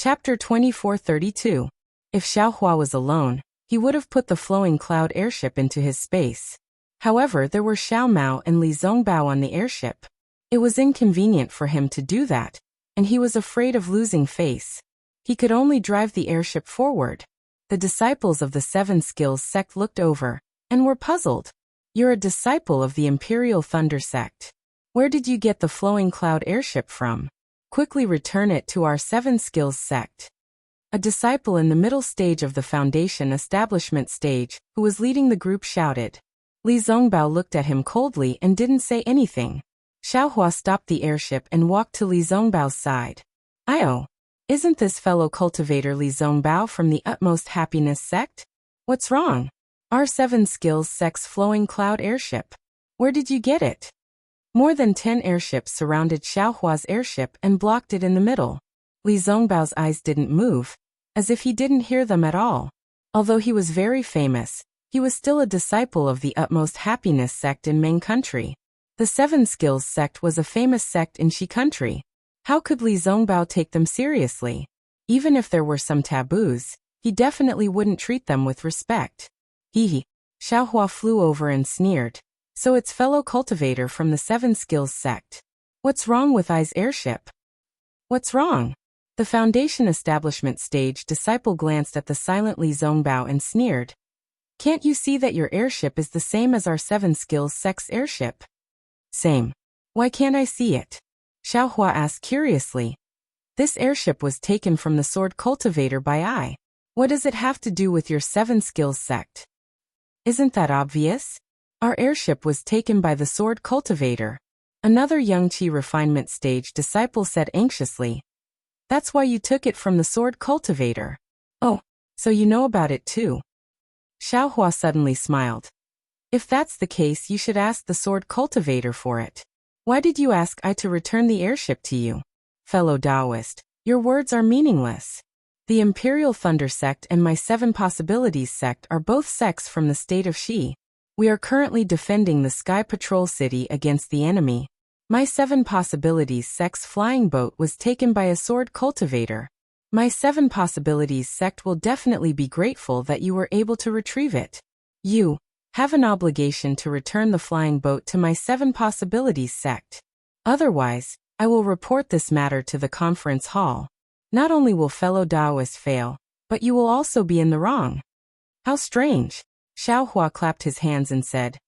Chapter 2432. If Xiaohua was alone, he would have put the flowing cloud airship into his space. However, there were Xiao Mao and Li Zongbao on the airship. It was inconvenient for him to do that, and he was afraid of losing face. He could only drive the airship forward. The disciples of the Seven Skills sect looked over, and were puzzled. You're a disciple of the Imperial Thunder sect. Where did you get the flowing cloud airship from? Quickly return it to our Seven Skills sect. A disciple in the middle stage of the Foundation establishment stage, who was leading the group, shouted. Li Zongbao looked at him coldly and didn't say anything. Xiaohua stopped the airship and walked to Li Zongbao's side. "Io, isn't this fellow cultivator Li Zongbao from the Utmost Happiness sect? What's wrong? Our Seven Skills sect's flowing cloud airship. Where did you get it?" More than 10 airships surrounded Xiaohua's airship and blocked it in the middle. Li Zongbao's eyes didn't move, as if he didn't hear them at all. Although he was very famous, he was still a disciple of the Utmost Happiness sect in Ming Country. The Seven Skills sect was a famous sect in Shi Country. How could Li Zongbao take them seriously? Even if there were some taboos, he definitely wouldn't treat them with respect. Hee. Xiaohua flew over and sneered. So it's fellow cultivator from the Seven Skills sect. What's wrong with I's airship? What's wrong? The Foundation establishment stage disciple glanced at the silent Li Zongbao and sneered. Can't you see that your airship is the same as our Seven Skills sect's airship? Same. Why can't I see it? Xiaohua asked curiously. This airship was taken from the Sword Cultivator by I. What does it have to do with your Seven Skills sect? Isn't that obvious? Our airship was taken by the Sword Cultivator. Another young Qi refinement stage disciple said anxiously. That's why you took it from the Sword Cultivator. Oh, so you know about it too. Xiaohua suddenly smiled. If that's the case, you should ask the Sword Cultivator for it. Why did you ask I to return the airship to you? Fellow Taoist, your words are meaningless. The Imperial Thunder sect and my Seven Possibilities sect are both sects from the state of Shi. We are currently defending the Sky Patrol City against the enemy. My Seven Possibilities sect's flying boat was taken by a Sword Cultivator. My Seven Possibilities sect will definitely be grateful that you were able to retrieve it. You have an obligation to return the flying boat to my Seven Possibilities sect. Otherwise, I will report this matter to the conference hall. Not only will fellow Taoists fail, but you will also be in the wrong. How strange. Xiaohua clapped his hands and said,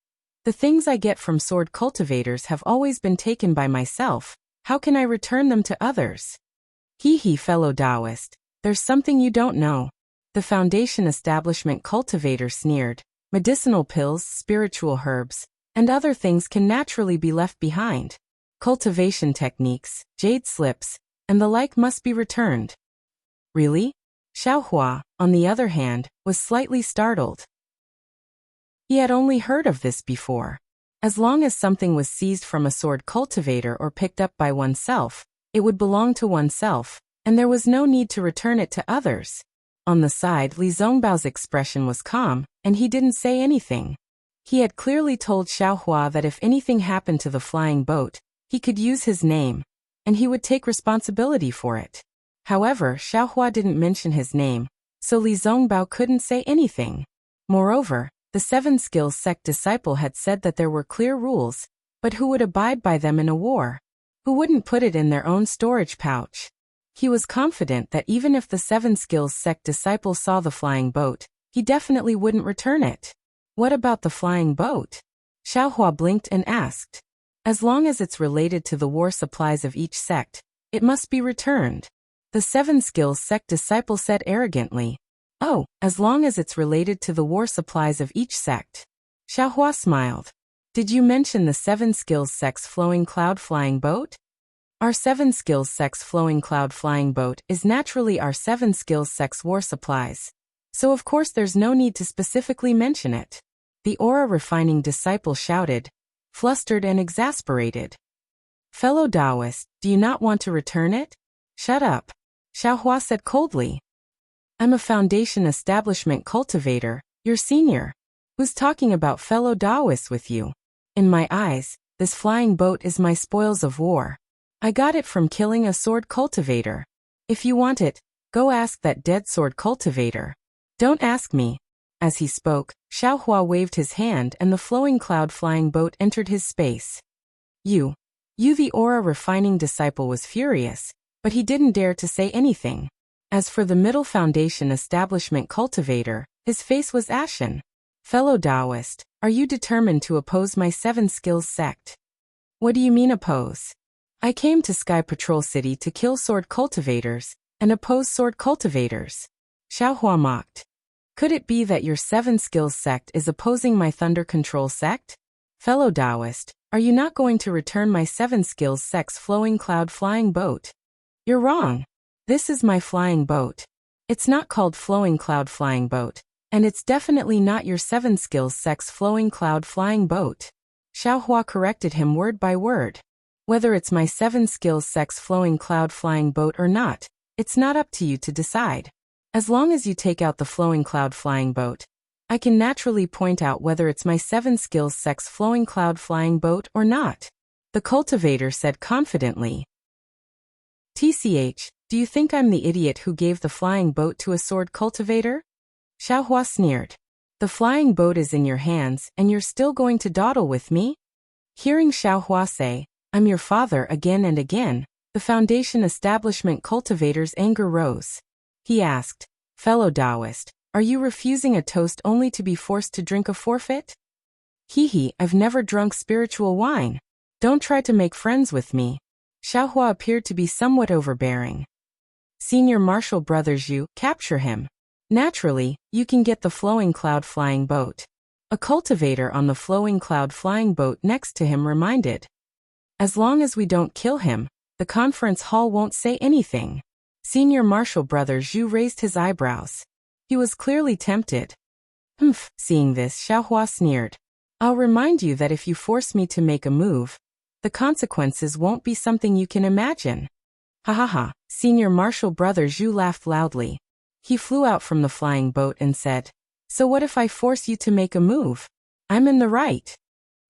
the things I get from sword cultivators have always been taken by myself. How can I return them to others? Hee, fellow Taoist, there's something you don't know. The Foundation establishment cultivator sneered. Medicinal pills, spiritual herbs, and other things can naturally be left behind. Cultivation techniques, jade slips, and the like must be returned. Really? Xiaohua, on the other hand, was slightly startled. He had only heard of this before. As long as something was seized from a sword cultivator or picked up by oneself, it would belong to oneself, and there was no need to return it to others. On the side, Li Zongbao's expression was calm, and he didn't say anything. He had clearly told Xiaohua that if anything happened to the flying boat, he could use his name, and he would take responsibility for it. However, Xiaohua didn't mention his name, so Li Zongbao couldn't say anything. Moreover, the Seven Skills sect disciple had said that there were clear rules, but who would abide by them in a war? Who wouldn't put it in their own storage pouch? He was confident that even if the Seven Skills sect disciple saw the flying boat, he definitely wouldn't return it. What about the flying boat? Xiaohua blinked and asked. As long as it's related to the war supplies of each sect, it must be returned. The Seven Skills sect disciple said arrogantly. Oh, as long as it's related to the war supplies of each sect. Xiaohua smiled. Did you mention the Seven Skills sect's flowing cloud flying boat? Our Seven Skills sect's flowing cloud flying boat is naturally our Seven Skills sect's war supplies. So of course there's no need to specifically mention it. The aura refining disciple shouted, flustered and exasperated. Fellow Taoist, do you not want to return it? Shut up. Xiaohua said coldly. I'm a Foundation establishment cultivator, your senior. Who's talking about fellow Taoists with you? In my eyes, this flying boat is my spoils of war. I got it from killing a sword cultivator. If you want it, Go ask that dead sword cultivator. Don't ask me. As he spoke, Xiaohua waved his hand and the flowing cloud flying boat entered his space. You the aura refining disciple was furious, but he didn't dare to say anything. As for the Middle Foundation establishment cultivator, his face was ashen. Fellow Taoist, are you determined to oppose my 7 skills sect? What do you mean oppose? I came to Sky Patrol City to kill sword cultivators, and oppose sword cultivators. Xiaohua mocked. Could it be that your 7 skills sect is opposing my thunder control sect? Fellow Taoist, are you not going to return my 7 skills sect's flowing cloud flying boat? You're wrong. This is my flying boat. It's not called flowing cloud flying boat, and it's definitely not your 7 skills sect's flowing cloud flying boat. Xiaohua corrected him word by word. Whether it's my 7 skills sect's flowing cloud flying boat or not, it's not up to you to decide. As long as you take out the flowing cloud flying boat, I can naturally point out whether it's my 7 skills sect's flowing cloud flying boat or not. The cultivator said confidently. TCH, do you think I'm the idiot who gave the flying boat to a sword cultivator? Xiaohua sneered. The flying boat is in your hands and you're still going to dawdle with me? Hearing Xiaohua say, I'm your father again and again, the Foundation establishment cultivator's anger rose. He asked, Fellow Taoist, are you refusing a toast only to be forced to drink a forfeit? I've never drunk spiritual wine. Don't try to make friends with me. Xiaohua appeared to be somewhat overbearing. Senior Marshal Brothers, you capture him. Naturally, you can get the flowing cloud flying boat. A cultivator on the flowing cloud flying boat next to him reminded. As long as we don't kill him, the conference hall won't say anything. Senior Marshal Brother Zhu raised his eyebrows. He was clearly tempted. Seeing this, Xiaohua sneered. I'll remind you that if you force me to make a move, the consequences won't be something you can imagine. Ha ha ha, Senior Marshal Brother Zhu laughed loudly. He flew out from the flying boat and said, So what if I force you to make a move? I'm in the right.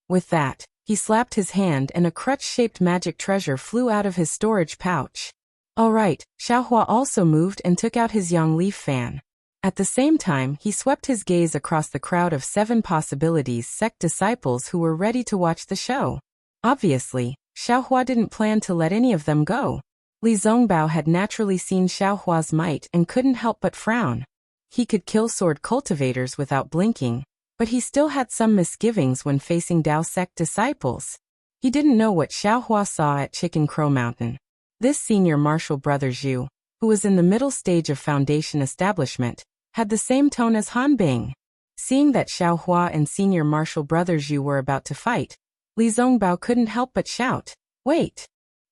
With that, he slapped his hand and a crutch-shaped magic treasure flew out of his storage pouch. All right, Xiaohua also moved and took out his yang leaf fan. At the same time, he swept his gaze across the crowd of 7 possibilities sect disciples who were ready to watch the show. Obviously, Xiaohua didn't plan to let any of them go. Li Zongbao had naturally seen Xiaohua's might and couldn't help but frown. He could kill sword cultivators without blinking, but he still had some misgivings when facing Dao sect disciples. He didn't know what Xiaohua saw at Chicken Crow Mountain. This Senior Marshal Brother Zhu, who was in the middle stage of Foundation establishment, had the same tone as Han Bing. Seeing that Xiaohua and Senior Marshal Brother Zhu were about to fight, Li Zongbao couldn't help but shout, Wait!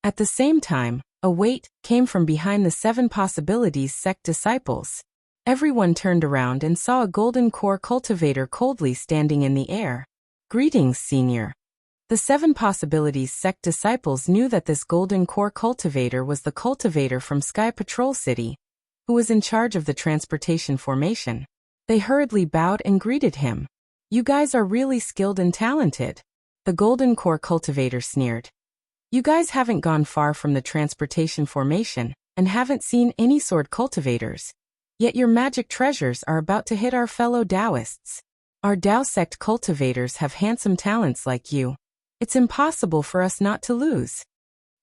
At the same time, a wait came from behind the 7 possibilities sect disciples. Everyone turned around and saw a golden core cultivator coldly standing in the air. Greetings, Senior. The 7 possibilities sect disciples knew that this golden core cultivator was the cultivator from Sky Patrol City, who was in charge of the transportation formation. They hurriedly bowed and greeted him. You guys are really skilled and talented. The golden core cultivator sneered. You guys haven't gone far from the transportation formation and haven't seen any sword cultivators. Yet your magic treasures are about to hit our fellow Taoists. Our Tao sect cultivators have handsome talents like you. It's impossible for us not to lose.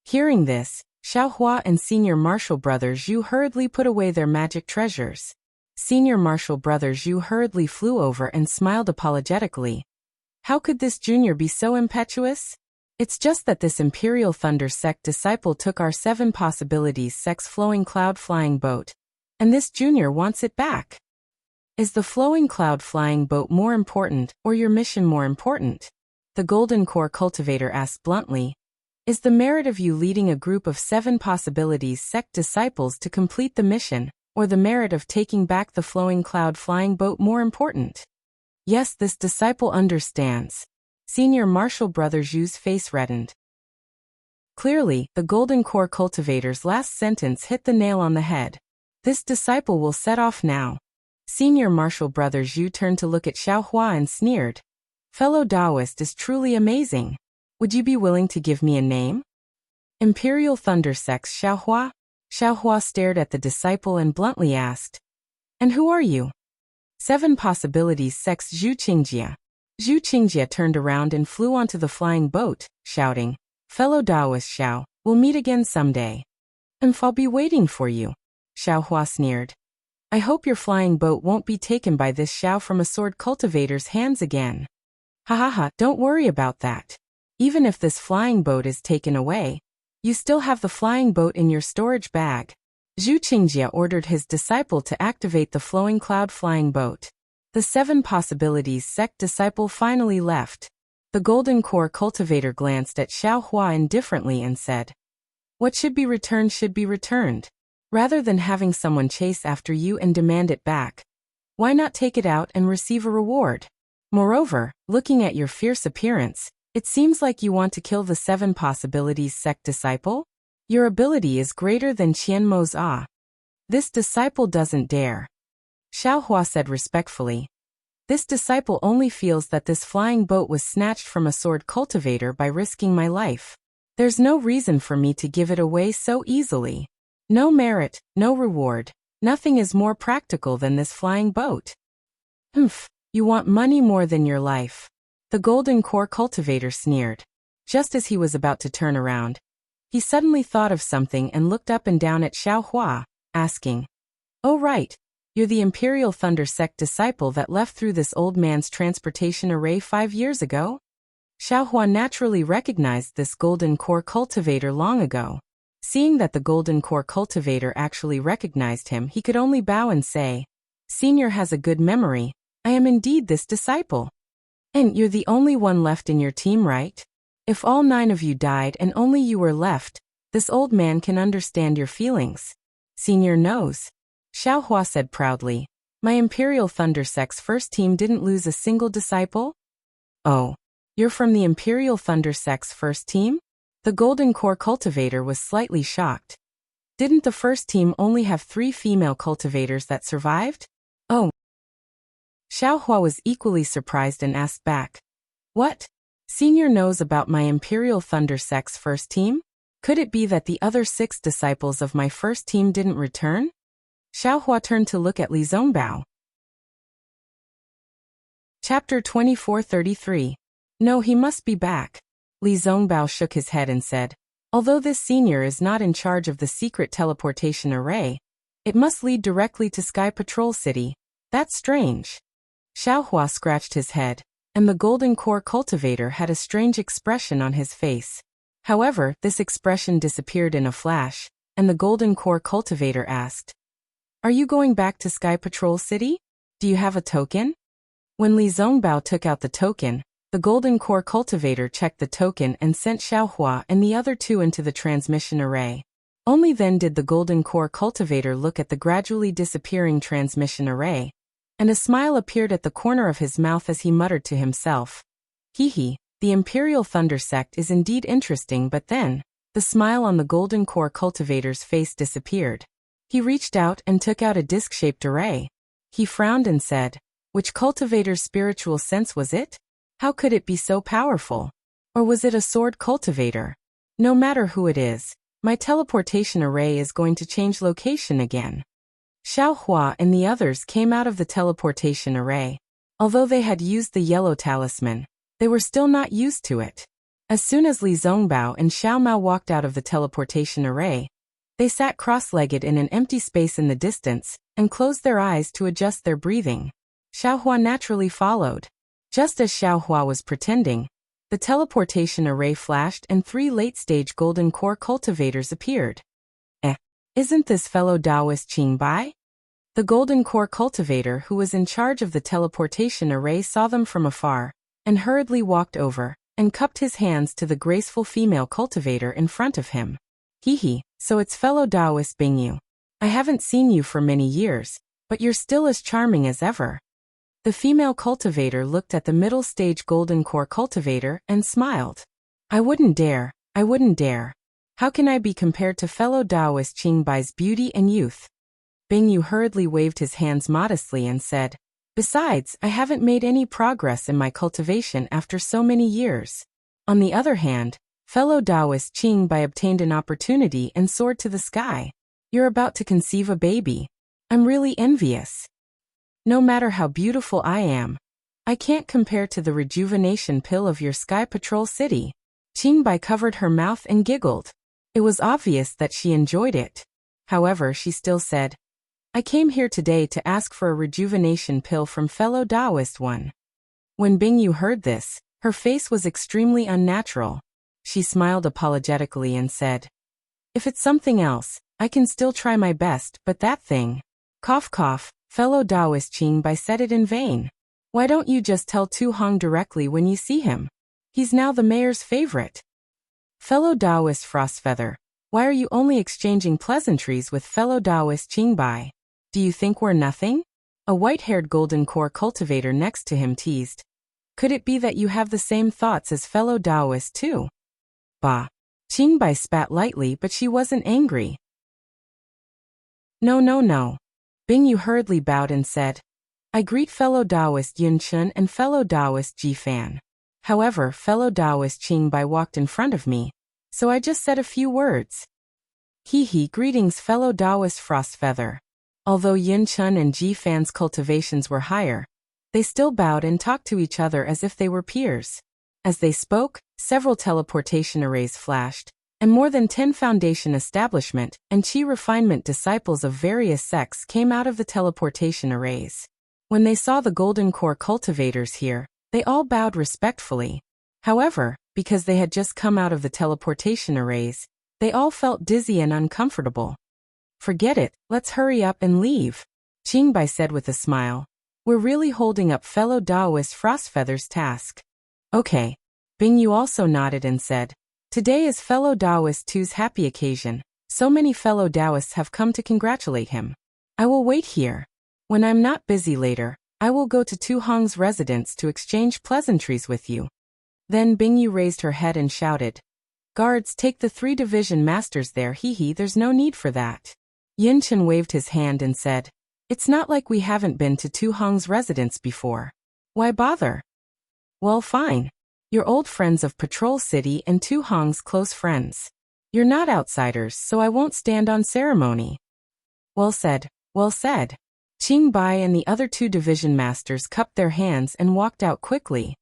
Hearing this, Xiaohua and Senior Marshal Brother Zhu hurriedly put away their magic treasures. Senior Marshal Brother Zhu hurriedly flew over and smiled apologetically. How could this junior be so impetuous? It's just that this Imperial Thunder sect disciple took our 7 possibilities sect's flowing cloud flying boat, and this junior wants it back. Is the flowing cloud flying boat more important or your mission more important? The Golden Core Cultivator asked bluntly. Is the merit of you leading a group of 7 possibilities sect disciples to complete the mission, or the merit of taking back the flowing cloud flying boat more important? Yes, this disciple understands. Senior Marshal Brother Zhu's face reddened. Clearly, the Golden Core Cultivator's last sentence hit the nail on the head. This disciple will set off now. Senior Marshal Brother Zhu turned to look at Xiaohua and sneered. Fellow Taoist is truly amazing. Would you be willing to give me a name? Imperial Thunder Sect's Xiaohua? Xiaohua stared at the disciple and bluntly asked, "And who are you?" 7 possibilities sex Zhu Qingjie. Zhu Qingjie turned around and flew onto the flying boat, shouting, "Fellow Daoist Xiao, we'll meet again someday. I'll be waiting for you." Xiaohua sneered. "I hope your flying boat won't be taken by this Xiao from a sword cultivator's hands again." "Ha ha ha, don't worry about that. Even if this flying boat is taken away, you still have the flying boat in your storage bag." Zhu Qingjie ordered his disciple to activate the flowing cloud flying boat. The 7 possibilities sect disciple finally left. The golden core cultivator glanced at Xiaohua indifferently and said, "What should be returned should be returned. Rather than having someone chase after you and demand it back, why not take it out and receive a reward? Moreover, looking at your fierce appearance, it seems like you want to kill the 7 possibilities sect disciple? Your ability is greater than Qianmo's Ah. This disciple doesn't dare." Xiaohua said respectfully. "This disciple only feels that this flying boat was snatched from a sword cultivator by risking my life. There's no reason for me to give it away so easily. No merit, no reward. Nothing is more practical than this flying boat." "Humph, you want money more than your life." The golden core cultivator sneered. Just as he was about to turn around, he suddenly thought of something and looked up and down at Xiaohua, asking, "Oh right, you're the Imperial Thunder Sect disciple that left through this old man's transportation array 5 years ago?" Xiaohua naturally recognized this golden core cultivator long ago. Seeing that the golden core cultivator actually recognized him, he could only bow and say, "Senior has a good memory. I am indeed this disciple. And you're the only one left in your team, right? If all 9 of you died and only you were left, this old man can understand your feelings. Senior knows." Xiaohua said proudly, "My Imperial Thunder Sect's first team didn't lose a single disciple?" "Oh, you're from the Imperial Thunder Sect's first team?" The golden core cultivator was slightly shocked. "Didn't the first team only have 3 female cultivators that survived?" "Oh." Xiaohua was equally surprised and asked back, "What? Senior knows about my Imperial Thunder Sect's first team? Could it be that the other 6 disciples of my first team didn't return?" Xiaohua turned to look at Li Zongbao. Chapter 2433. "No, he must be back." Li Zongbao shook his head and said, "Although this senior is not in charge of the secret teleportation array, it must lead directly to Sky Patrol City. That's strange." Xiaohua scratched his head, and the golden core cultivator had a strange expression on his face. However, this expression disappeared in a flash, and the golden core cultivator asked, "Are you going back to Sky Patrol City? Do you have a token?" When Li Zongbao took out the token, the golden core cultivator checked the token and sent Xiaohua and the other 2 into the transmission array. Only then did the golden core cultivator look at the gradually disappearing transmission array, and a smile appeared at the corner of his mouth as he muttered to himself, "Hee, the Imperial Thunder Sect is indeed interesting," but then, the smile on the golden core cultivator's face disappeared. He reached out and took out a disc-shaped array. He frowned and said, "Which cultivator's spiritual sense was it? How could it be so powerful? Or was it a sword cultivator? No matter who it is, my teleportation array is going to change location again." Xiaohua and the others came out of the teleportation array. Although they had used the yellow talisman, they were still not used to it. As soon as Li Zongbao and Xiao Mao walked out of the teleportation array, they sat cross-legged in an empty space in the distance and closed their eyes to adjust their breathing. Xiaohua naturally followed. Just as Xiaohua was pretending, the teleportation array flashed and 3 late-stage golden core cultivators appeared. Isn't this fellow Daoist Qingbai?" The golden core cultivator who was in charge of the teleportation array saw them from afar, and hurriedly walked over, and cupped his hands to the graceful female cultivator in front of him. "Hee, so it's fellow Daoist Bingyu. I haven't seen you for many years, but you're still as charming as ever." The female cultivator looked at the middle-stage golden core cultivator and smiled. I wouldn't dare. How can I be compared to fellow Daoist Qingbai's beauty and youth?" Bingyu hurriedly waved his hands modestly and said, "Besides, I haven't made any progress in my cultivation after so many years. On the other hand, fellow Daoist Qingbai obtained an opportunity and soared to the sky. You're about to conceive a baby. I'm really envious. No matter how beautiful I am, I can't compare to the rejuvenation pill of your Sky Patrol City. Qingbai covered her mouth and giggled. It was obvious that she enjoyed it. However, she still said, I came here today to ask for a rejuvenation pill from fellow Taoist one. When Bingyu heard this, her face was extremely unnatural. She smiled apologetically and said, if it's something else, I can still try my best, but that thing. Cough cough, fellow Taoist Qingbai said it in vain. Why don't you just tell Tu Hong directly when you see him? He's now the mayor's favorite. Fellow Taoist Frostfeather, why are you only exchanging pleasantries with fellow Taoist Qingbai? Do you think we're nothing? A white-haired golden core cultivator next to him teased. Could it be that you have the same thoughts as fellow Taoist too? Bah. Qingbai spat lightly, but she wasn't angry. No. Bingyu hurriedly bowed and said, I greet fellow Taoist Yunchun and fellow Taoist Jifan. However, fellow Taoist Qingbai walked in front of me, so I just said a few words. Hee, greetings fellow Taoist Frostfeather. Although Yunchun and Jifan's cultivations were higher, they still bowed and talked to each other as if they were peers. As they spoke, several teleportation arrays flashed, and more than 10 foundation establishment and Qi refinement disciples of various sects came out of the teleportation arrays. When they saw the golden core cultivators here, they all bowed respectfully. However, because they had just come out of the teleportation arrays, they all felt dizzy and uncomfortable. Forget it, let's hurry up and leave, Qingbai said with a smile. We're really holding up fellow Taoist Frostfeather's task. Okay. Bingyu also nodded and said, today is fellow Taoist Tu's happy occasion. So many fellow Taoists have come to congratulate him. I will wait here. When I'm not busy later, I will go to Tu Hong's residence to exchange pleasantries with you. Then Bingyu raised her head and shouted, guards, take the 3 division masters there. There's no need for that. Yunchen waved his hand and said, it's not like we haven't been to Tu Hong's residence before. Why bother? Well, fine. You're old friends of Patrol City and Tu Hong's close friends. You're not outsiders, so I won't stand on ceremony. Well said. Qingbai and the other 2 division masters cupped their hands and walked out quickly.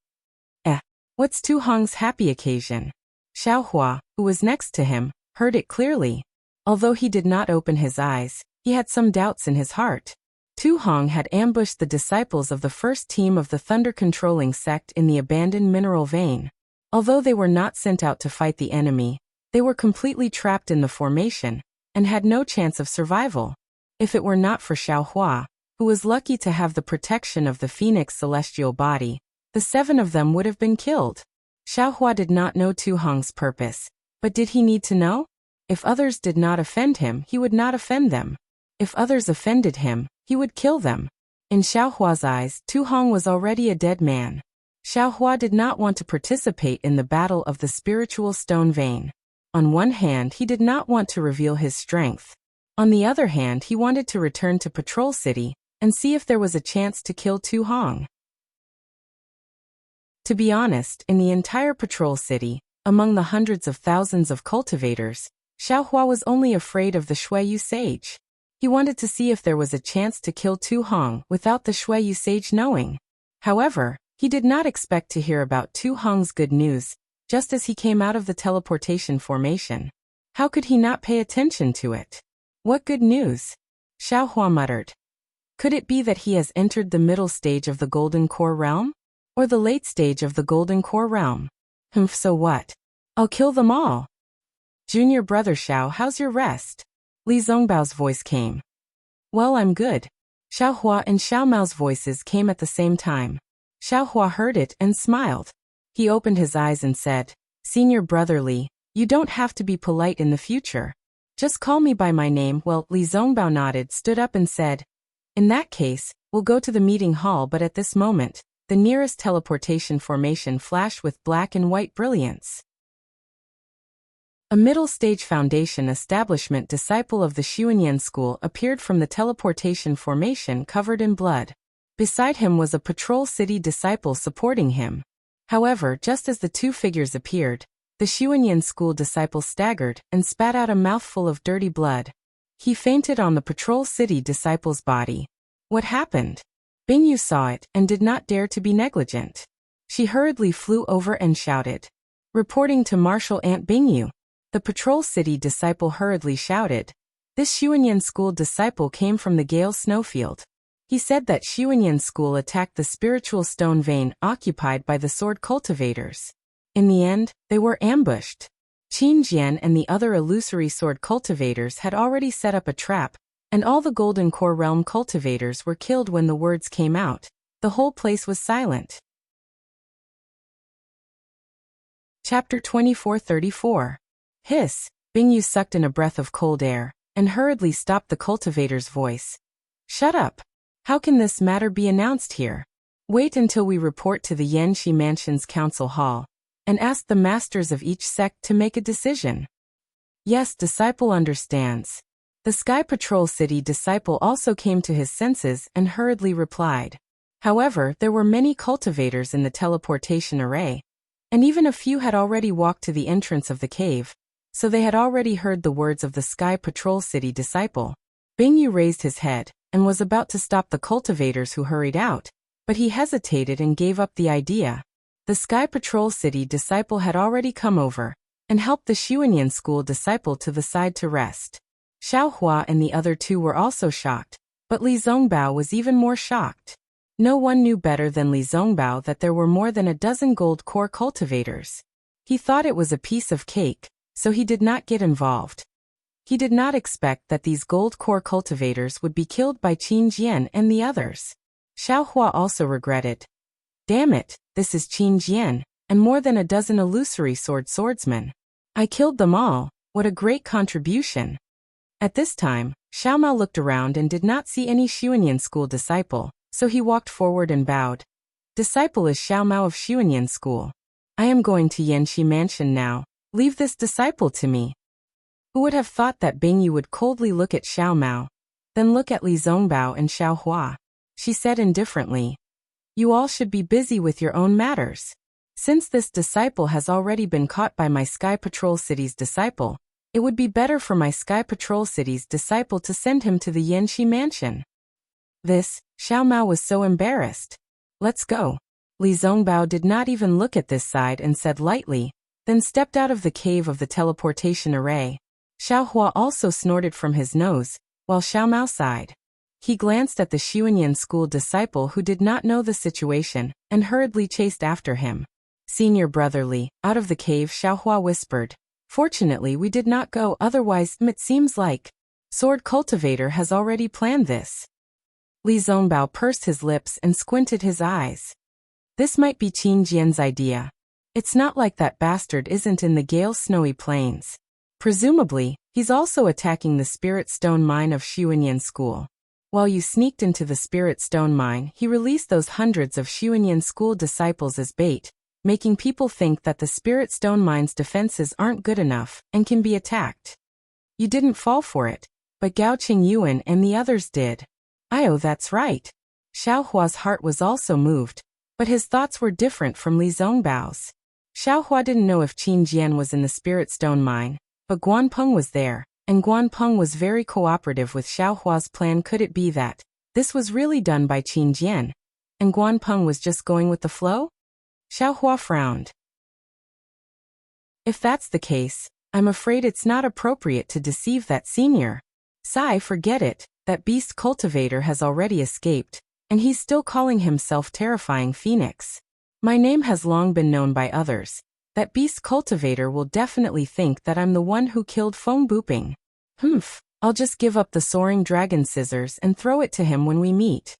What's Tu Hong's happy occasion? Xiaohua, who was next to him, heard it clearly. Although he did not open his eyes, he had some doubts in his heart. Tu Hong had ambushed the disciples of the first team of the thunder-controlling sect in the abandoned mineral vein. Although they were not sent out to fight the enemy, they were completely trapped in the formation, and had no chance of survival. If it were not for Xiaohua, who was lucky to have the protection of the Phoenix celestial body, the 7 of them would have been killed. Xiaohua did not know Tu Hong's purpose, but did he need to know? If others did not offend him, he would not offend them. If others offended him, he would kill them. In Xiaohua's eyes, Tu Hong was already a dead man. Xiaohua did not want to participate in the battle of the spiritual stone vein. On one hand, he did not want to reveal his strength. On the other hand, he wanted to return to Patrol City and see if there was a chance to kill Tu Hong. To be honest, in the entire Patrol City, among the hundreds of thousands of cultivators, Xiaohua was only afraid of the Xueyu sage. He wanted to see if there was a chance to kill Tu Hong without the Xueyu sage knowing. However, he did not expect to hear about Tu Hong's good news, just as he came out of the teleportation formation. How could he not pay attention to it? What good news? Xiaohua muttered. Could it be that he has entered the middle stage of the Golden Core Realm? Or the late stage of the Golden Core Realm? So what? I'll kill them all. Junior brother Xiao, how's your rest? Li Zongbao's voice came. Well, I'm good. Xiaohua and Xiaomao's voices came at the same time. Xiaohua heard it and smiled. He opened his eyes and said, Senior brother Li, you don't have to be polite in the future. Just call me by my name. Well, Li Zongbao nodded, stood up and said, in that case, we'll go to the meeting hall, but at this moment, the nearest teleportation formation flashed with black and white brilliance. A middle-stage foundation establishment disciple of the Xuanyan school appeared from the teleportation formation covered in blood. Beside him was a Patrol City disciple supporting him. However, just as the 2 figures appeared, the Xuanyan school disciple staggered and spat out a mouthful of dirty blood. He fainted on the Patrol City disciple's body. What happened? Bingyu saw it and did not dare to be negligent. She hurriedly flew over and shouted. Reporting to Marshal Aunt Bingyu. The Patrol City disciple hurriedly shouted. This Xuanyan school disciple came from the Gale snowfield. He said that Xuanyan school attacked the spiritual stone vein occupied by the sword cultivators. In the end, they were ambushed. Qin Jian and the other illusory sword cultivators had already set up a trap, and all the Golden Core Realm cultivators were killed when the words came out. The whole place was silent. Chapter 24:34. Hiss! Bingyu sucked in a breath of cold air, and hurriedly stopped the cultivator's voice. Shut up! How can this matter be announced here? Wait until we report to the Yanxi Mansion's council hall, and ask the masters of each sect to make a decision. Yes, disciple understands. The Sky Patrol City disciple also came to his senses and hurriedly replied. However, there were many cultivators in the teleportation array, and even a few had already walked to the entrance of the cave, so they had already heard the words of the Sky Patrol City disciple. Bingyu raised his head, and was about to stop the cultivators who hurried out, but he hesitated and gave up the idea. The Sky Patrol City disciple had already come over, and helped the Xuanyan school disciple to the side to rest. Xiaohua and the other two were also shocked, but Li Zongbao was even more shocked. No one knew better than Li Zongbao that there were more than a dozen gold core cultivators. He thought it was a piece of cake, so he did not get involved. He did not expect that these gold core cultivators would be killed by Qin Jian and the others. Xiaohua also regretted. Damn it, this is Qin Jian, and more than a dozen illusory swordsmen. I killed them all. What a great contribution. At this time, Xiaomao looked around and did not see any Xuanyan school disciple, so he walked forward and bowed. Disciple is Xiaomao of Xuanyan school. I am going to Yanxi Mansion now. Leave this disciple to me. Who would have thought that Bingyu would coldly look at Xiaomao, then look at Li Zongbao and Xiaohua? She said indifferently. You all should be busy with your own matters. Since this disciple has already been caught by my Sky Patrol City's disciple, it would be better for my Sky Patrol City's disciple to send him to the Yanxi Mansion. Xiaomao was so embarrassed. Let's go. Li Zongbao did not even look at this side and said lightly, then stepped out of the cave of the teleportation array. Xiaohua also snorted from his nose, while Xiaomao sighed. He glanced at the Xuanyan school disciple who did not know the situation, and hurriedly chased after him. Senior brother Li, out of the cave, Xiaohua whispered. Fortunately we did not go, otherwise it seems like Sword Cultivator has already planned this. Li Zongbao pursed his lips and squinted his eyes. This might be Qin Jian's idea. It's not like that bastard isn't in the Gale snowy plains. Presumably, he's also attacking the Spirit Stone mine of Xuanyan school. While you sneaked into the Spirit Stone mine, he released those hundreds of Xuanyan school disciples as bait, making people think that the Spirit Stone mine's defenses aren't good enough and can be attacked. You didn't fall for it, but Gao Qingyuan and the others did. Oh, that's right. Xiaohua's heart was also moved, but his thoughts were different from Li Zongbao's. Xiaohua didn't know if Qin Jian was in the Spirit Stone mine, but Guanpeng was there, and Guanpeng was very cooperative with Xiaohua's plan. Could it be that this was really done by Qin Jian, and Guanpeng was just going with the flow? Xiaohua frowned. If that's the case, I'm afraid it's not appropriate to deceive that senior. Forget it, that beast cultivator has already escaped, and he's still calling himself Terrifying Phoenix. My name has long been known by others. That beast cultivator will definitely think that I'm the one who killed Feng Buping. I'll just give up the soaring dragon scissors and throw it to him when we meet.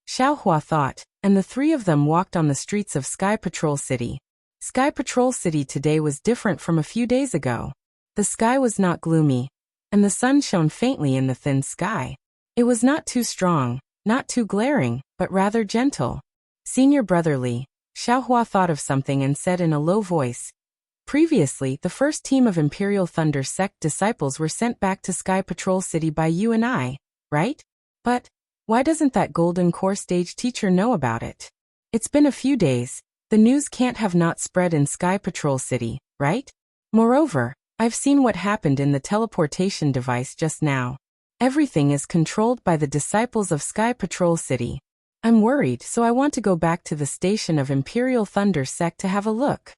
Xiaohua thought, and the three of them walked on the streets of Sky Patrol City. Sky Patrol City today was different from a few days ago. The sky was not gloomy, and the sun shone faintly in the thin sky. It was not too strong, not too glaring, but rather gentle. Senior brother Li, Xiaohua thought of something and said in a low voice. Previously, the first team of Imperial Thunder Sect disciples were sent back to Sky Patrol City by you and I, right? But why doesn't that Golden Core stage teacher know about it? It's been a few days. The news can't have not spread in Sky Patrol City, right? Moreover, I've seen what happened in the teleportation device just now. Everything is controlled by the disciples of Sky Patrol City. I'm worried, so I want to go back to the station of Imperial Thunder Sect to have a look.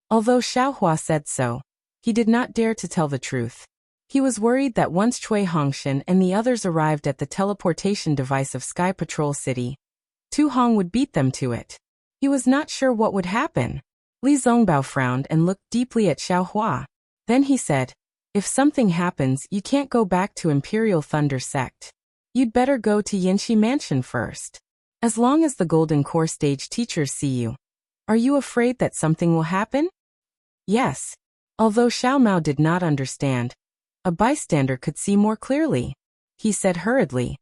Although Xiaohua said so, he did not dare to tell the truth. He was worried that once Cui Hongshan and the others arrived at the teleportation device of Sky Patrol City, Tu Hong would beat them to it. He was not sure what would happen. Li Zongbao frowned and looked deeply at Xiaohua. Then he said, "If something happens, you can't go back to Imperial Thunder Sect. You'd better go to Yanxi Mansion first. As long as the Golden Core stage teachers see you. Are you afraid that something will happen?" Yes. Although Xiao Mao did not understand, a bystander could see more clearly. He said hurriedly,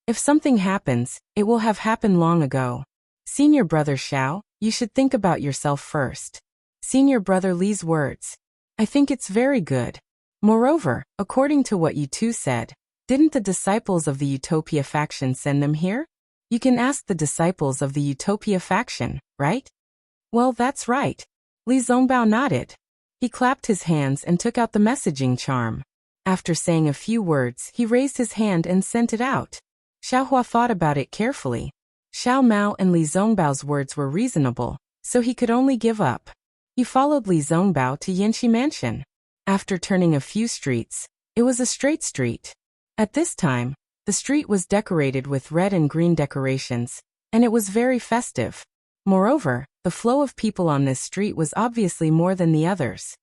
"If something happens, it will have happened long ago. Senior brother Xiao, you should think about yourself first." Senior brother Li's words. "I think it's very good. Moreover, according to what you two said, didn't the disciples of the Utopia faction send them here? You can ask the disciples of the Utopia faction, right?" "Well, that's right." Li Zongbao nodded. He clapped his hands and took out the messaging charm. After saying a few words, he raised his hand and sent it out. Xiaohua thought about it carefully. Xiao Mao and Li Zongbao's words were reasonable, so he could only give up. He followed Li Zongbao to Yanxi Mansion. After turning a few streets, it was a straight street. At this time, the street was decorated with red and green decorations, and it was very festive. Moreover, the flow of people on this street was obviously more than the others.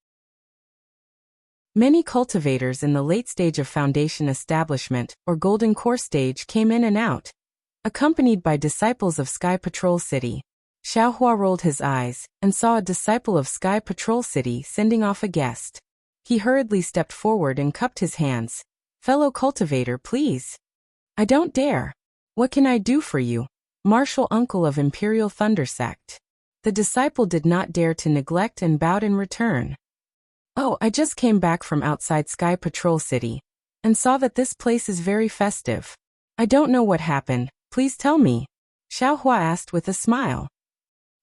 Many cultivators in the late stage of foundation establishment or Golden Core stage came in and out, accompanied by disciples of Sky Patrol City. Xiaohua rolled his eyes and saw a disciple of Sky Patrol City sending off a guest. He hurriedly stepped forward and cupped his hands. "Fellow cultivator, please." "I don't dare. What can I do for you, Martial Uncle of Imperial Thunder Sect?" The disciple did not dare to neglect and bowed in return. "Oh, I just came back from outside Sky Patrol City and saw that this place is very festive. I don't know what happened, please tell me," Xiaohua asked with a smile.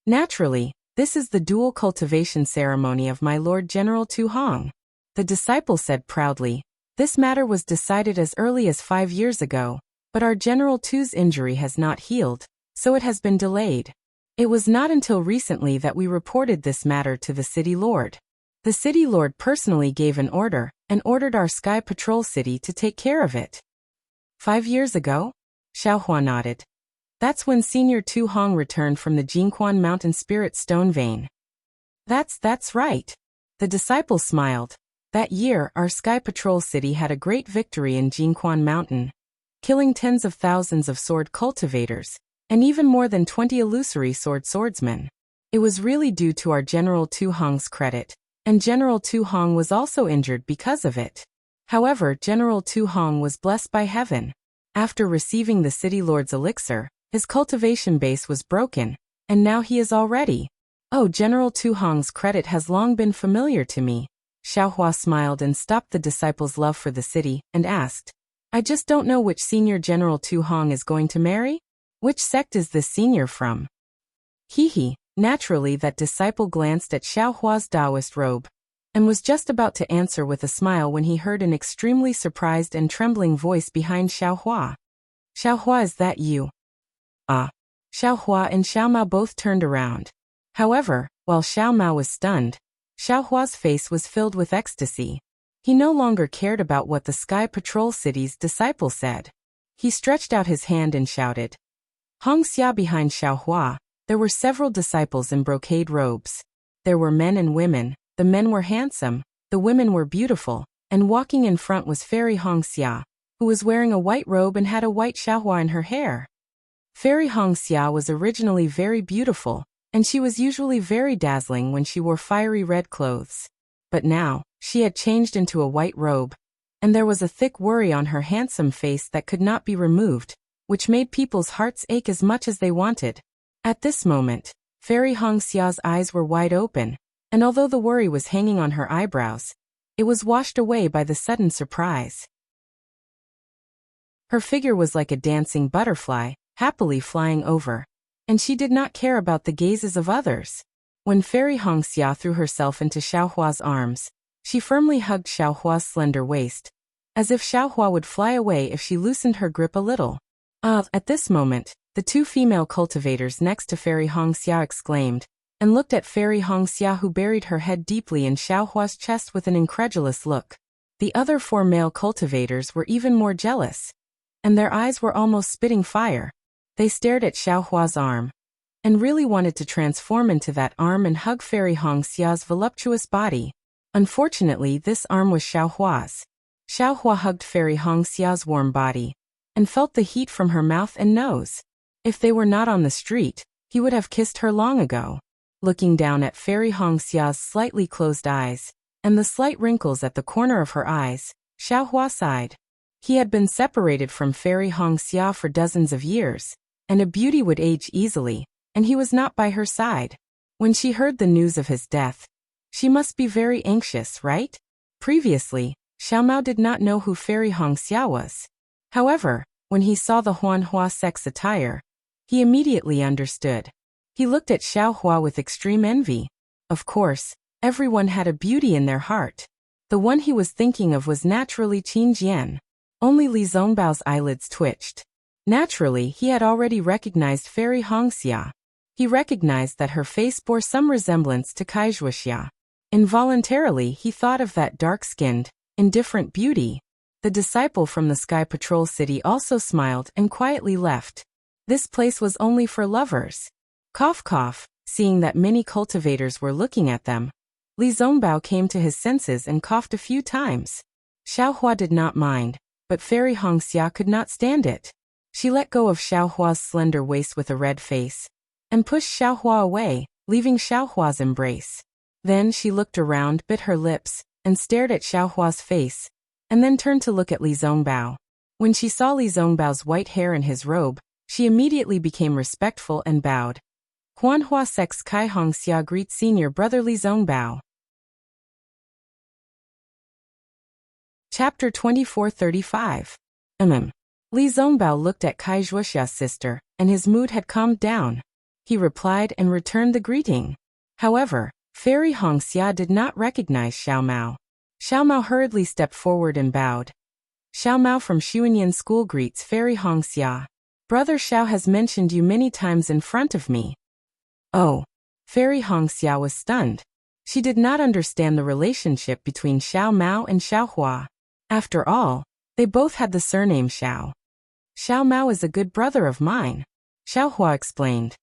"Naturally, this is the dual cultivation ceremony of my Lord General Tu Hong," the disciple said proudly. "This matter was decided as early as 5 years ago, but our General Tu's injury has not healed, so it has been delayed. It was not until recently that we reported this matter to the City Lord. The City Lord personally gave an order and ordered our Sky Patrol City to take care of it." 5 years ago? Xiaohua nodded. "That's when Senior Tu Hong returned from the Jingquan Mountain Spirit Stone Vein." That's right." The disciple smiled. "That year, our Sky Patrol City had a great victory in Jingquan Mountain, killing tens of thousands of sword cultivators, and even more than 20 illusory swordsmen. It was really due to our General Tu Hong's credit, and General Tu Hong was also injured because of it. However, General Tu Hong was blessed by heaven. After receiving the City Lord's elixir, his cultivation base was broken, and now he is all ready. Oh, General Tu Hong's credit has long been familiar to me." Xiaohua smiled and stopped the disciple's love for the city, and asked, "I just don't know which senior General Tu Hong is going to marry? Which sect is this senior from?" Hee. Naturally, that disciple glanced at Xiaohua's Taoist robe, and was just about to answer with a smile when he heard an extremely surprised and trembling voice behind Xiaohua. "Xiaohua, is that you?" "Ah." Xiaohua and Xiao Mao both turned around. However, while Xiao Mao was stunned, Xiaohua's face was filled with ecstasy. He no longer cared about what the Sky Patrol City's disciple said. He stretched out his hand and shouted. Hongxia behind Xiaohua, there were several disciples in brocade robes. There were men and women. The men were handsome, the women were beautiful, and walking in front was Fairy Hongxia, who was wearing a white robe and had a white xiaohua in her hair. Fairy Hongxia was originally very beautiful, and she was usually very dazzling when she wore fiery red clothes. But now, she had changed into a white robe, and there was a thick worry on her handsome face that could not be removed, which made people's hearts ache as much as they wanted. At this moment, Fairy Hongxia's eyes were wide open, and although the worry was hanging on her eyebrows, it was washed away by the sudden surprise. Her figure was like a dancing butterfly, happily flying over, and she did not care about the gazes of others. When Fairy Hongxia threw herself into Xiaohua's arms, she firmly hugged Xiaohua's slender waist, as if Xiaohua would fly away if she loosened her grip a little. At this moment, the two female cultivators next to Fairy Hongxia exclaimed, and looked at Fairy Hongxia, who buried her head deeply in Xiaohua's chest with an incredulous look. The other four male cultivators were even more jealous, and their eyes were almost spitting fire. They stared at Xiaohua's arm, and really wanted to transform into that arm and hug Fairy Hongxia's voluptuous body. Unfortunately, this arm was Xiaohua's. Xiaohua hugged Fairy Hongxia's warm body, and felt the heat from her mouth and nose. If they were not on the street, he would have kissed her long ago. Looking down at Fairy Hongxia's slightly closed eyes, and the slight wrinkles at the corner of her eyes, Xiaohua sighed. He had been separated from Fairy Hongxia for dozens of years, and a beauty would age easily, and he was not by her side. When she heard the news of his death, she must be very anxious, right? Previously, Xiaomao did not know who Fairy Hongxia was. However, when he saw the Huanhua sex attire, he immediately understood. He looked at Xiaohua with extreme envy. Of course, everyone had a beauty in their heart. The one he was thinking of was naturally Qin Jian. Only Li Zongbao's eyelids twitched. Naturally, he had already recognized Fairy Hongxia. He recognized that her face bore some resemblance to Wuxia. Involuntarily, he thought of that dark-skinned, indifferent beauty. The disciple from the Sky Patrol City also smiled and quietly left. This place was only for lovers. Cough cough, seeing that many cultivators were looking at them, Li Zongbao came to his senses and coughed a few times. Xiaohua did not mind, but Fairy Hongxia could not stand it. She let go of Xiaohua's slender waist with a red face, and pushed Xiaohua away, leaving Xiaohua's embrace. Then she looked around, bit her lips, and stared at Xiaohua's face, and then turned to look at Li Zongbao. When she saw Li Zongbao's white hair in his robe, she immediately became respectful and bowed. Huanhua Sex Kai Hongxia greets senior brother Li Zongbao. Chapter 2435. Li Zongbao looked at Kai Zhuoxia's sister, and his mood had calmed down. He replied and returned the greeting. However, Fairy Hongxia did not recognize Xiaomao. Xiaomao hurriedly stepped forward and bowed. Xiaomao from Xuanyan School greets Fairy Hongxia. Brother Xiao has mentioned you many times in front of me. Oh. Fairy Hongxia was stunned. She did not understand the relationship between Xiaomao and Xiaohua. After all, they both had the surname Xiao. Xiaomao is a good brother of mine, Xiaohua explained.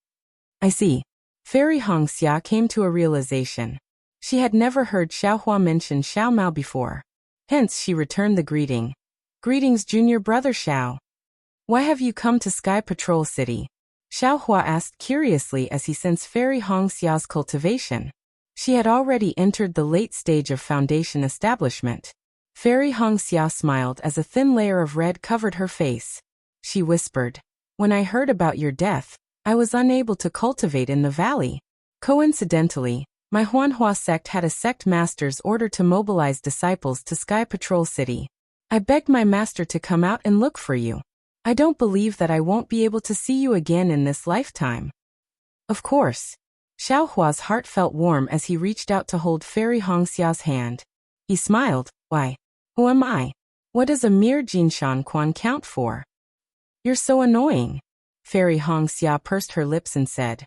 I see. Fairy Hongxia came to a realization. She had never heard Xiaohua mention Xiaomao before. Hence she returned the greeting. Greetings, junior brother Xiao. Why have you come to Sky Patrol City? Xiaohua asked curiously as he sensed Fairy Hongxia's cultivation. She had already entered the late stage of foundation establishment. Fairy Hongxia smiled as a thin layer of red covered her face. She whispered, when I heard about your death, I was unable to cultivate in the valley. Coincidentally, my Huanhua sect had a sect master's order to mobilize disciples to Sky Patrol City. I begged my master to come out and look for you. I don't believe that I won't be able to see you again in this lifetime. Of course. Xiaohua's heart felt warm as he reached out to hold Fairy Hongxia's hand. He smiled. Why? Who am I? What does a mere Jinshan Quan count for? You're so annoying. Fairy Hongxia pursed her lips and said,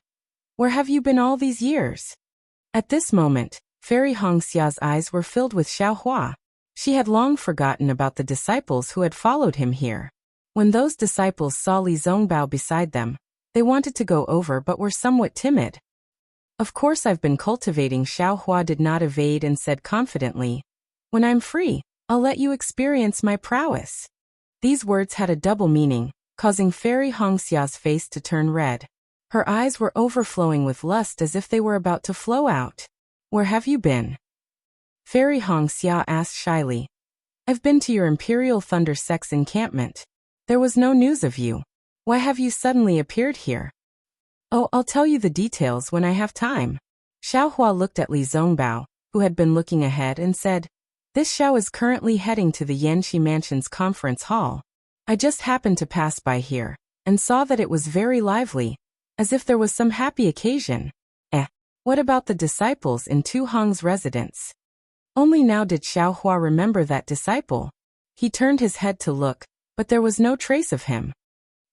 where have you been all these years? At this moment, Fairy Hongxia's eyes were filled with Xiaohua. She had long forgotten about the disciples who had followed him here. When those disciples saw Li Zongbao beside them, they wanted to go over but were somewhat timid. Of course I've been cultivating. Xiaohua did not evade and said confidently, when I'm free, I'll let you experience my prowess. These words had a double meaning, causing Fairy Hongxia's face to turn red. Her eyes were overflowing with lust as if they were about to flow out. Where have you been? Fairy Hongxia asked shyly. I've been to your Imperial Thunder Sect's encampment. There was no news of you. Why have you suddenly appeared here? Oh, I'll tell you the details when I have time. Xiaohua looked at Li Zongbao, who had been looking ahead, and said, this Xiao is currently heading to the Yanxi Mansion's conference hall. I just happened to pass by here, and saw that it was very lively, as if there was some happy occasion. What about the disciples in Tu Hong's residence? Only now did Xiaohua remember that disciple. He turned his head to look, but there was no trace of him.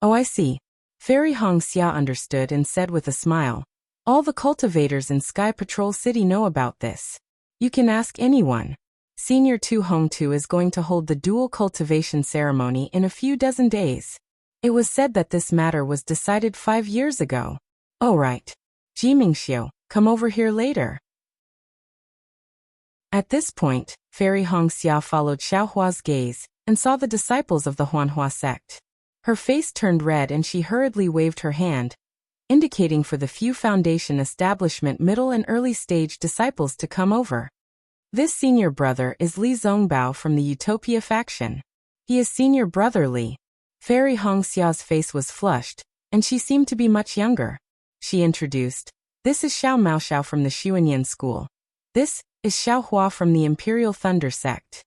Oh, I see. Fairy Hongxia understood and said with a smile. All the cultivators in Sky Patrol City know about this. You can ask anyone. Senior Tu Hongtu is going to hold the dual cultivation ceremony in a few dozen days. It was said that this matter was decided 5 years ago. Oh right. Ji Mingxiu, come over here later. At this point, Fairy Hongxia followed Xiaohua's gaze and saw the disciples of the Huanhua sect. Her face turned red and she hurriedly waved her hand, indicating for the few Foundation Establishment middle and early stage disciples to come over. This senior brother is Li Zongbao from the Utopia faction. He is senior brother Li. Fairy Hongxia's face was flushed, and she seemed to be much younger. She introduced, "This is Xiao Maoxiao from the Xuanyan school. This is Xiaohua from the Imperial Thunder sect."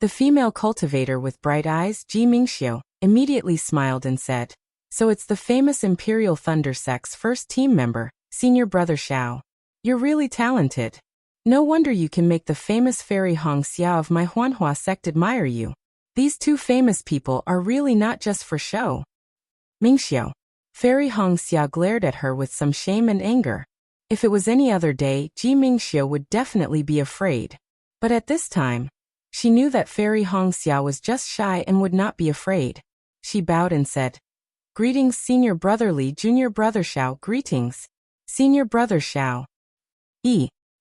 The female cultivator with bright eyes, Ji Mingxiu, immediately smiled and said, "So it's the famous Imperial Thunder sect's first team member, senior brother Xiao. You're really talented. No wonder you can make the famous Fairy Hongxia of my Huanhua sect admire you. These two famous people are really not just for show." Mingxiu. Fairy Hongxia glared at her with some shame and anger. If it was any other day, Ji Mingxiu would definitely be afraid. But at this time, she knew that Fairy Hongxia was just shy and would not be afraid. She bowed and said, "Greetings, Senior Brother Li, Junior Brother Xiao, greetings. Senior Brother Xiao."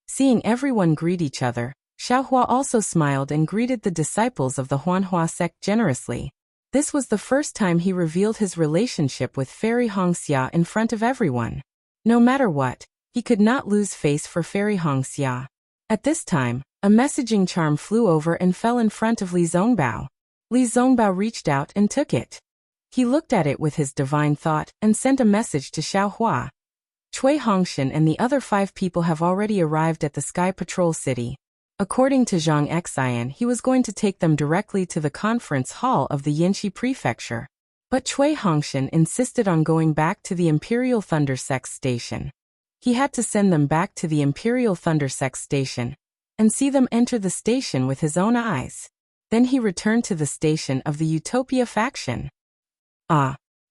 Seeing everyone greet each other, Xiaohua also smiled and greeted the disciples of the Huanhua sect generously. This was the first time he revealed his relationship with Fairy Hongxia in front of everyone. No matter what, he could not lose face for Fairy Hongxia. At this time, a messaging charm flew over and fell in front of Li Zongbao. Li Zongbao reached out and took it. He looked at it with his divine thought and sent a message to Xiaohua. Cui Hongshan and the other 5 people have already arrived at the Sky Patrol City. According to Zhang Xian, he was going to take them directly to the conference hall of the Yinxi Prefecture. But Cui Hongshan insisted on going back to the Imperial Thunder Sect Station. He had to send them back to the Imperial Thunder Sect Station and see them enter the station with his own eyes. Then he returned to the station of the Utopia faction.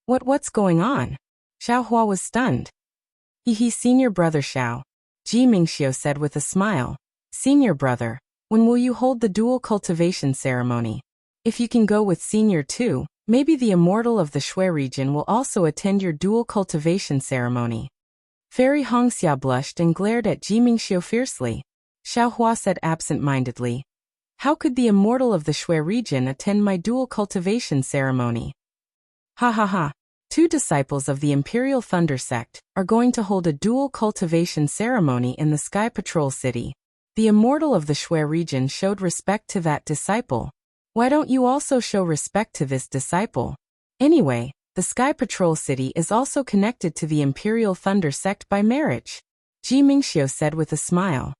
What's going on? Xiaohua was stunned. Senior brother Xiao, Ji Mingxiu said with a smile. "Senior brother, when will you hold the dual cultivation ceremony? If you can go with Senior too, maybe the immortal of the Shui region will also attend your dual cultivation ceremony." Fairy Hongxia blushed and glared at Ji Mingxiu fiercely. Xiaohua said absent-mindedly, "How could the immortal of the Shui region attend my dual cultivation ceremony?" Ha ha ha. 2 disciples of the Imperial Thunder sect are going to hold a dual cultivation ceremony in the Sky Patrol City. The immortal of the Shui region showed respect to that disciple. Why don't you also show respect to this disciple? Anyway, the Sky Patrol City is also connected to the Imperial Thunder sect by marriage. Ji Mingxiu said with a smile.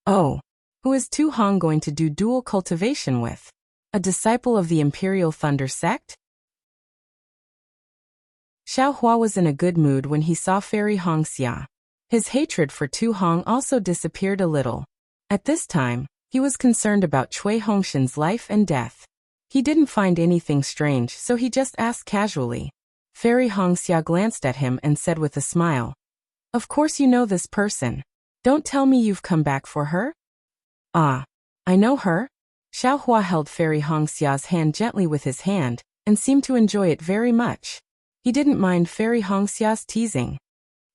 Oh, who is Tu Hong going to do dual cultivation with? A disciple of the Imperial Thunder sect? Xiaohua was in a good mood when he saw Fairy Hongxia. His hatred for Tu Hong also disappeared a little. At this time, he was concerned about Cui Hongshan's life and death. He didn't find anything strange, so he just asked casually. Fairy Hongxia glanced at him and said with a smile, "Of course you know this person. Don't tell me you've come back for her?" "Ah, I know her?" Xiaohua held Fairy Hongxia's hand gently with his hand, and seemed to enjoy it very much. He didn't mind Fairy Hongxia's teasing.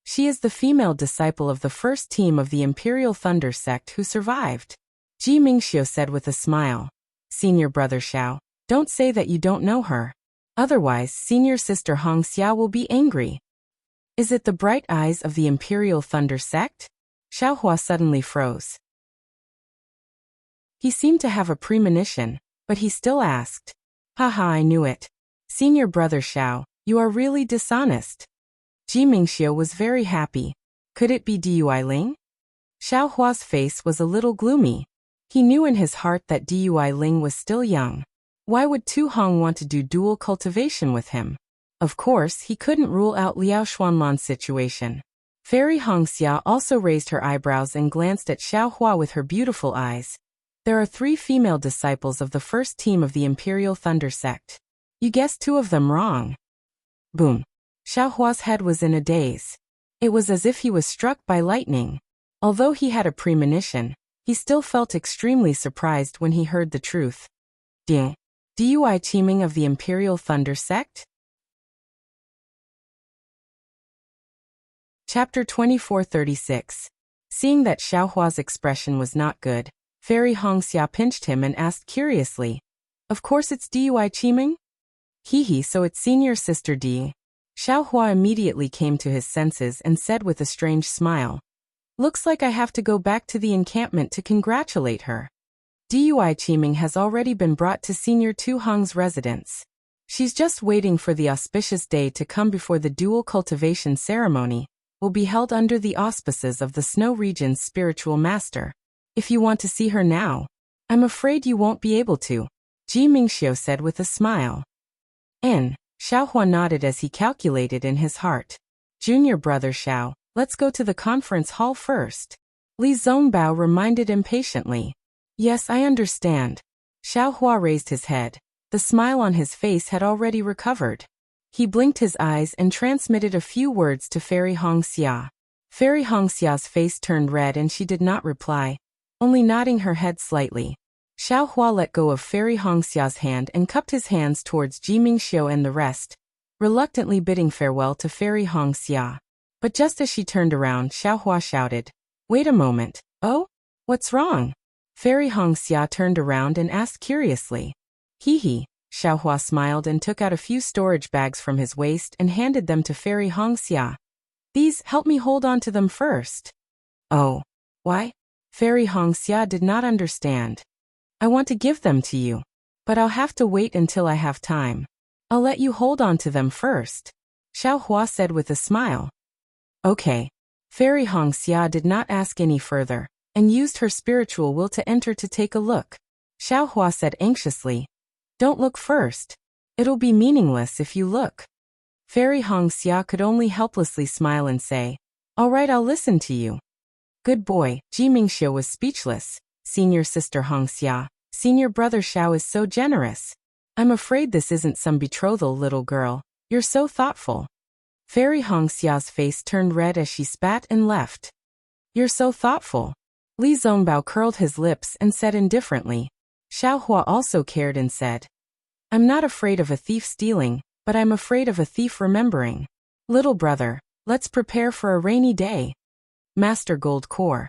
She is the female disciple of the first team of the Imperial Thunder sect who survived. Ji Mingxiu said with a smile. "Senior brother Xiao, don't say that you don't know her. Otherwise, senior sister Hongxia will be angry." "Is it the bright eyes of the Imperial Thunder sect?" Xiaohua suddenly froze. He seemed to have a premonition, but he still asked. "Haha, I knew it. Senior brother Xiao, you are really dishonest." Ji Mingxiu was very happy. Could it be Dui Ling? Xiaohua's face was a little gloomy. He knew in his heart that Dui Ling was still young. Why would Tu Hong want to do dual cultivation with him? Of course, he couldn't rule out Liao Xuanlan's situation. Fairy Hongxia also raised her eyebrows and glanced at Xiaohua with her beautiful eyes. There are 3 female disciples of the first team of the Imperial Thunder Sect. You guessed 2 of them wrong. Boom. Xiaohua's head was in a daze. It was as if he was struck by lightning. Although he had a premonition, he still felt extremely surprised when he heard the truth. Ding. Dui Qiming of the Imperial Thunder Sect? Chapter 2436. Seeing that Xiaohua's expression was not good, Fairy Hongxia pinched him and asked curiously, "Of course it's Dui Qiming?" "Hee, so it's senior sister Di." Xiaohua immediately came to his senses and said with a strange smile, "Looks like I have to go back to the encampment to congratulate her. Dui Qiming has already been brought to Senior Tu Hong's residence. She's just waiting for the auspicious day to come before the dual cultivation ceremony will be held under the auspices of the Snow Region's spiritual master. If you want to see her now, I'm afraid you won't be able to," Ji Mingxiu said with a smile. Xiaohua nodded as he calculated in his heart. "Junior brother Xiao, let's go to the conference hall first," Li Zongbao reminded impatiently. "Yes, I understand." Xiaohua raised his head. The smile on his face had already recovered. He blinked his eyes and transmitted a few words to Fairy Hongxia. Fairy Hongxia's face turned red and she did not reply, only nodding her head slightly. Xiaohua let go of Fairy Hongxia's hand and cupped his hands towards Ji Mingxiu and the rest, reluctantly bidding farewell to Fairy Hongxia. But just as she turned around, Xiaohua shouted, "Wait a moment. Oh? What's wrong?" Fairy Hongxia turned around and asked curiously. "Hee." Xiaohua smiled and took out a few storage bags from his waist and handed them to Fairy Hongxia. "These, help me hold on to them first." "Oh. Why?" Fairy Hongxia did not understand. "I want to give them to you, but I'll have to wait until I have time. I'll let you hold on to them first," Xiaohua said with a smile. "Okay." Fairy Hongxia did not ask any further, and used her spiritual will to enter to take a look. Xiaohua said anxiously, "Don't look first. It'll be meaningless if you look." Fairy Hongxia could only helplessly smile and say, "All right, I'll listen to you." "Good boy." Ji Mingxiu was speechless. "Senior sister Hongxia, senior brother Xiao is so generous. I'm afraid this isn't some betrothal, little girl. You're so thoughtful." Fairy Hongxia's face turned red as she spat and left. "You're so thoughtful." Li Zongbao curled his lips and said indifferently. Xiaohua also cared and said, "I'm not afraid of a thief stealing, but I'm afraid of a thief remembering. Little brother, let's prepare for a rainy day." Master Gold Core.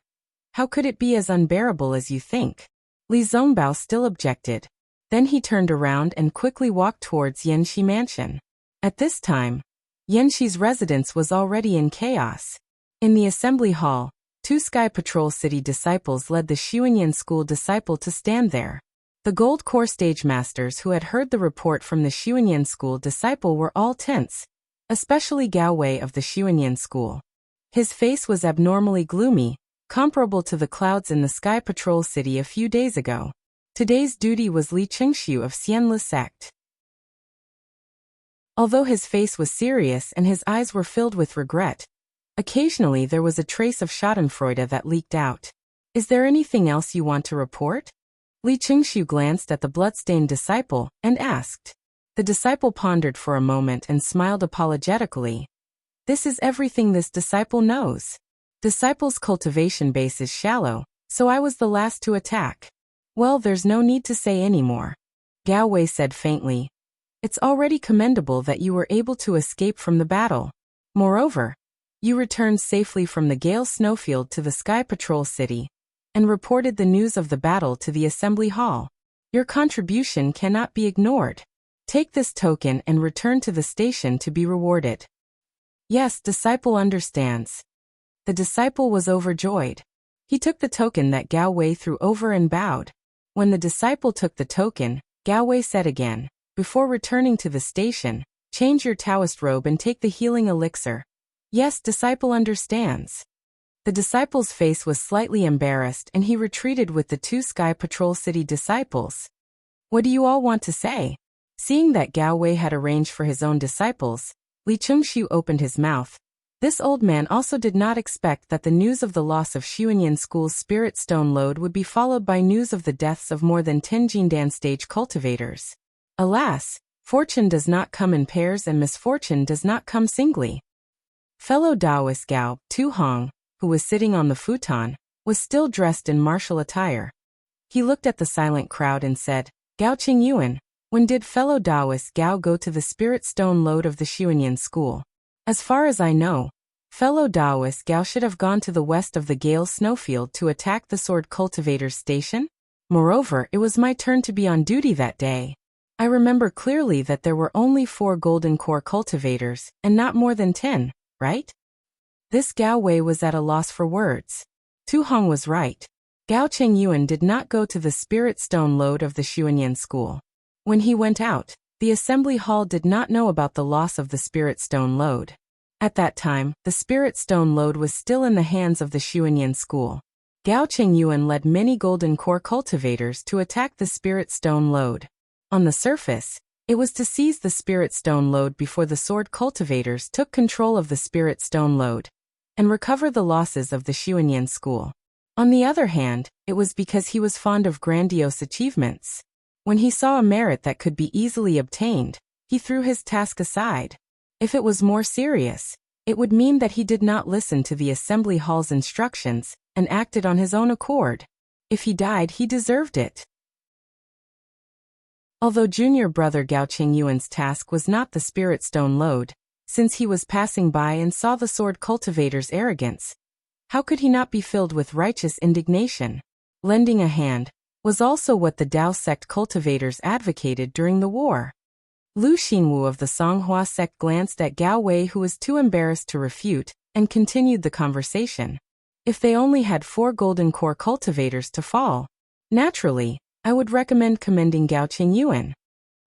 "How could it be as unbearable as you think?" Li Zongbao still objected. Then he turned around and quickly walked towards Yanxi Mansion. At this time, Yanxi's residence was already in chaos. In the assembly hall, 2 Sky Patrol City disciples led the Xuanyan School disciple to stand there. The Gold Core stage masters who had heard the report from the Xuanyan School disciple were all tense, especially Gao Wei of the Xuanyan School. His face was abnormally gloomy, comparable to the clouds in the Sky Patrol City a few days ago. Today's duty was Li Qingxiu of Xianle sect. Although his face was serious and his eyes were filled with regret, occasionally there was a trace of schadenfreude that leaked out. "Is there anything else you want to report?" Li Qingxiu glanced at the bloodstained disciple and asked. The disciple pondered for a moment and smiled apologetically. "This is everything this disciple knows. Disciple's cultivation base is shallow, so I was the last to attack." "Well, there's no need to say any more," Gao Wei said faintly. "It's already commendable that you were able to escape from the battle. Moreover, you returned safely from the Gale Snowfield to the Sky Patrol City, and reported the news of the battle to the assembly hall. Your contribution cannot be ignored. Take this token and return to the station to be rewarded." "Yes, disciple understands." The disciple was overjoyed. He took the token that Gao Wei threw over and bowed. When the disciple took the token, Gao Wei said again, "Before returning to the station, change your Taoist robe and take the healing elixir." "Yes, disciple understands." The disciple's face was slightly embarrassed and he retreated with the 2 Sky Patrol City disciples. "What do you all want to say?" Seeing that Gao Wei had arranged for his own disciples, Li Qingxiu opened his mouth, This old man also did not expect that the news of the loss of Xuanyan School's spirit stone lode would be followed by news of the deaths of more than 10 Jindan stage cultivators. Alas, fortune does not come in pairs and misfortune does not come singly. Fellow Taoist Gao, Tu Hong, who was sitting on the futon, was still dressed in martial attire. He looked at the silent crowd and said, "Gao Qingyuan, when did fellow Taoist Gao go to the spirit stone lode of the Xuanyan school? As far as I know, fellow Taoist Gao should have gone to the west of the Gale snowfield to attack the sword cultivator's station. Moreover, it was my turn to be on duty that day. I remember clearly that there were only 4 golden core cultivators, and not more than 10, right?" This Gao Wei was at a loss for words. Tu Hong was right. Gao Qingyuan did not go to the spirit stone lode of the Xuanyan school. When he went out, the assembly hall did not know about the loss of the spirit stone lode. At that time, the spirit stone lode was still in the hands of the Xuanyan school. Gao Qingyuan led many golden core cultivators to attack the spirit stone lode. On the surface, it was to seize the spirit stone lode before the sword cultivators took control of the spirit stone lode and recover the losses of the Xuanyan school. On the other hand, it was because he was fond of grandiose achievements. When he saw a merit that could be easily obtained, he threw his task aside. If it was more serious, it would mean that he did not listen to the assembly hall's instructions and acted on his own accord. If he died, he deserved it. Although junior brother Gao Qingyuan's task was not the spirit stone lode, since he was passing by and saw the sword cultivator's arrogance, how could he not be filled with righteous indignation? Lending a hand was also what the Dao sect cultivators advocated during the war. Lu Xinwu of the Songhua sect glanced at Gao Wei, who was too embarrassed to refute, and continued the conversation. If they only had 4 golden core cultivators to fall, naturally, I would recommend commending Gao Qingyuan.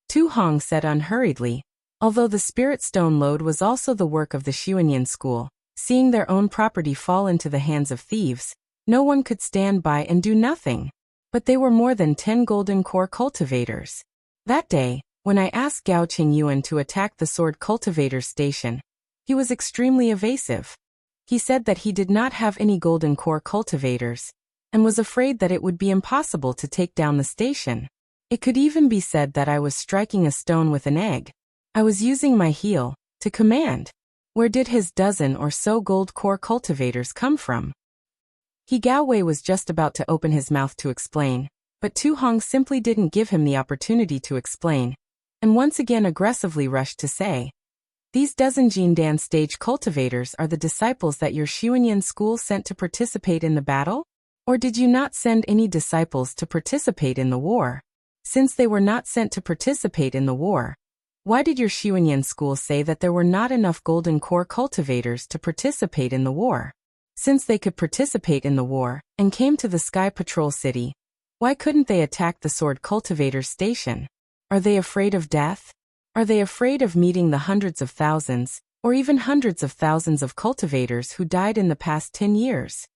Tu Hong said unhurriedly, although the spirit stone lode was also the work of the Xuanyan school, seeing their own property fall into the hands of thieves, no one could stand by and do nothing. But they were more than 10 golden core cultivators. That day, when I asked Gao Qingyuan to attack the sword cultivator's station, he was extremely evasive. He said that he did not have any golden core cultivators, and was afraid that it would be impossible to take down the station. It could even be said that I was striking a stone with an egg. I was using my heel to command. Where did his dozen or so gold core cultivators come from? Gao Wei was just about to open his mouth to explain, but Tu Hong simply didn't give him the opportunity to explain, and once again aggressively rushed to say, "These dozen Jindan stage cultivators are the disciples that your Xuanyan school sent to participate in the battle? Or did you not send any disciples to participate in the war? Since they were not sent to participate in the war, why did your Xuanyan school say that there were not enough golden core cultivators to participate in the war? Since they could participate in the war, and came to the Sky Patrol City, why couldn't they attack the sword cultivator's station? Are they afraid of death? Are they afraid of meeting the hundreds of thousands, or even hundreds of thousands of cultivators who died in the past 10 years?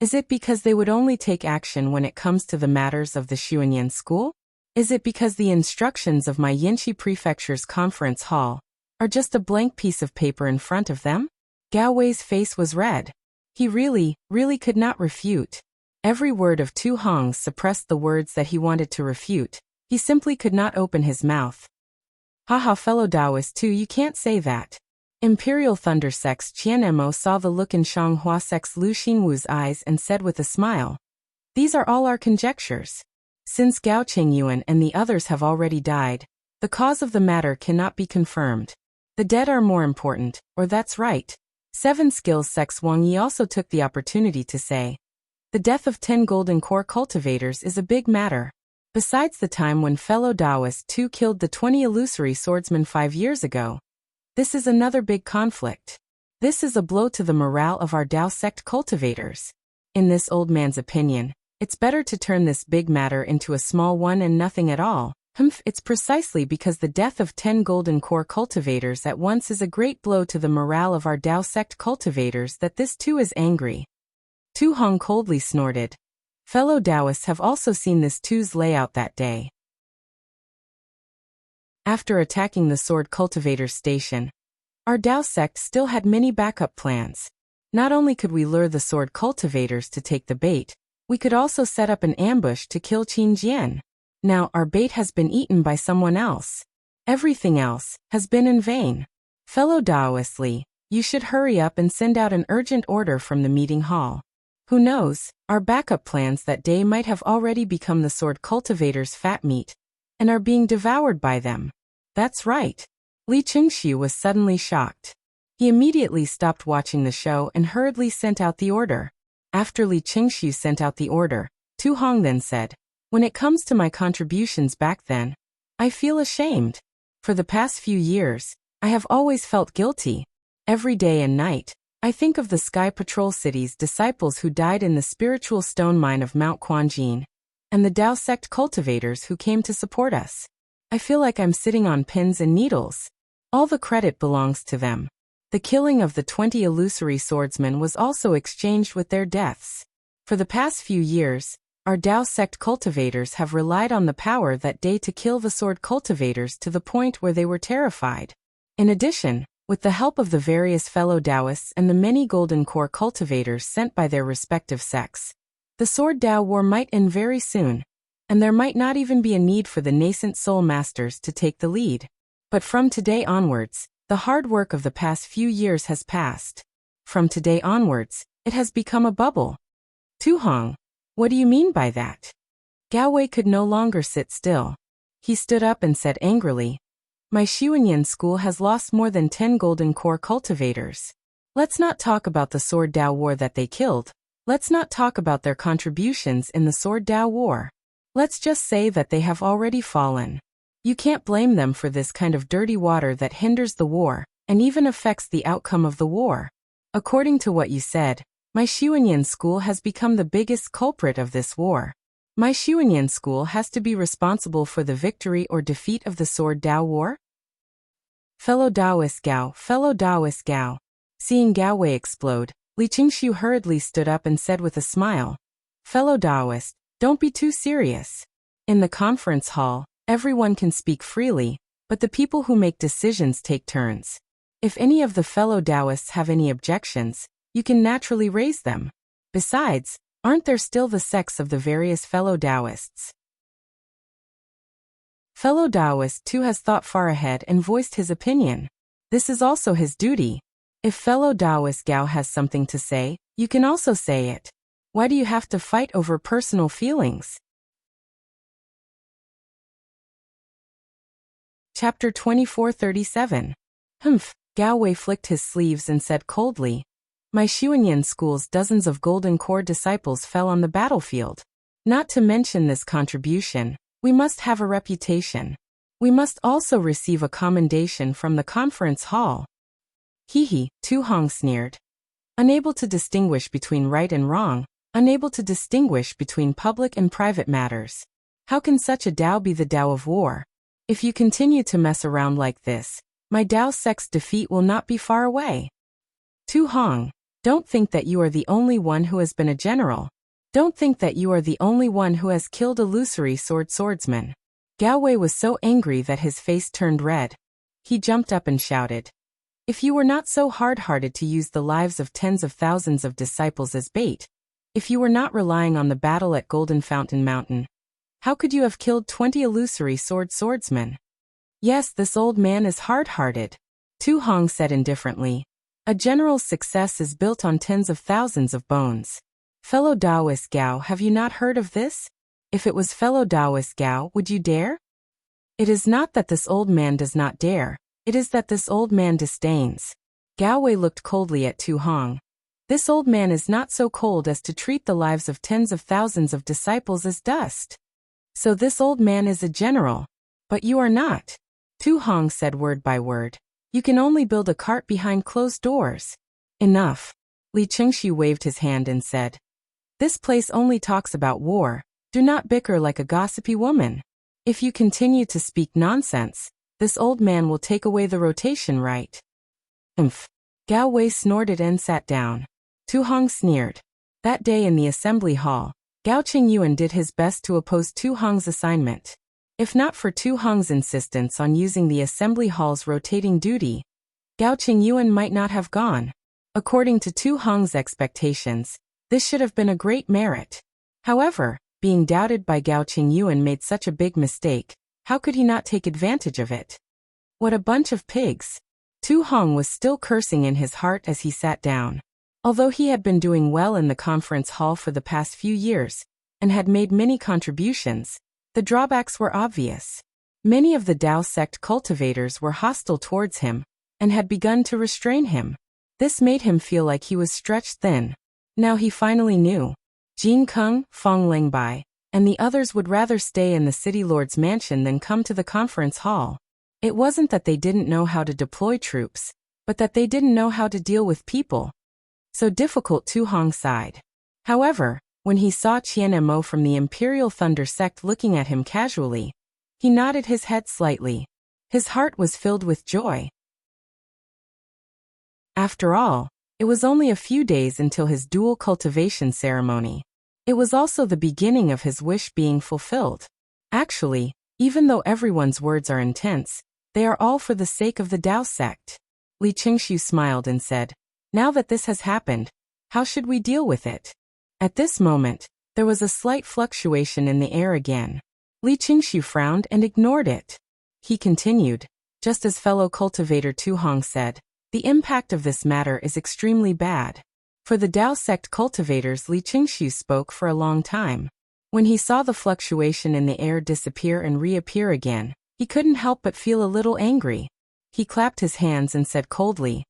Is it because they would only take action when it comes to the matters of the Xuanyan school? Is it because the instructions of my Yinshi Prefecture's conference hall are just a blank piece of paper in front of them?" Gao Wei's face was red. He really could not refute. Every word of Tu Hong's suppressed the words that he wanted to refute. He simply could not open his mouth. "Haha, fellow Taoist too, you can't say that." Imperial Thunder Sect's Qian Mo saw the look in Songhua Sect's Lu Xinwu's eyes and said with a smile, "These are all our conjectures. Since Gao Qingyuan and the others have already died, the cause of the matter cannot be confirmed. The dead are more important, or that's right." 7 Skills Sect's Wang Yi also took the opportunity to say, "The death of 10 golden core cultivators is a big matter. Besides the time when fellow Taoist 2 killed the 20 illusory swordsmen 5 years ago, this is another big conflict. This is a blow to the morale of our Dao sect cultivators. In this old man's opinion, it's better to turn this big matter into a small one and nothing at all. It's precisely because the death of 10 golden core cultivators at once is a great blow to the morale of our Dao sect cultivators that this too is angry." Tu Hong coldly snorted. Fellow Taoists have also seen this two's layout that day. After attacking the sword cultivator's station, Our Dao sect still had many backup plans. Not only could we lure the sword cultivators to take the bait, we could also set up an ambush to kill Qin Jian. Now our bait has been eaten by someone else. Everything else has been in vain. Fellow Daoist Li, you should hurry up and send out an urgent order from the meeting hall. Who knows, our backup plans that day might have already become the sword cultivators' fat meat, and are being devoured by them. That's right. Li Qingxiu was suddenly shocked. He immediately stopped watching the show and hurriedly sent out the order. After Li Qingxiu sent out the order, Tu Hong then said, "When it comes to my contributions back then, I feel ashamed. For the past few years, I have always felt guilty. Every day and night, I think of the Sky Patrol City's disciples who died in the spiritual stone mine of Mount Quanjin, and the Dao sect cultivators who came to support us. I feel like I'm sitting on pins and needles. All the credit belongs to them. The killing of the 20 illusory swordsmen was also exchanged with their deaths. For the past few years, our Dao sect cultivators have relied on the power that day to kill the sword cultivators to the point where they were terrified. In addition, with the help of the various fellow Daoists and the many golden core cultivators sent by their respective sects, the sword Dao war might end very soon, and there might not even be a need for the nascent soul masters to take the lead. But from today onwards, the hard work of the past few years has passed. From today onwards, it has become a bubble." Tu Hong, what do you mean by that? Gao Wei could no longer sit still. He stood up and said angrily, "My Xuanyan school has lost more than 10 golden core cultivators. Let's not talk about the sword Dao war that they killed. Let's not talk about their contributions in the sword Dao war. Let's just say that they have already fallen. You can't blame them for this kind of dirty water that hinders the war, and even affects the outcome of the war. According to what you said, my Xuanyan school has become the biggest culprit of this war. My Xuanyan school has to be responsible for the victory or defeat of the sword Dao war?" Fellow Daoist Gao. Seeing Gao Wei explode, Li Qingxiu hurriedly stood up and said with a smile, "Fellow Daoist, don't be too serious. In the conference hall, everyone can speak freely, but the people who make decisions take turns. If any of the fellow Daoists have any objections, you can naturally raise them. Besides, aren't there still the sects of the various fellow Daoists?" Fellow Daoist too has thought far ahead and voiced his opinion. This is also his duty. If fellow Daoist Gao has something to say, you can also say it. Why do you have to fight over personal feelings? Chapter 2437. Humph. Gao Wei flicked his sleeves and said coldly, "My Xuanyan school's dozens of golden core disciples fell on the battlefield. Not to mention this contribution, we must have a reputation. We must also receive a commendation from the conference hall." "Hee," Tu Hong sneered. Unable to distinguish between right and wrong, unable to distinguish between public and private matters. How can such a Dao be the Dao of war? If you continue to mess around like this, my Dao sect's defeat will not be far away. Tu Hong, don't think that you are the only one who has been a general. Don't think that you are the only one who has killed illusory swordsmen." Gao Wei was so angry that his face turned red. He jumped up and shouted, "If you were not so hard-hearted to use the lives of tens of thousands of disciples as bait, if you were not relying on the battle at Golden Fountain Mountain, how could you have killed 20 illusory swordsmen?" "Yes, this old man is hard-hearted," Tu Hong said indifferently. "A general's success is built on tens of thousands of bones. Fellow Daoist Gao, have you not heard of this? If it was fellow Daoist Gao, would you dare? It is not that this old man does not dare, it is that this old man disdains." Gao Wei looked coldly at Tu Hong. "This old man is not so cold as to treat the lives of tens of thousands of disciples as dust. So this old man is a general. But you are not." Tu Hong said word by word. "You can only build a cart behind closed doors." "Enough." Li Qingxiu waved his hand and said, "This place only talks about war. Do not bicker like a gossipy woman. If you continue to speak nonsense, this old man will take away the rotation right." "Umph." Gao Wei snorted and sat down. Tu Hong sneered. That day in the assembly hall, Gao Qingyuan did his best to oppose Tu Hong's assignment. If not for Tu Hong's insistence on using the assembly hall's rotating duty, Gao Qingyuan might not have gone. According to Tu Hong's expectations, this should have been a great merit. However, being doubted by Gao Qingyuan made such a big mistake. How could he not take advantage of it? What a bunch of pigs. Tu Hong was still cursing in his heart as he sat down. Although he had been doing well in the conference hall for the past few years, and had made many contributions, the drawbacks were obvious. Many of the Dao sect cultivators were hostile towards him, and had begun to restrain him. This made him feel like he was stretched thin. Now he finally knew. Jin Keng, Fong Lengbai, and the others would rather stay in the city lord's mansion than come to the conference hall. It wasn't that they didn't know how to deploy troops, but that they didn't know how to deal with people. So difficult, Tu Hong sighed. However, when he saw Qian Mo from the Imperial Thunder sect looking at him casually, he nodded his head slightly. His heart was filled with joy. After all, it was only a few days until his dual cultivation ceremony. It was also the beginning of his wish being fulfilled. Actually, even though everyone's words are intense, they are all for the sake of the Dao sect. Li Qingxiu smiled and said, "Now that this has happened, how should we deal with it?" At this moment, there was a slight fluctuation in the air again. Li Qingxiu frowned and ignored it. He continued, just as fellow cultivator Tu Hong said, "The impact of this matter is extremely bad." For the Dao sect cultivators, Li Qingxiu spoke for a long time. When he saw the fluctuation in the air disappear and reappear again, he couldn't help but feel a little angry. He clapped his hands and said coldly,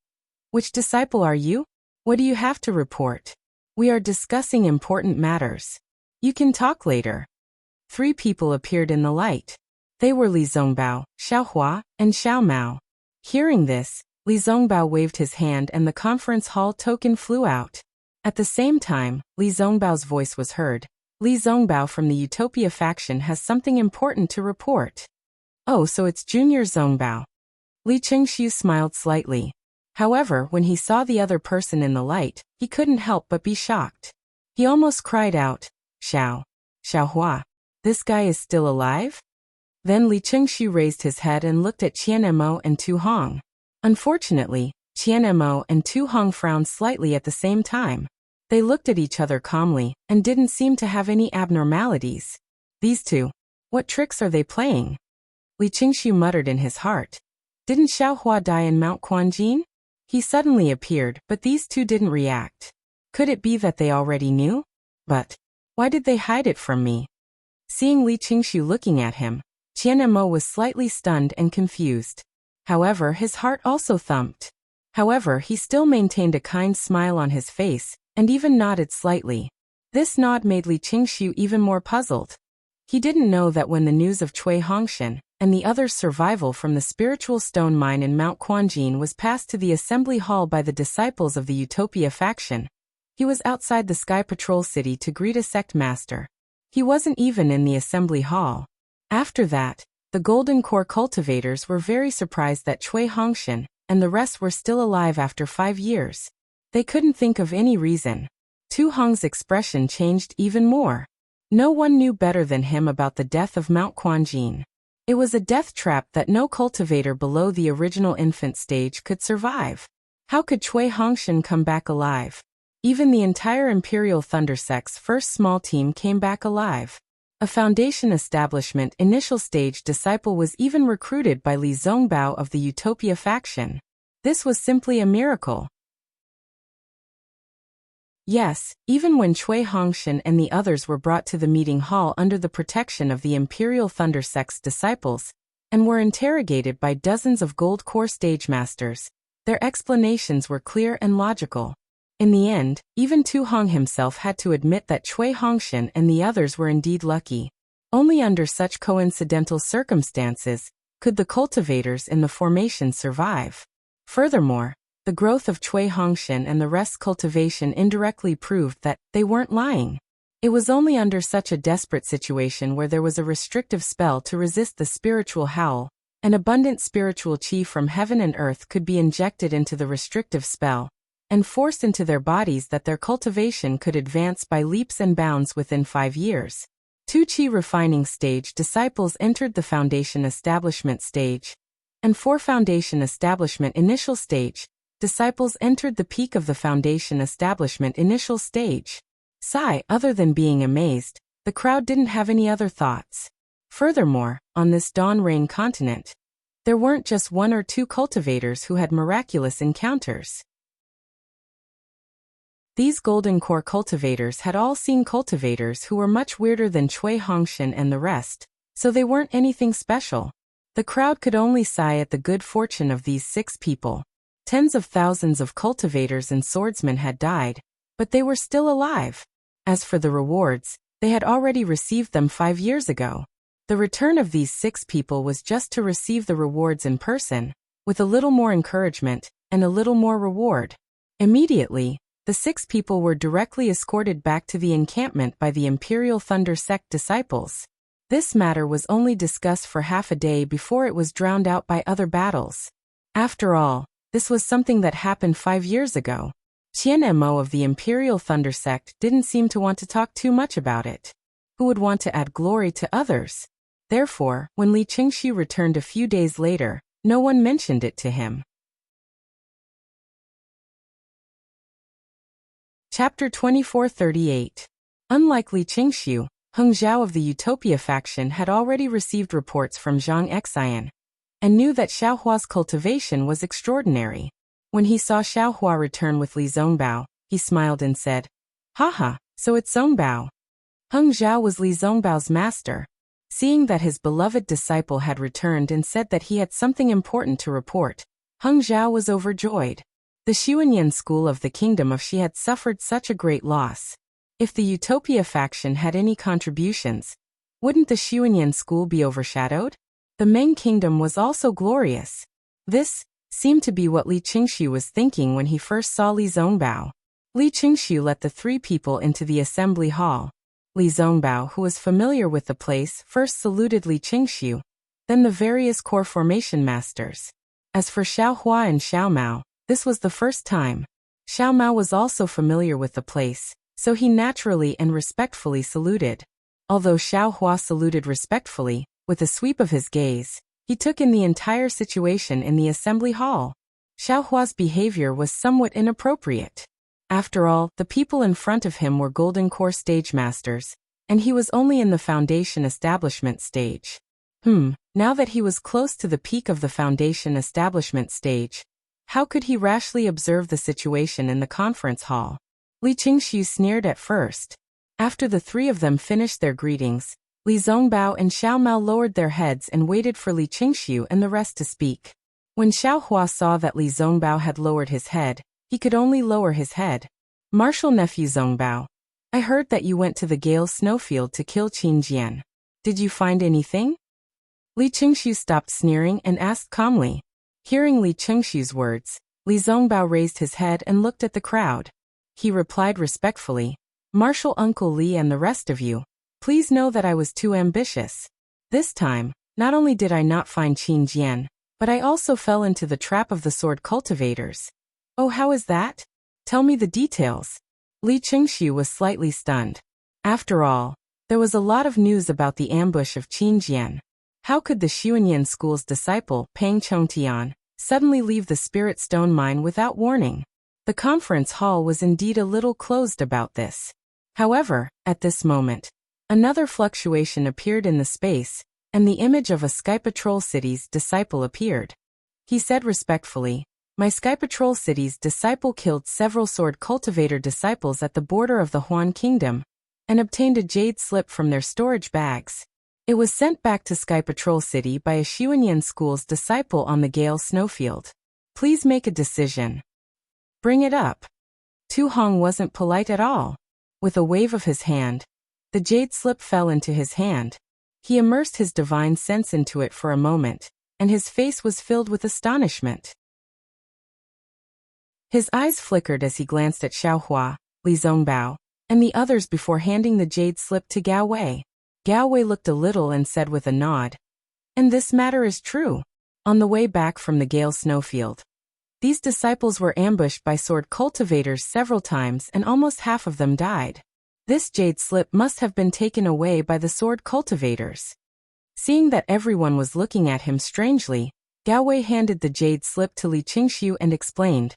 "Which disciple are you? What do you have to report? We are discussing important matters. You can talk later." 3 people appeared in the light. They were Li Zongbao, Xiao Hua, and Xiao Mao. Hearing this, Li Zongbao waved his hand and the conference hall token flew out. At the same time, Li Zongbao's voice was heard. "Li Zongbao from the Utopia faction has something important to report." "Oh, so it's Junior Zongbao." Li Qingxiu smiled slightly. However, when he saw the other person in the light, he couldn't help but be shocked. He almost cried out, Xiao Hua, this guy is still alive?" Then Li Qingxiu raised his head and looked at Qian Mo and Tu Hong. Unfortunately, Qian Mo and Tu Hong frowned slightly at the same time. They looked at each other calmly and didn't seem to have any abnormalities. These two, what tricks are they playing? Li Qingxiu muttered in his heart. Didn't Xiao Hua die in Mount Quanjin? He suddenly appeared, but these two didn't react. Could it be that they already knew? But why did they hide it from me? Seeing Li Qingxiu looking at him, Qian Mo was slightly stunned and confused. However, his heart also thumped. However, he still maintained a kind smile on his face, and even nodded slightly. This nod made Li Qingxiu even more puzzled. He didn't know that when the news of Cui Hongshan and the others' survival from the spiritual stone mine in Mount Quanjin was passed to the assembly hall by the disciples of the Utopia faction, he was outside the Sky Patrol City to greet a sect master. He wasn't even in the assembly hall. After that, the Golden Core cultivators were very surprised that Cui Hongshan and the rest were still alive after 5 years. They couldn't think of any reason. Tu Hong's expression changed even more. No one knew better than him about the death of Mount Quanjin. It was a death trap that no cultivator below the original infant stage could survive. How could Cui Hongshan come back alive? Even the entire Imperial Thunder Sect's first small team came back alive. A foundation establishment initial stage disciple was even recruited by Li Zongbao of the Utopia faction. This was simply a miracle. Yes, even when Cui Hongshan and the others were brought to the meeting hall under the protection of the Imperial Thunder Sect's disciples, and were interrogated by dozens of Gold Core stage masters, their explanations were clear and logical. In the end, even Tu Hong himself had to admit that Cui Hongshan and the others were indeed lucky. Only under such coincidental circumstances could the cultivators in the formation survive. Furthermore, the growth of Cui Hongshan and the rest's cultivation indirectly proved that they weren't lying. It was only under such a desperate situation where there was a restrictive spell to resist the spiritual howl, an abundant spiritual chi from heaven and earth could be injected into the restrictive spell and forced into their bodies that their cultivation could advance by leaps and bounds within 5 years. 2 chi refining stage disciples entered the foundation establishment stage. and 4 Foundation Establishment Initial Stage. Disciples entered the peak of the Foundation Establishment Initial Stage. Sigh, other than being amazed, the crowd didn't have any other thoughts. Furthermore, on this Dawn Rain continent, there weren't just 1 or 2 cultivators who had miraculous encounters. These Golden Core cultivators had all seen cultivators who were much weirder than Cui Hongshan and the rest, so they weren't anything special. The crowd could only sigh at the good fortune of these 6 people. Tens of thousands of cultivators and swordsmen had died, but they were still alive. As for the rewards, they had already received them 5 years ago. The return of these 6 people was just to receive the rewards in person, with a little more encouragement and a little more reward. Immediately, the 6 people were directly escorted back to the encampment by the Imperial Thunder Sect disciples. This matter was only discussed for half a day before it was drowned out by other battles. After all, this was something that happened 5 years ago. Qian Mo of the Imperial Thunder Sect didn't seem to want to talk too much about it. Who would want to add glory to others? Therefore, when Li Qingxu returned a few days later, no one mentioned it to him. Chapter 2438. Unlike Li Qingxu, Heng Zhao of the Utopia faction had already received reports from Zhang Xian, and knew that Xiaohua's cultivation was extraordinary. When he saw Xiaohua return with Li Zongbao, he smiled and said, "Haha, so it's Zongbao." Heng Zhao was Li Zongbao's master. Seeing that his beloved disciple had returned and said that he had something important to report, Heng Zhao was overjoyed. The Xuanyan school of the kingdom of Xi had suffered such a great loss. If the Utopia faction had any contributions, wouldn't the Xuanyan school be overshadowed? The Meng kingdom was also glorious. This seemed to be what Li Qingxu was thinking when he first saw Li Zongbao. Li Qingxu let the 3 people into the assembly hall. Li Zongbao, who was familiar with the place, first saluted Li Qingxu, then the various core formation masters. As for Xiaohua and Xiao Mao, this was the first time. Xiao Mao was also familiar with the place, so he naturally and respectfully saluted. Although Xiaohua saluted respectfully, with a sweep of his gaze, he took in the entire situation in the assembly hall. Xiaohua's behavior was somewhat inappropriate. After all, the people in front of him were Golden Core stage masters, and he was only in the Foundation Establishment stage. Now that he was close to the peak of the Foundation Establishment stage, how could he rashly observe the situation in the conference hall? Li Qingxu sneered at first. After the 3 of them finished their greetings, Li Zongbao and Xiao Mao lowered their heads and waited for Li Qingxu and the rest to speak. When Xiaohua saw that Li Zongbao had lowered his head, he could only lower his head. "Martial nephew Zongbao, I heard that you went to the Gale snowfield to kill Qin Jian. Did you find anything?" Li Qingxu stopped sneering and asked calmly. Hearing Li Qingxu's words, Li Zongbao raised his head and looked at the crowd. He replied respectfully, "Martial Uncle Li and the rest of you, please know that I was too ambitious. This time, not only did I not find Qin Jian, but I also fell into the trap of the sword cultivators." "Oh, how is that? Tell me the details." Li Qingxu was slightly stunned. After all, there was a lot of news about the ambush of Qin Jian. How could the Xuanyan school's disciple, Pang Chongtian, suddenly leave the Spirit Stone mine without warning? The conference hall was indeed a little closed about this. However, at this moment, another fluctuation appeared in the space, and the image of a Sky Patrol City's disciple appeared. He said respectfully, "My Sky Patrol City's disciple killed several sword cultivator disciples at the border of the Huan Kingdom, and obtained a jade slip from their storage bags. It was sent back to Sky Patrol City by a Xuanyan school's disciple on the Gale snowfield. Please make a decision. Bring it up." Tu Hong wasn't polite at all. With a wave of his hand, the jade slip fell into his hand. He immersed his divine sense into it for a moment, and his face was filled with astonishment. His eyes flickered as he glanced at Xiaohua, Li Zongbao, and the others before handing the jade slip to Gao Wei. Gao Wei looked a little and said with a nod, "And this matter is true." On the way back from the Gale snowfield, these disciples were ambushed by sword cultivators several times and almost half of them died. This jade slip must have been taken away by the sword cultivators. Seeing that everyone was looking at him strangely, Gao Wei handed the jade slip to Li Qingxiu and explained.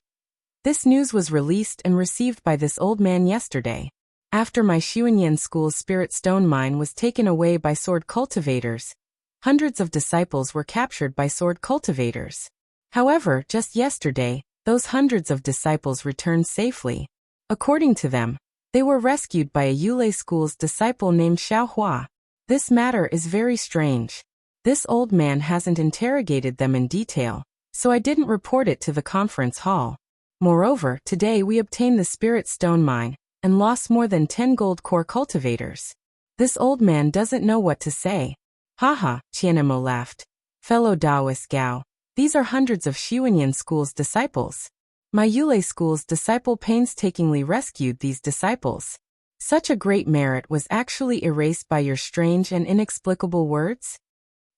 This news was released and received by this old man yesterday. After my Xuanyan school's spirit stone mine was taken away by sword cultivators, hundreds of disciples were captured by sword cultivators. However, just yesterday, those hundreds of disciples returned safely. According to them, they were rescued by a Yulei school's disciple named Xiaohua. This matter is very strange. This old man hasn't interrogated them in detail, so I didn't report it to the conference hall. Moreover, today we obtained the spirit stone mine and lost more than 10 gold core cultivators. This old man doesn't know what to say. Haha, Qianemo laughed. Fellow Taoist Gao, these are hundreds of Xuanyan school's disciples. My Yulei school's disciple painstakingly rescued these disciples. Such a great merit was actually erased by your strange and inexplicable words?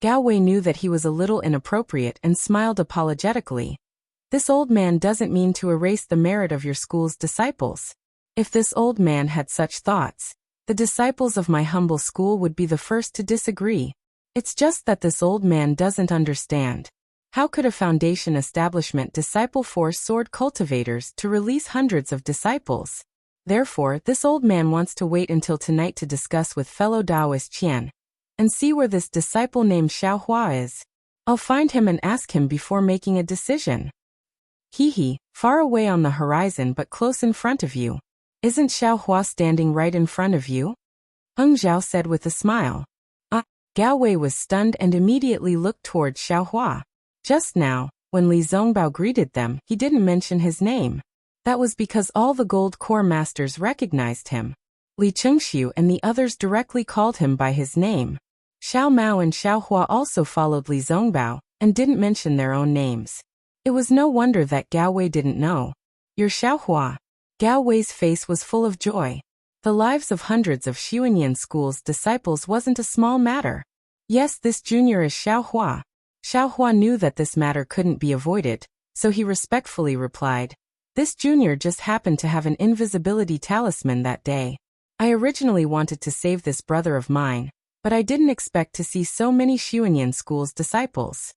Gao Wei knew that he was a little inappropriate and smiled apologetically. This old man doesn't mean to erase the merit of your school's disciples. If this old man had such thoughts, the disciples of my humble school would be the first to disagree. It's just that this old man doesn't understand. How could a foundation establishment disciple force sword cultivators to release hundreds of disciples? Therefore, this old man wants to wait until tonight to discuss with fellow Taoist Qian and see where this disciple named Xiaohua is. I'll find him and ask him before making a decision. He, far away on the horizon but close in front of you. Isn't Xiaohua standing right in front of you? Heng Zhao said with a smile. Gao Wei was stunned and immediately looked towards Xiaohua. Just now, when Li Zongbao greeted them, he didn't mention his name. That was because all the gold core masters recognized him. Li Qingxiu and the others directly called him by his name. Xiao Mao and Xiaohua also followed Li Zongbao and didn't mention their own names. It was no wonder that Gao Wei didn't know. You're Xiaohua. Gao Wei's face was full of joy. The lives of hundreds of Xuanyan school's disciples wasn't a small matter. Yes, this junior is Xiaohua. Xiaohua knew that this matter couldn't be avoided, so he respectfully replied. This junior just happened to have an invisibility talisman that day. I originally wanted to save this brother of mine, but I didn't expect to see so many Xuanyan school's disciples.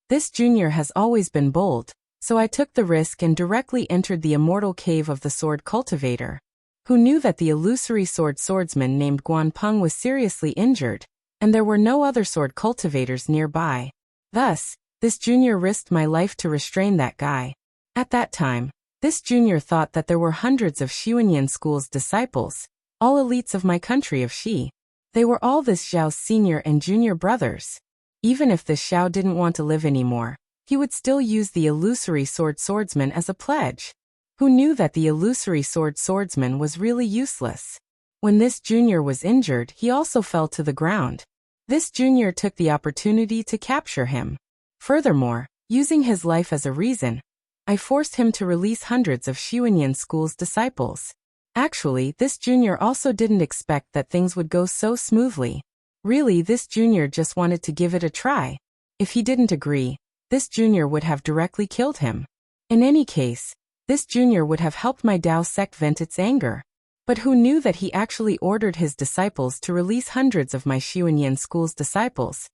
This junior has always been bold, so I took the risk and directly entered the immortal cave of the sword cultivator. Who knew that the illusory swordsman named Guan Peng was seriously injured, and there were no other sword cultivators nearby. Thus, this junior risked my life to restrain that guy. At that time, this junior thought that there were hundreds of Xuanyan school's disciples, all elites of my country of Xi. They were all this Xiao's senior and junior brothers. Even if this Xiao didn't want to live anymore, he would still use the illusory swordsman as a pledge. Who knew that the illusory swordsman was really useless? When this junior was injured, he also fell to the ground. This junior took the opportunity to capture him. Furthermore, using his life as a reason, I forced him to release hundreds of Xuanyan school's disciples. Actually, this junior also didn't expect that things would go so smoothly. Really, this junior just wanted to give it a try. If he didn't agree, this junior would have directly killed him. In any case, this junior would have helped my Dao sect vent its anger. But who knew that he actually ordered his disciples to release hundreds of my Xuanyan school's disciples,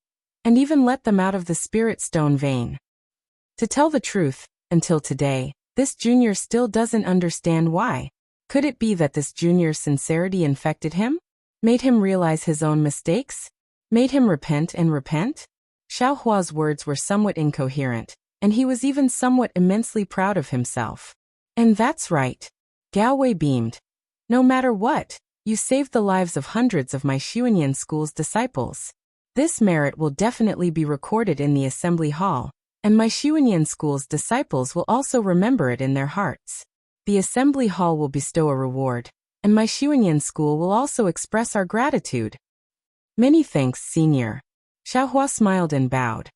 and even let them out of the spirit stone vein? To tell the truth, until today, this junior still doesn't understand why. Could it be that this junior's sincerity infected him? Made him realize his own mistakes? Made him repent and repent? Xiaohua's words were somewhat incoherent, and he was even somewhat immensely proud of himself. And that's right. Gao Wei beamed. No matter what, you saved the lives of hundreds of my Xuanyan school's disciples. This merit will definitely be recorded in the assembly hall, and my Xuanyan school's disciples will also remember it in their hearts. The assembly hall will bestow a reward, and my Xuanyan school will also express our gratitude. Many thanks, senior. Xiaohua smiled and bowed.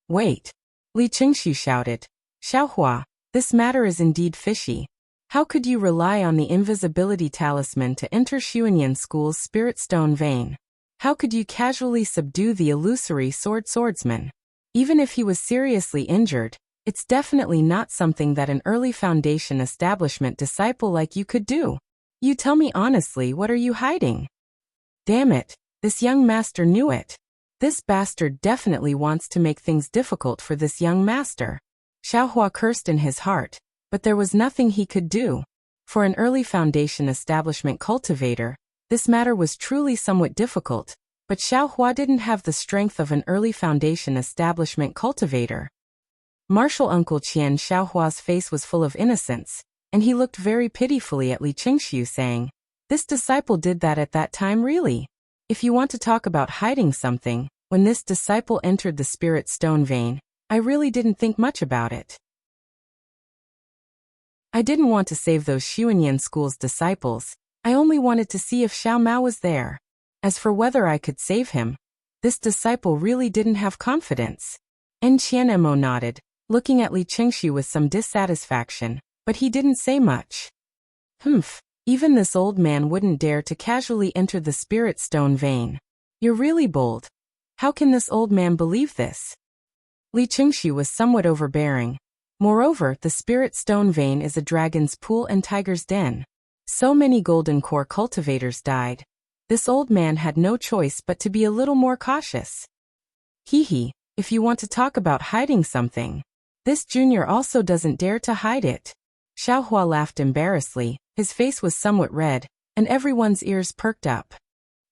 Wait. Li Qingxiu shouted. Xiaohua, this matter is indeed fishy. How could you rely on the invisibility talisman to enter Xuanyan school's spirit stone vein? How could you casually subdue the illusory swordsman? Even if he was seriously injured, it's definitely not something that an early foundation establishment disciple like you could do. You tell me honestly, what are you hiding? Damn it, this young master knew it. This bastard definitely wants to make things difficult for this young master. Xiaohua cursed in his heart, but there was nothing he could do. For an early foundation establishment cultivator, this matter was truly somewhat difficult, but Xiaohua didn't have the strength of an early foundation establishment cultivator. Martial Uncle Qian Xiaohua's face was full of innocence, and he looked very pitifully at Li Qingxiu saying, "This disciple did that at that time really? If you want to talk about hiding something, when this disciple entered the spirit stone vein, I really didn't think much about it. I didn't want to save those Xuanyan school's disciples, I only wanted to see if Xiao Mao was there. As for whether I could save him, this disciple really didn't have confidence." And Qianmo nodded, looking at Li Qingxiu with some dissatisfaction, but he didn't say much. Even this old man wouldn't dare to casually enter the spirit stone vein. You're really bold. How can this old man believe this? Li Qingxiu was somewhat overbearing. Moreover, the spirit stone vein is a dragon's pool and tiger's den. So many golden core cultivators died. This old man had no choice but to be a little more cautious. If you want to talk about hiding something, this junior also doesn't dare to hide it. Xiaohua laughed embarrassedly, his face was somewhat red, and everyone's ears perked up.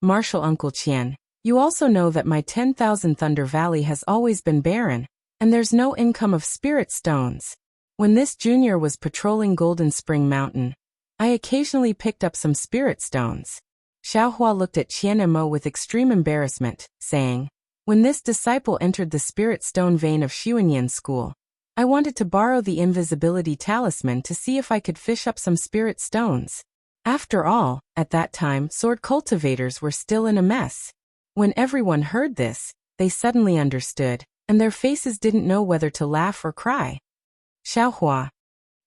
Martial Uncle Qian, you also know that my 10,000 Thunder Valley has always been barren, and there's no income of spirit stones. When this junior was patrolling Golden Spring Mountain, I occasionally picked up some spirit stones. Xiaohua looked at Qianmo with extreme embarrassment, saying, when this disciple entered the spirit stone vein of Xuanyan school, I wanted to borrow the invisibility talisman to see if I could fish up some spirit stones. After all, at that time sword cultivators were still in a mess. When everyone heard this, they suddenly understood, and their faces didn't know whether to laugh or cry. Xiaohua.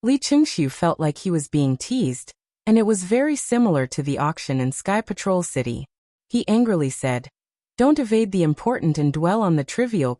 Li Qingxiu felt like he was being teased, and it was very similar to the auction in Sky Patrol City. He angrily said, don't evade the important and dwell on the trivial,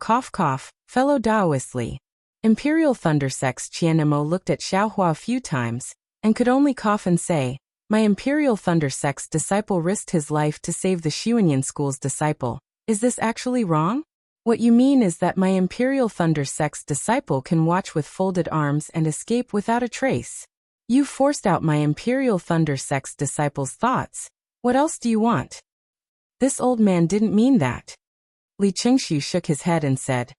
fellow Taoist Li. Imperial Thunder Sect's Qianmo looked at Xiaohua a few times, and could only cough and say, my Imperial Thunder Sect's disciple risked his life to save the Xuanyan school's disciple. Is this actually wrong? What you mean is that my Imperial Thunder Sect's disciple can watch with folded arms and escape without a trace. You forced out my Imperial Thunder Sect's disciple's thoughts. What else do you want? This old man didn't mean that. Li Qingxiu shook his head and said,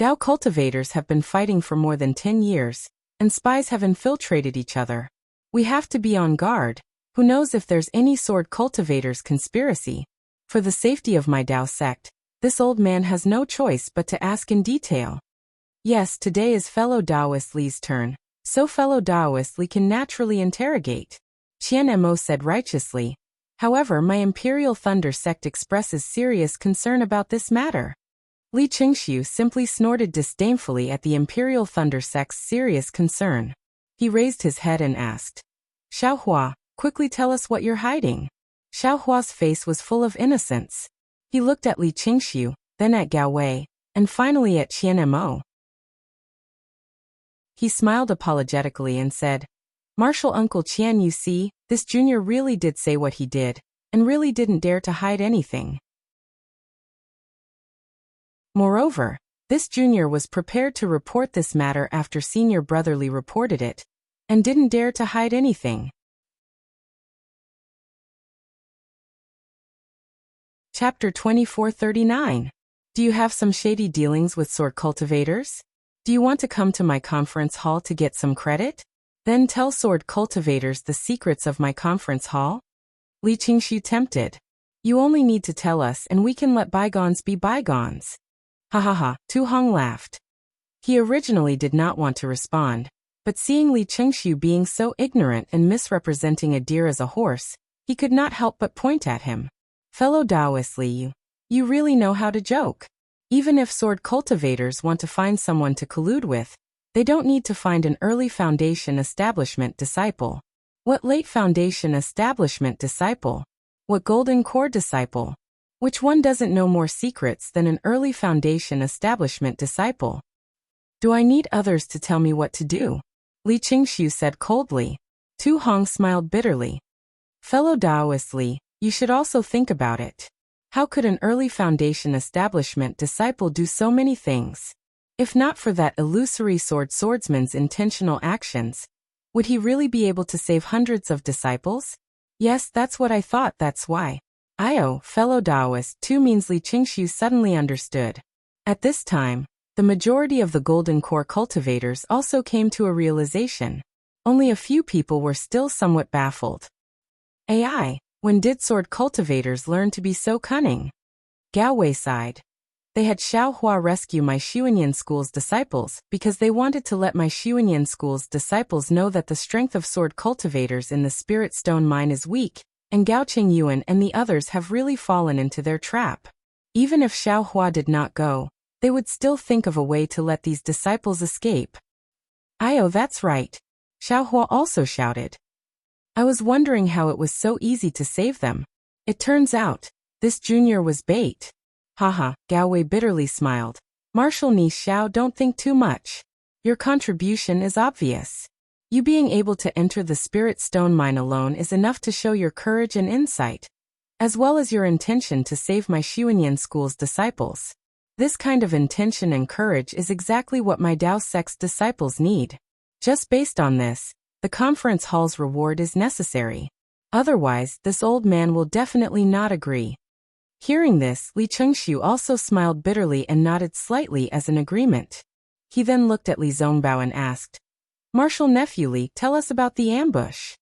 Dao cultivators have been fighting for more than 10 years, and spies have infiltrated each other. We have to be on guard. Who knows if there's any sword cultivators conspiracy? For the safety of my Dao sect, this old man has no choice but to ask in detail. Yes, today is fellow Taoist Li's turn, so fellow Taoist Li can naturally interrogate. Qianmo said righteously. However, my Imperial Thunder sect expresses serious concern about this matter. Li Qingxiu simply snorted disdainfully at the Imperial Thunder sect's serious concern. He raised his head and asked, Xiaohua, quickly tell us what you're hiding. Xiaohua's face was full of innocence. He looked at Li Qingxiu, then at Gao Wei, and finally at Qianmo. He smiled apologetically and said, Martial Uncle Qian, you see, this junior really did say what he did, and really didn't dare to hide anything. Moreover, this junior was prepared to report this matter after senior brotherly reported it, and didn't dare to hide anything. Chapter 2439. Do you have some shady dealings with sword cultivators? Do you want to come to my conference hall to get some credit? Then tell sword cultivators the secrets of my conference hall? Li Qingxiu tempted. You only need to tell us and we can let bygones be bygones. Ha ha ha, Tu Hong laughed. He originally did not want to respond, but seeing Li Qingxiu being so ignorant and misrepresenting a deer as a horse, he could not help but point at him. Fellow Taoist Li, you really know how to joke. Even if sword cultivators want to find someone to collude with, they don't need to find an early foundation establishment disciple. What late foundation establishment disciple? What golden core disciple? Which one doesn't know more secrets than an early foundation establishment disciple? Do I need others to tell me what to do? Li Qingxiu said coldly. Tu Hong smiled bitterly. Fellow Taoist Li, you should also think about it. How could an early Foundation establishment disciple do so many things? If not for that illusory swordsman's intentional actions, would he really be able to save hundreds of disciples? Yes, that's what I thought, that's why. Fellow Taoist, too means Li Qingshu suddenly understood. At this time, the majority of the Golden Core cultivators also came to a realization. Only a few people were still somewhat baffled. When did sword cultivators learn to be so cunning? Gao Wei sighed. They had Xiaohua rescue my Xuanyan school's disciples because they wanted to let my Xuanyan school's disciples know that the strength of sword cultivators in the Spirit Stone mine is weak, and Gao Qingyuan and the others have really fallen into their trap. Even if Xiaohua did not go, they would still think of a way to let these disciples escape. That's right. Xiaohua also shouted. I was wondering how it was so easy to save them. It turns out, this junior was bait. Haha, Gao Wei bitterly smiled. Marshal Ni Xiao, don't think too much. Your contribution is obvious. You being able to enter the Spirit Stone mine alone is enough to show your courage and insight, as well as your intention to save my Xuanyan school's disciples. This kind of intention and courage is exactly what my Dao sect's disciples need. Just based on this, the conference hall's reward is necessary. Otherwise, this old man will definitely not agree. Hearing this, Li Qingshu also smiled bitterly and nodded slightly as an agreement. He then looked at Li Zongbao and asked, Marshal Nephew Li, tell us about the ambush.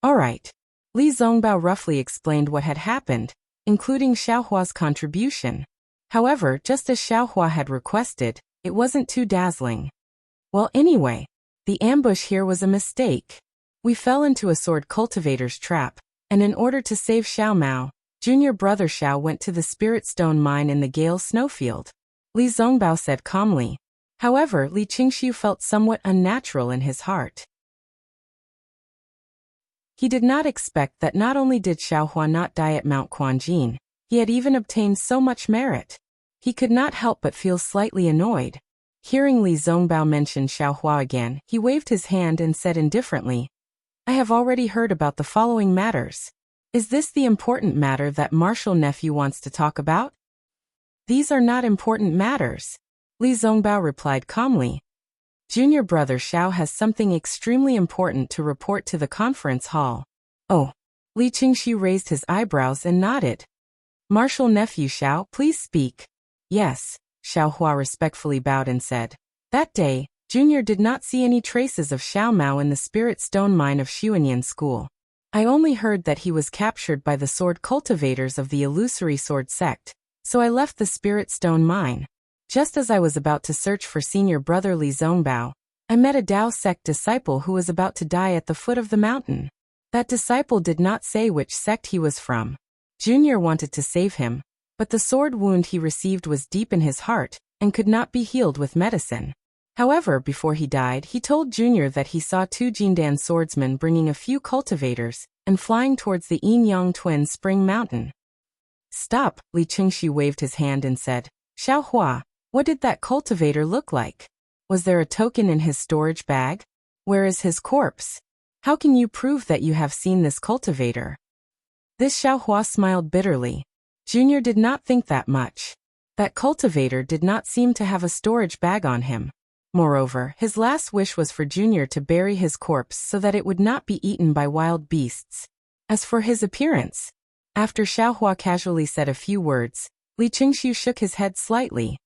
Alright. Li Zongbao roughly explained what had happened, including Xiaohua's contribution. However, just as Xiaohua had requested, it wasn't too dazzling. Well, anyway, the ambush here was a mistake. We fell into a sword cultivator's trap, and in order to save Xiao Mao, junior brother Xiao went to the Spirit Stone mine in the Gale Snowfield. Li Zongbao said calmly. However, Li Qingshu felt somewhat unnatural in his heart. He did not expect that not only did Xiaohua not die at Mount Quanjin, he had even obtained so much merit. He could not help but feel slightly annoyed. Hearing Li Zongbao mention Xiaohua again, he waved his hand and said indifferently, I have already heard about the following matters. Is this the important matter that Marshal Nephew wants to talk about? These are not important matters, Li Zongbao replied calmly. Junior brother Xiao has something extremely important to report to the conference hall. Oh. Li Qingshu raised his eyebrows and nodded. Marshal Nephew Xiao, please speak. Yes, Xiaohua respectfully bowed and said. That day, Junior did not see any traces of Xiao Mao in the Spirit Stone mine of Xuanyan School. I only heard that he was captured by the sword cultivators of the illusory sword sect, so I left the Spirit Stone mine. Just as I was about to search for senior brother Li Zongbao, I met a Dao sect disciple who was about to die at the foot of the mountain. That disciple did not say which sect he was from. Junior wanted to save him, but the sword wound he received was deep in his heart and could not be healed with medicine. However, before he died, he told Junior that he saw two Jindan swordsmen bringing a few cultivators and flying towards the Yin-Yang Twin Spring Mountain. Stop, Li Qingshu waved his hand and said, Xiaohua, what did that cultivator look like? Was there a token in his storage bag? Where is his corpse? How can you prove that you have seen this cultivator? This Xiaohua smiled bitterly. Junior did not think that much. That cultivator did not seem to have a storage bag on him. Moreover, his last wish was for Junior to bury his corpse so that it would not be eaten by wild beasts. As for his appearance, after Xiaohua casually said a few words, Li Qingshu shook his head slightly.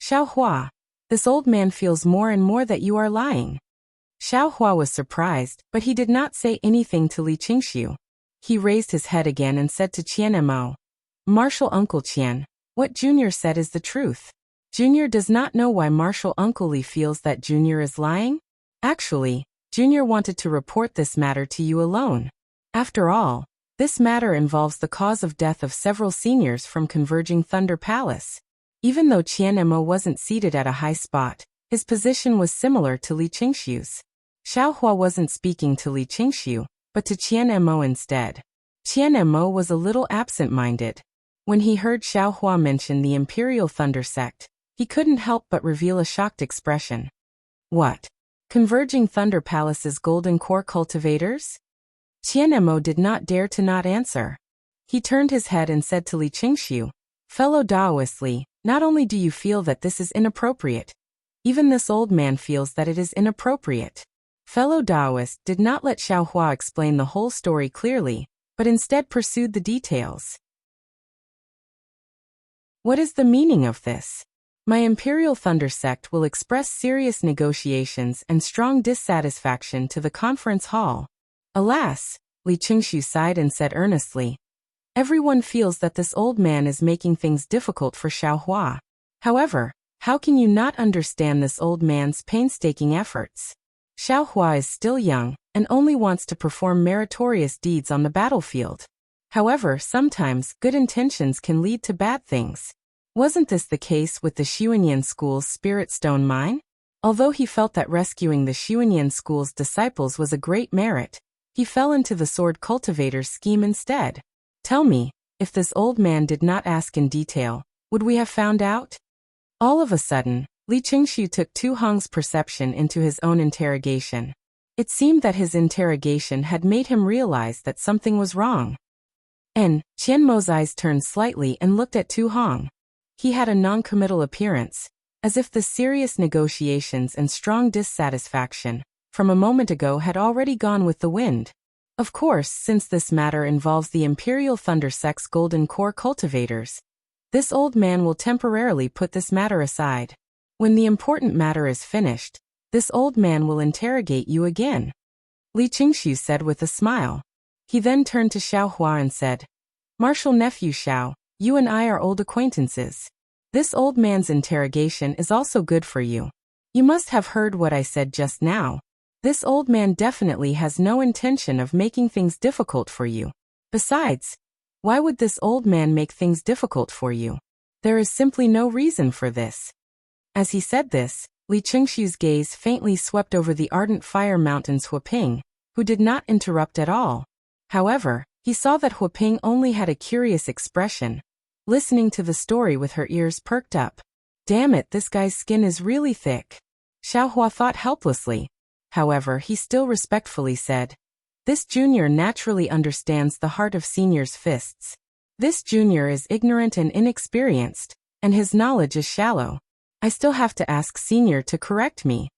Xiaohua, this old man feels more and more that you are lying. Xiaohua was surprised, but he did not say anything to Li Qingshu. He raised his head again and said to Qian Mo, Marshal Uncle Qian, what Junior said is the truth. Junior does not know why Marshal Uncle Li feels that Junior is lying. Actually, Junior wanted to report this matter to you alone. After all, this matter involves the cause of death of several seniors from Converging Thunder Palace. Even though Qian Mo wasn't seated at a high spot, his position was similar to Li Qingshu's. Xiaohua wasn't speaking to Li Qingshu, but to Qian Mo instead. Qian Mo was a little absent-minded. When he heard Xiaohua mention the Imperial Thunder Sect, he couldn't help but reveal a shocked expression. What? Converging Thunder Palace's Golden Core cultivators? Qian Mo did not dare to not answer. He turned his head and said to Li Qingxiu, "Fellow Taoist Li, not only do you feel that this is inappropriate, even this old man feels that it is inappropriate." Fellow Taoist did not let Xiaohua explain the whole story clearly, but instead pursued the details. What is the meaning of this? My Imperial Thunder sect will express serious negotiations and strong dissatisfaction to the conference hall. Alas, Li Qingxiu sighed and said earnestly, everyone feels that this old man is making things difficult for Xiaohua. However, how can you not understand this old man's painstaking efforts? Xiaohua is still young and only wants to perform meritorious deeds on the battlefield. However, sometimes good intentions can lead to bad things. Wasn't this the case with the Xuanyan School's Spirit Stone mine? Although he felt that rescuing the Xuanyan School's disciples was a great merit, he fell into the Sword Cultivator's scheme instead. Tell me, if this old man did not ask in detail, would we have found out? All of a sudden, Li Qingxiu took Tu Hong's perception into his own interrogation. It seemed that his interrogation had made him realize that something was wrong. And Qianmo's eyes turned slightly and looked at Tu Hong. He had a non-committal appearance, as if the serious negotiations and strong dissatisfaction from a moment ago had already gone with the wind. Of course, since this matter involves the Imperial Thunder Sect's Golden Core cultivators, this old man will temporarily put this matter aside. When the important matter is finished, this old man will interrogate you again, Li Qingxiu said with a smile. He then turned to Xiaohua and said, Martial nephew Xiao, you and I are old acquaintances. This old man's interrogation is also good for you. You must have heard what I said just now. This old man definitely has no intention of making things difficult for you. Besides, why would this old man make things difficult for you? There is simply no reason for this. As he said this, Li Qingxiu's gaze faintly swept over the ardent fire mountain's Huaping, who did not interrupt at all. However, he saw that Huaping only had a curious expression, listening to the story with her ears perked up. Damn it, this guy's skin is really thick. Xiaohua thought helplessly. However, he still respectfully said, this junior naturally understands the heart of senior's fists. This junior is ignorant and inexperienced, and his knowledge is shallow. I still have to ask senior to correct me.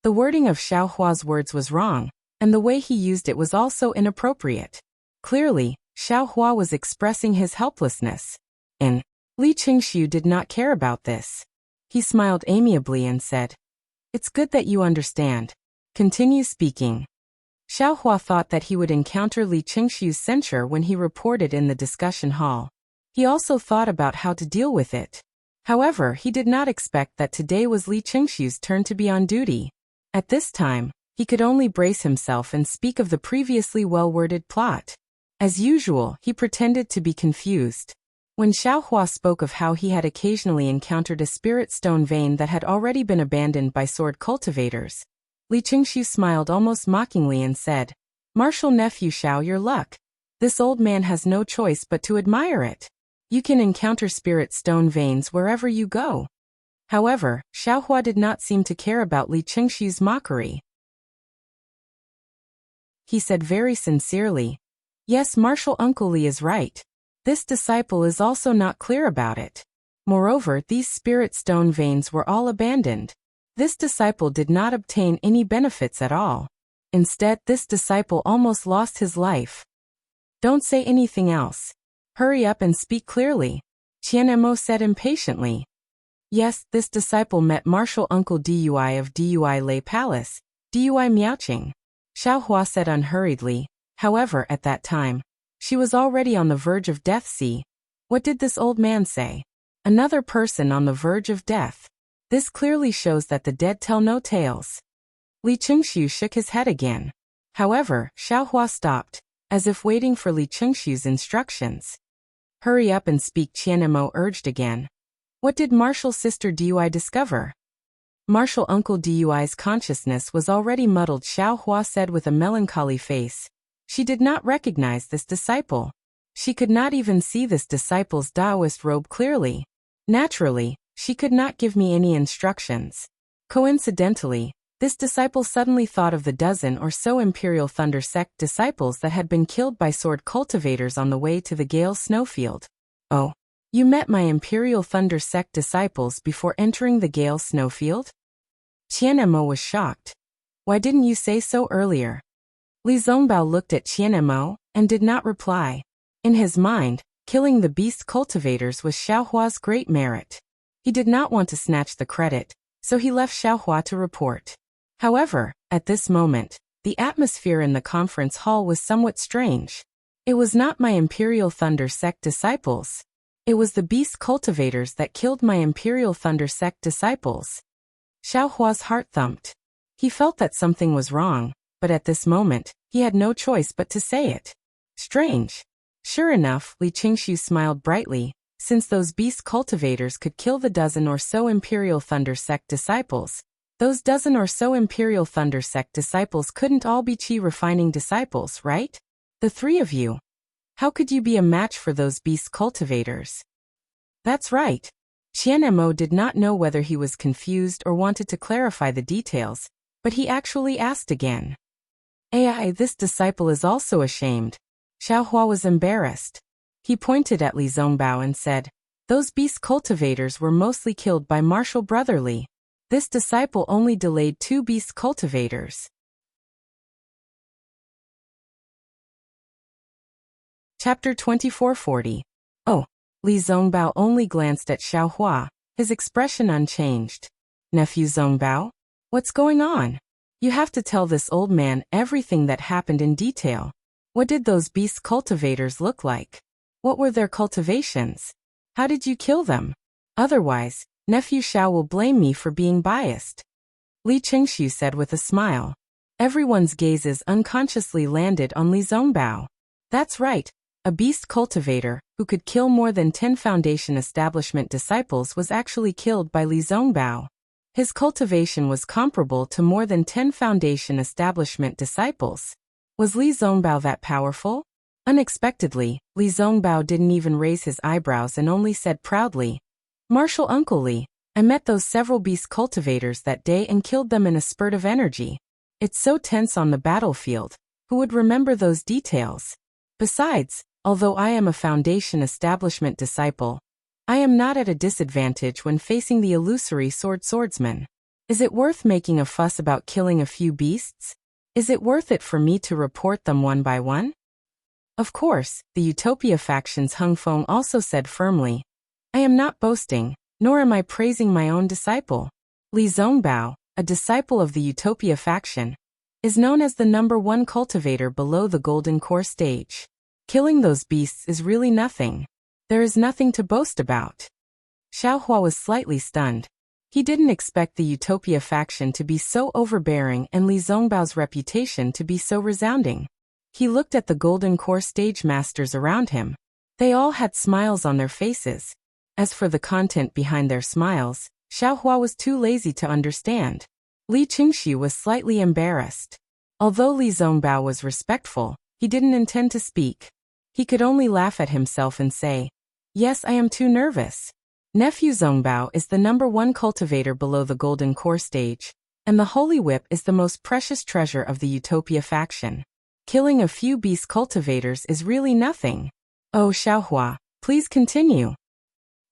The wording of Xiaohua's words was wrong, and the way he used it was also inappropriate. Clearly, Xiaohua was expressing his helplessness. And Li Qingxiu did not care about this. He smiled amiably and said, it's good that you understand. Continue speaking. Xiaohua thought that he would encounter Li Qingxiu's censure when he reported in the discussion hall. He also thought about how to deal with it. However, he did not expect that today was Li Qingxiu's turn to be on duty. At this time, he could only brace himself and speak of the previously well-worded plot. As usual, he pretended to be confused. When Xiaohua spoke of how he had occasionally encountered a spirit stone vein that had already been abandoned by sword cultivators, Li Qingxiu smiled almost mockingly and said, Martial nephew Xiao, your luck. This old man has no choice but to admire it. You can encounter spirit stone veins wherever you go. However, Xiaohua did not seem to care about Li Qingxiu's mockery. He said very sincerely, yes, Martial Uncle Li is right. This disciple is also not clear about it. Moreover, these spirit stone veins were all abandoned. This disciple did not obtain any benefits at all. Instead, this disciple almost lost his life. Don't say anything else. Hurry up and speak clearly, Qianmo said impatiently. Yes, this disciple met Martial Uncle Dui of Dui Lei Palace, Dui Miaoqing, Xiaohua said unhurriedly. However, at that time, she was already on the verge of death. See, what did this old man say? Another person on the verge of death. This clearly shows that the dead tell no tales. Li Qingxiu shook his head again. However, Xiaohua stopped, as if waiting for Li Qingxiu's instructions. Hurry up and speak, Qianmo urged again. What did Martial Sister Dui discover? Martial Uncle Dui's consciousness was already muddled, Xiaohua said with a melancholy face. She did not recognize this disciple. She could not even see this disciple's Taoist robe clearly. Naturally, she could not give me any instructions. Coincidentally, This disciple suddenly thought of the dozen or so Imperial Thunder Sect disciples that had been killed by sword cultivators on the way to the Gale snowfield. Oh, you met my Imperial Thunder Sect disciples before entering the Gale snowfield? Qianemo was shocked. Why didn't you say so earlier? Li Zongbao looked at Qianemo and did not reply. In his mind, killing the beast cultivators was Xiaohua's great merit. He did not want to snatch the credit, so he left Xiaohua to report. However, at this moment, the atmosphere in the conference hall was somewhat strange. It was not my Imperial Thunder Sect disciples. It was the beast cultivators that killed my Imperial Thunder Sect disciples. Xiaohua's heart thumped. He felt that something was wrong, but at this moment, he had no choice but to say it. Strange. Sure enough, Li Qingshu smiled brightly. Since those beast cultivators could kill the dozen or so Imperial Thunder Sect disciples, those dozen or so Imperial Thunder Sect disciples couldn't all be Qi refining disciples, right? The three of you. How could you be a match for those beast cultivators? That's right. Qianemo did not know whether he was confused or wanted to clarify the details, but he actually asked again. Ai, this disciple is also ashamed. Xiaohua was embarrassed. He pointed at Li Zongbao and said, those beast cultivators were mostly killed by martial brotherly. This disciple only delayed 2 beast cultivators. Chapter 2440. Oh, Li Zongbao only glanced at Xiaohua, his expression unchanged. Nephew Zongbao? What's going on? You have to tell this old man everything that happened in detail. What did those beast cultivators look like? What were their cultivations? How did you kill them? Otherwise, Nephew Xiao will blame me for being biased. Li Qingshu said with a smile. Everyone's gazes unconsciously landed on Li Zongbao. That's right. A beast cultivator, who could kill more than 10 Foundation establishment disciples, was actually killed by Li Zongbao. His cultivation was comparable to more than 10 Foundation establishment disciples. Was Li Zongbao that powerful? Unexpectedly, Li Zongbao didn't even raise his eyebrows and only said proudly, Martial Uncle Li, I met those several beast cultivators that day and killed them in a spurt of energy. It's so tense on the battlefield. Who would remember those details? Besides, although I am a Foundation establishment disciple, I am not at a disadvantage when facing the illusory swordsman. Is it worth making a fuss about killing a few beasts? Is it worth it for me to report them one by one? Of course, the Utopia faction's Hung Feng also said firmly, I am not boasting, nor am I praising my own disciple. Li Zongbao, a disciple of the Utopia faction, is known as the #1 cultivator below the Golden Core stage. Killing those beasts is really nothing. There is nothing to boast about. Xiaohua was slightly stunned. He didn't expect the Utopia faction to be so overbearing and Li Zongbao's reputation to be so resounding. He looked at the Golden Core stage masters around him. They all had smiles on their faces. As for the content behind their smiles, Xiaohua was too lazy to understand. Li Qingshu was slightly embarrassed. Although Li Zongbao was respectful, he didn't intend to speak. He could only laugh at himself and say, yes, I am too nervous. Nephew Zongbao is the #1 cultivator below the Golden Core stage, and the Holy Whip is the most precious treasure of the Utopia faction. Killing a few beast cultivators is really nothing. Oh, Xiaohua, please continue.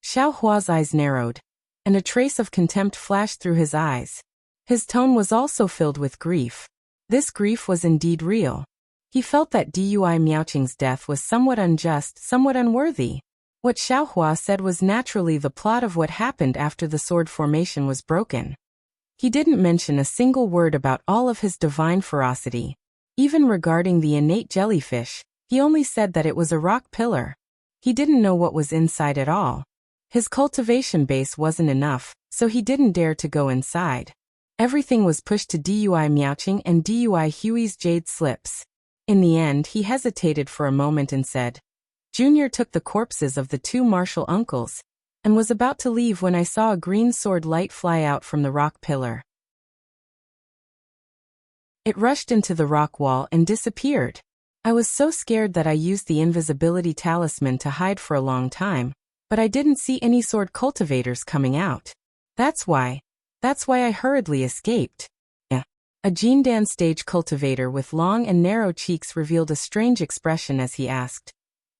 Xiaohua's eyes narrowed, and a trace of contempt flashed through his eyes. His tone was also filled with grief. This grief was indeed real. He felt that Dui Miaoqing's death was somewhat unjust, somewhat unworthy. What Xiaohua said was naturally the plot of what happened after the sword formation was broken. He didn't mention a single word about all of his divine ferocity. Even regarding the innate jellyfish, he only said that it was a rock pillar. He didn't know what was inside at all. His cultivation base wasn't enough, so he didn't dare to go inside. Everything was pushed to Dui Miaoqing and Dui Hui's jade slips. In the end, he hesitated for a moment and said, Junior took the corpses of the 2 martial uncles, and was about to leave when I saw a green sword light fly out from the rock pillar. It rushed into the rock wall and disappeared. I was so scared that I used the invisibility talisman to hide for a long time, but I didn't see any sword cultivators coming out. That's why I hurriedly escaped. Yeah. A Jindan stage cultivator with long and narrow cheeks revealed a strange expression as he asked,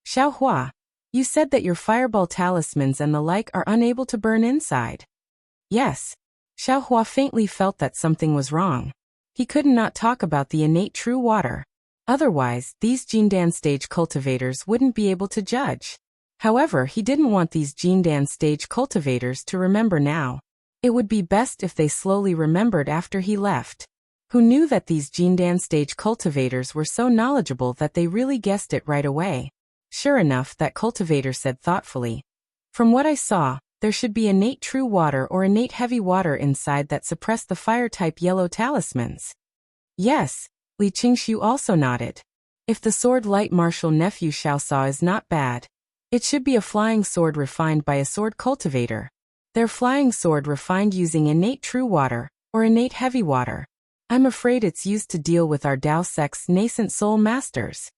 Xiaohua, you said that your fireball talismans and the like are unable to burn inside. Yes. Xiaohua faintly felt that something was wrong. He could not talk about the innate true water. Otherwise, these Jindan stage cultivators wouldn't be able to judge. However, he didn't want these Jindan stage cultivators to remember now. It would be best if they slowly remembered after he left. Who knew that these Jindan stage cultivators were so knowledgeable that they really guessed it right away? Sure enough, that cultivator said thoughtfully. From what I saw, there should be innate true water or innate heavy water inside that suppress the fire-type yellow talismans. Yes, Li Qingshu also nodded. If the sword light martial nephew Xiaosao is not bad, it should be a flying sword refined by a sword cultivator. Their flying sword refined using innate true water, or innate heavy water. I'm afraid it's used to deal with our Dao sect's nascent soul masters.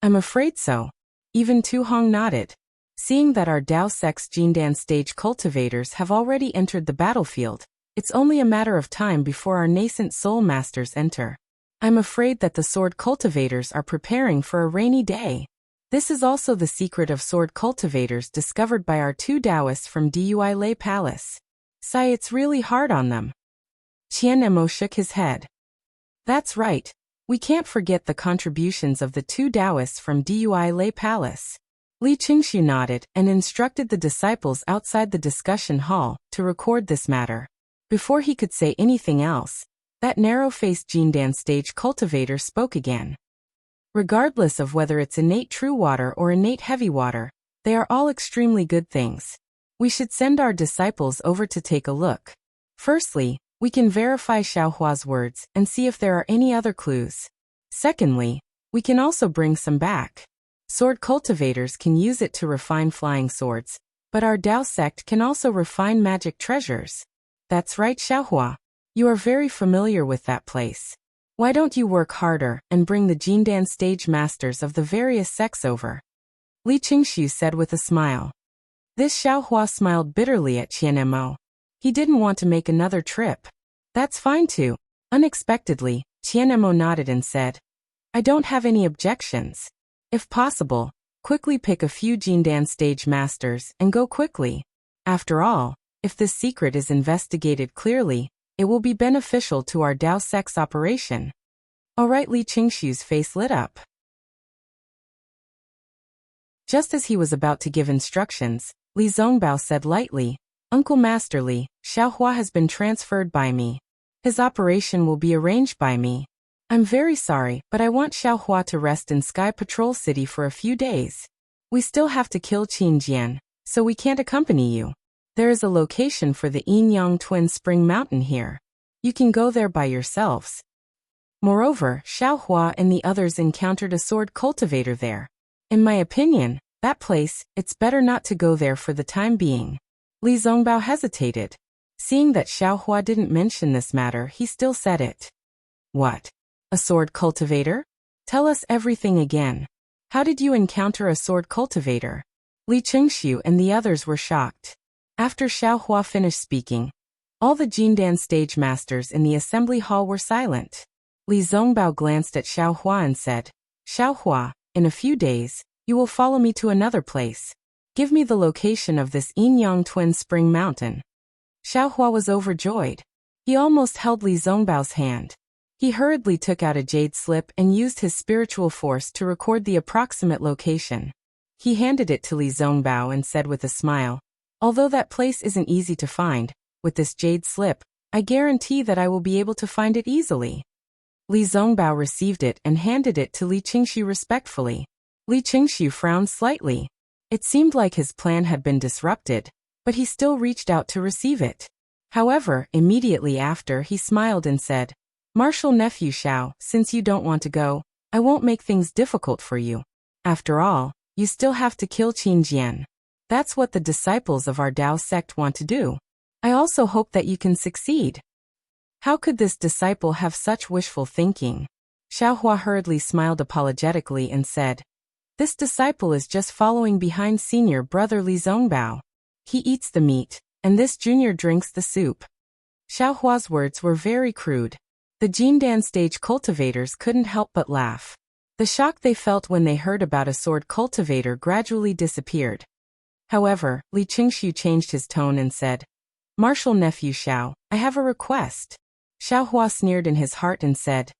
I'm afraid so. Even Tu Hong nodded. Seeing that our Dao sect's Jindan stage cultivators have already entered the battlefield, it's only a matter of time before our nascent soul masters enter. I'm afraid that the sword cultivators are preparing for a rainy day. This is also the secret of sword cultivators discovered by our two Taoists from Dui Lei Palace. Sigh, it's really hard on them. Qian Emo shook his head. That's right. We can't forget the contributions of the two Taoists from Dui Lei Palace. Li Qingshu nodded and instructed the disciples outside the discussion hall to record this matter. Before he could say anything else, that narrow-faced Jindan stage cultivator spoke again. Regardless of whether it's innate true water or innate heavy water, they are all extremely good things. We should send our disciples over to take a look. Firstly, we can verify Xiaohua's words and see if there are any other clues. Secondly, we can also bring some back. Sword cultivators can use it to refine flying swords, but our Dao sect can also refine magic treasures. That's right, Xiaohua. You are very familiar with that place. Why don't you work harder and bring the Jindan stage masters of the various sects over? Li Qingshu said with a smile. This Xiaohua smiled bitterly at Qian Mo. He didn't want to make another trip. That's fine too. Unexpectedly, Qian Mo nodded and said, I don't have any objections. If possible, quickly pick a few Jindan stage masters and go quickly. After all, if this secret is investigated clearly, it will be beneficial to our Dao sect's operation. Alright, Li Qingshu's face lit up. Just as he was about to give instructions, Li Zongbao said lightly, Uncle Master Li, Xiaohua has been transferred by me. His operation will be arranged by me. I'm very sorry, but I want Xiaohua to rest in Sky Patrol City for a few days. We still have to kill Qin Jian, so we can't accompany you. There is a location for the Yin Yang Twin Spring Mountain here. You can go there by yourselves. Moreover, Xiaohua and the others encountered a sword cultivator there. In my opinion, that place, it's better not to go there for the time being. Li Zongbao hesitated. Seeing that Xiaohua didn't mention this matter, he still said it. What? A sword cultivator? Tell us everything again. How did you encounter a sword cultivator? Li Qingshu and the others were shocked. After Xiaohua finished speaking, all the Jindan stage masters in the assembly hall were silent. Li Zongbao glanced at Xiaohua and said, Xiaohua, in a few days, you will follow me to another place. Give me the location of this Yin Yang Twin Spring Mountain. Xiaohua was overjoyed. He almost held Li Zongbao's hand. He hurriedly took out a jade slip and used his spiritual force to record the approximate location. He handed it to Li Zongbao and said with a smile, although that place isn't easy to find, with this jade slip, I guarantee that I will be able to find it easily. Li Zongbao received it and handed it to Li Qingshu respectfully. Li Qingshu frowned slightly. It seemed like his plan had been disrupted, but he still reached out to receive it. However, immediately after he smiled and said, Martial nephew Xiao, since you don't want to go, I won't make things difficult for you. After all, you still have to kill Qin Jian. That's what the disciples of our Dao sect want to do. I also hope that you can succeed. How could this disciple have such wishful thinking? Xiaohua hurriedly smiled apologetically and said, This disciple is just following behind senior brother Li Zongbao. He eats the meat, and this junior drinks the soup. Xiaohua's words were very crude. The Jindan stage cultivators couldn't help but laugh. The shock they felt when they heard about a sword cultivator gradually disappeared. However, Li Qingshu changed his tone and said, "Martial nephew Xiao, I have a request." Xiao Hua sneered in his heart and said,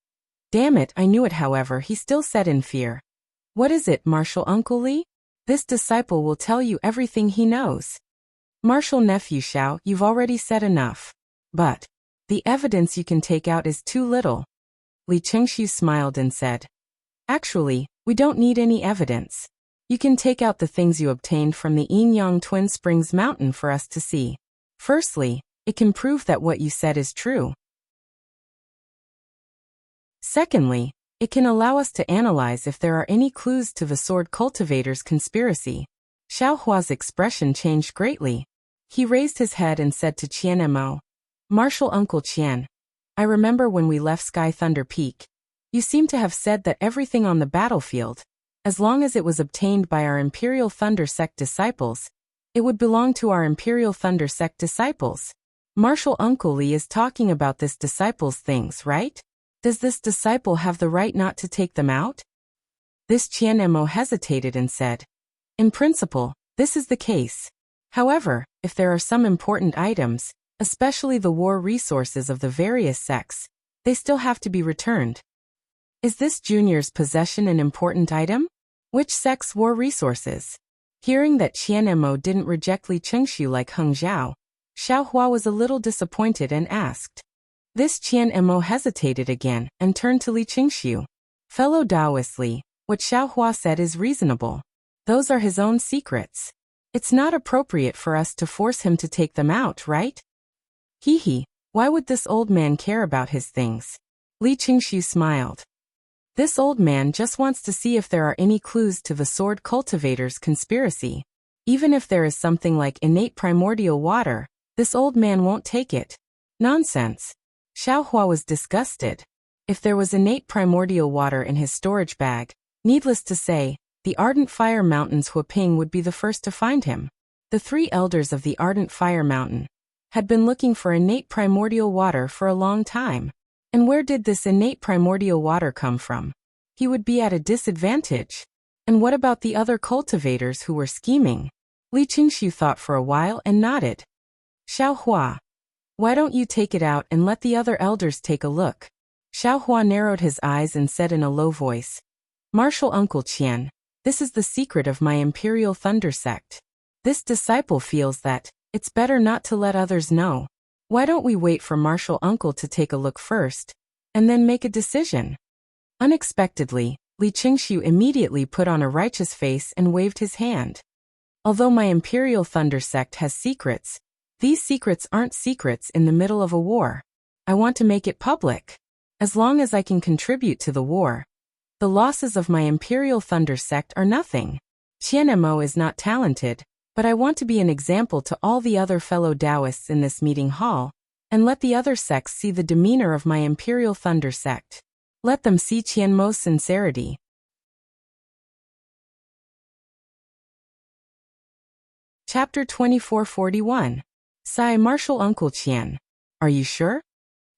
"Damn it, I knew it." However, he still said in fear, "What is it, Martial Uncle Li? This disciple will tell you everything he knows." "Martial nephew Xiao, you've already said enough. But the evidence you can take out is too little." Li Qingshu smiled and said, "Actually, we don't need any evidence. You can take out the things you obtained from the Yin-Yang Twin Springs Mountain for us to see. Firstly, it can prove that what you said is true. Secondly, it can allow us to analyze if there are any clues to the sword cultivator's conspiracy." Xiao Hua's expression changed greatly. He raised his head and said to Qian Mo, "Martial Uncle Qian, I remember when we left Sky Thunder Peak. You seem to have said that everything on the battlefield, as long as it was obtained by our Imperial Thunder Sect disciples, it would belong to our Imperial Thunder Sect disciples. Martial Uncle Li is talking about this disciple's things, right? Does this disciple have the right not to take them out?" This Qian Mo hesitated and said, "In principle, this is the case. However, if there are some important items, especially the war resources of the various sects, they still have to be returned." "Is this junior's possession an important item? Which sect's war resources?" Hearing that Qian Mo didn't reject Li Qingshu like Heng Zhao, Xiao Hua was a little disappointed and asked. This Qian Mo hesitated again and turned to Li Qingshu. "Fellow Taoist Li, what Xiao Hua said is reasonable. Those are his own secrets. It's not appropriate for us to force him to take them out, right?" "Hee, why would this old man care about his things?" Li Qingshu smiled. "This old man just wants to see if there are any clues to the sword cultivator's conspiracy. Even if there is something like innate primordial water, this old man won't take it." "Nonsense." Xiao Hua was disgusted. If there was innate primordial water in his storage bag, needless to say, the Ardent Fire Mountain's Huaping would be the first to find him. The three elders of the Ardent Fire Mountain had been looking for innate primordial water for a long time. And where did this innate primordial water come from? He would be at a disadvantage. And what about the other cultivators who were scheming? Li Qingshu thought for a while and nodded. "Xiao Hua, why don't you take it out and let the other elders take a look?" Xiao Hua narrowed his eyes and said in a low voice, "Martial Uncle Qian, this is the secret of my Imperial Thunder Sect. This disciple feels that it's better not to let others know. Why don't we wait for Martial Uncle to take a look first, and then make a decision?" Unexpectedly, Li Qingshu immediately put on a righteous face and waved his hand. "Although my Imperial Thunder Sect has secrets, these secrets aren't secrets in the middle of a war. I want to make it public. As long as I can contribute to the war, the losses of my Imperial Thunder Sect are nothing. Qian Mo is not talented, but I want to be an example to all the other fellow Taoists in this meeting hall, and let the other sects see the demeanor of my Imperial Thunder Sect. Let them see Qian Mo's sincerity." Chapter 2441. Sigh. Martial Uncle Qian, are you sure?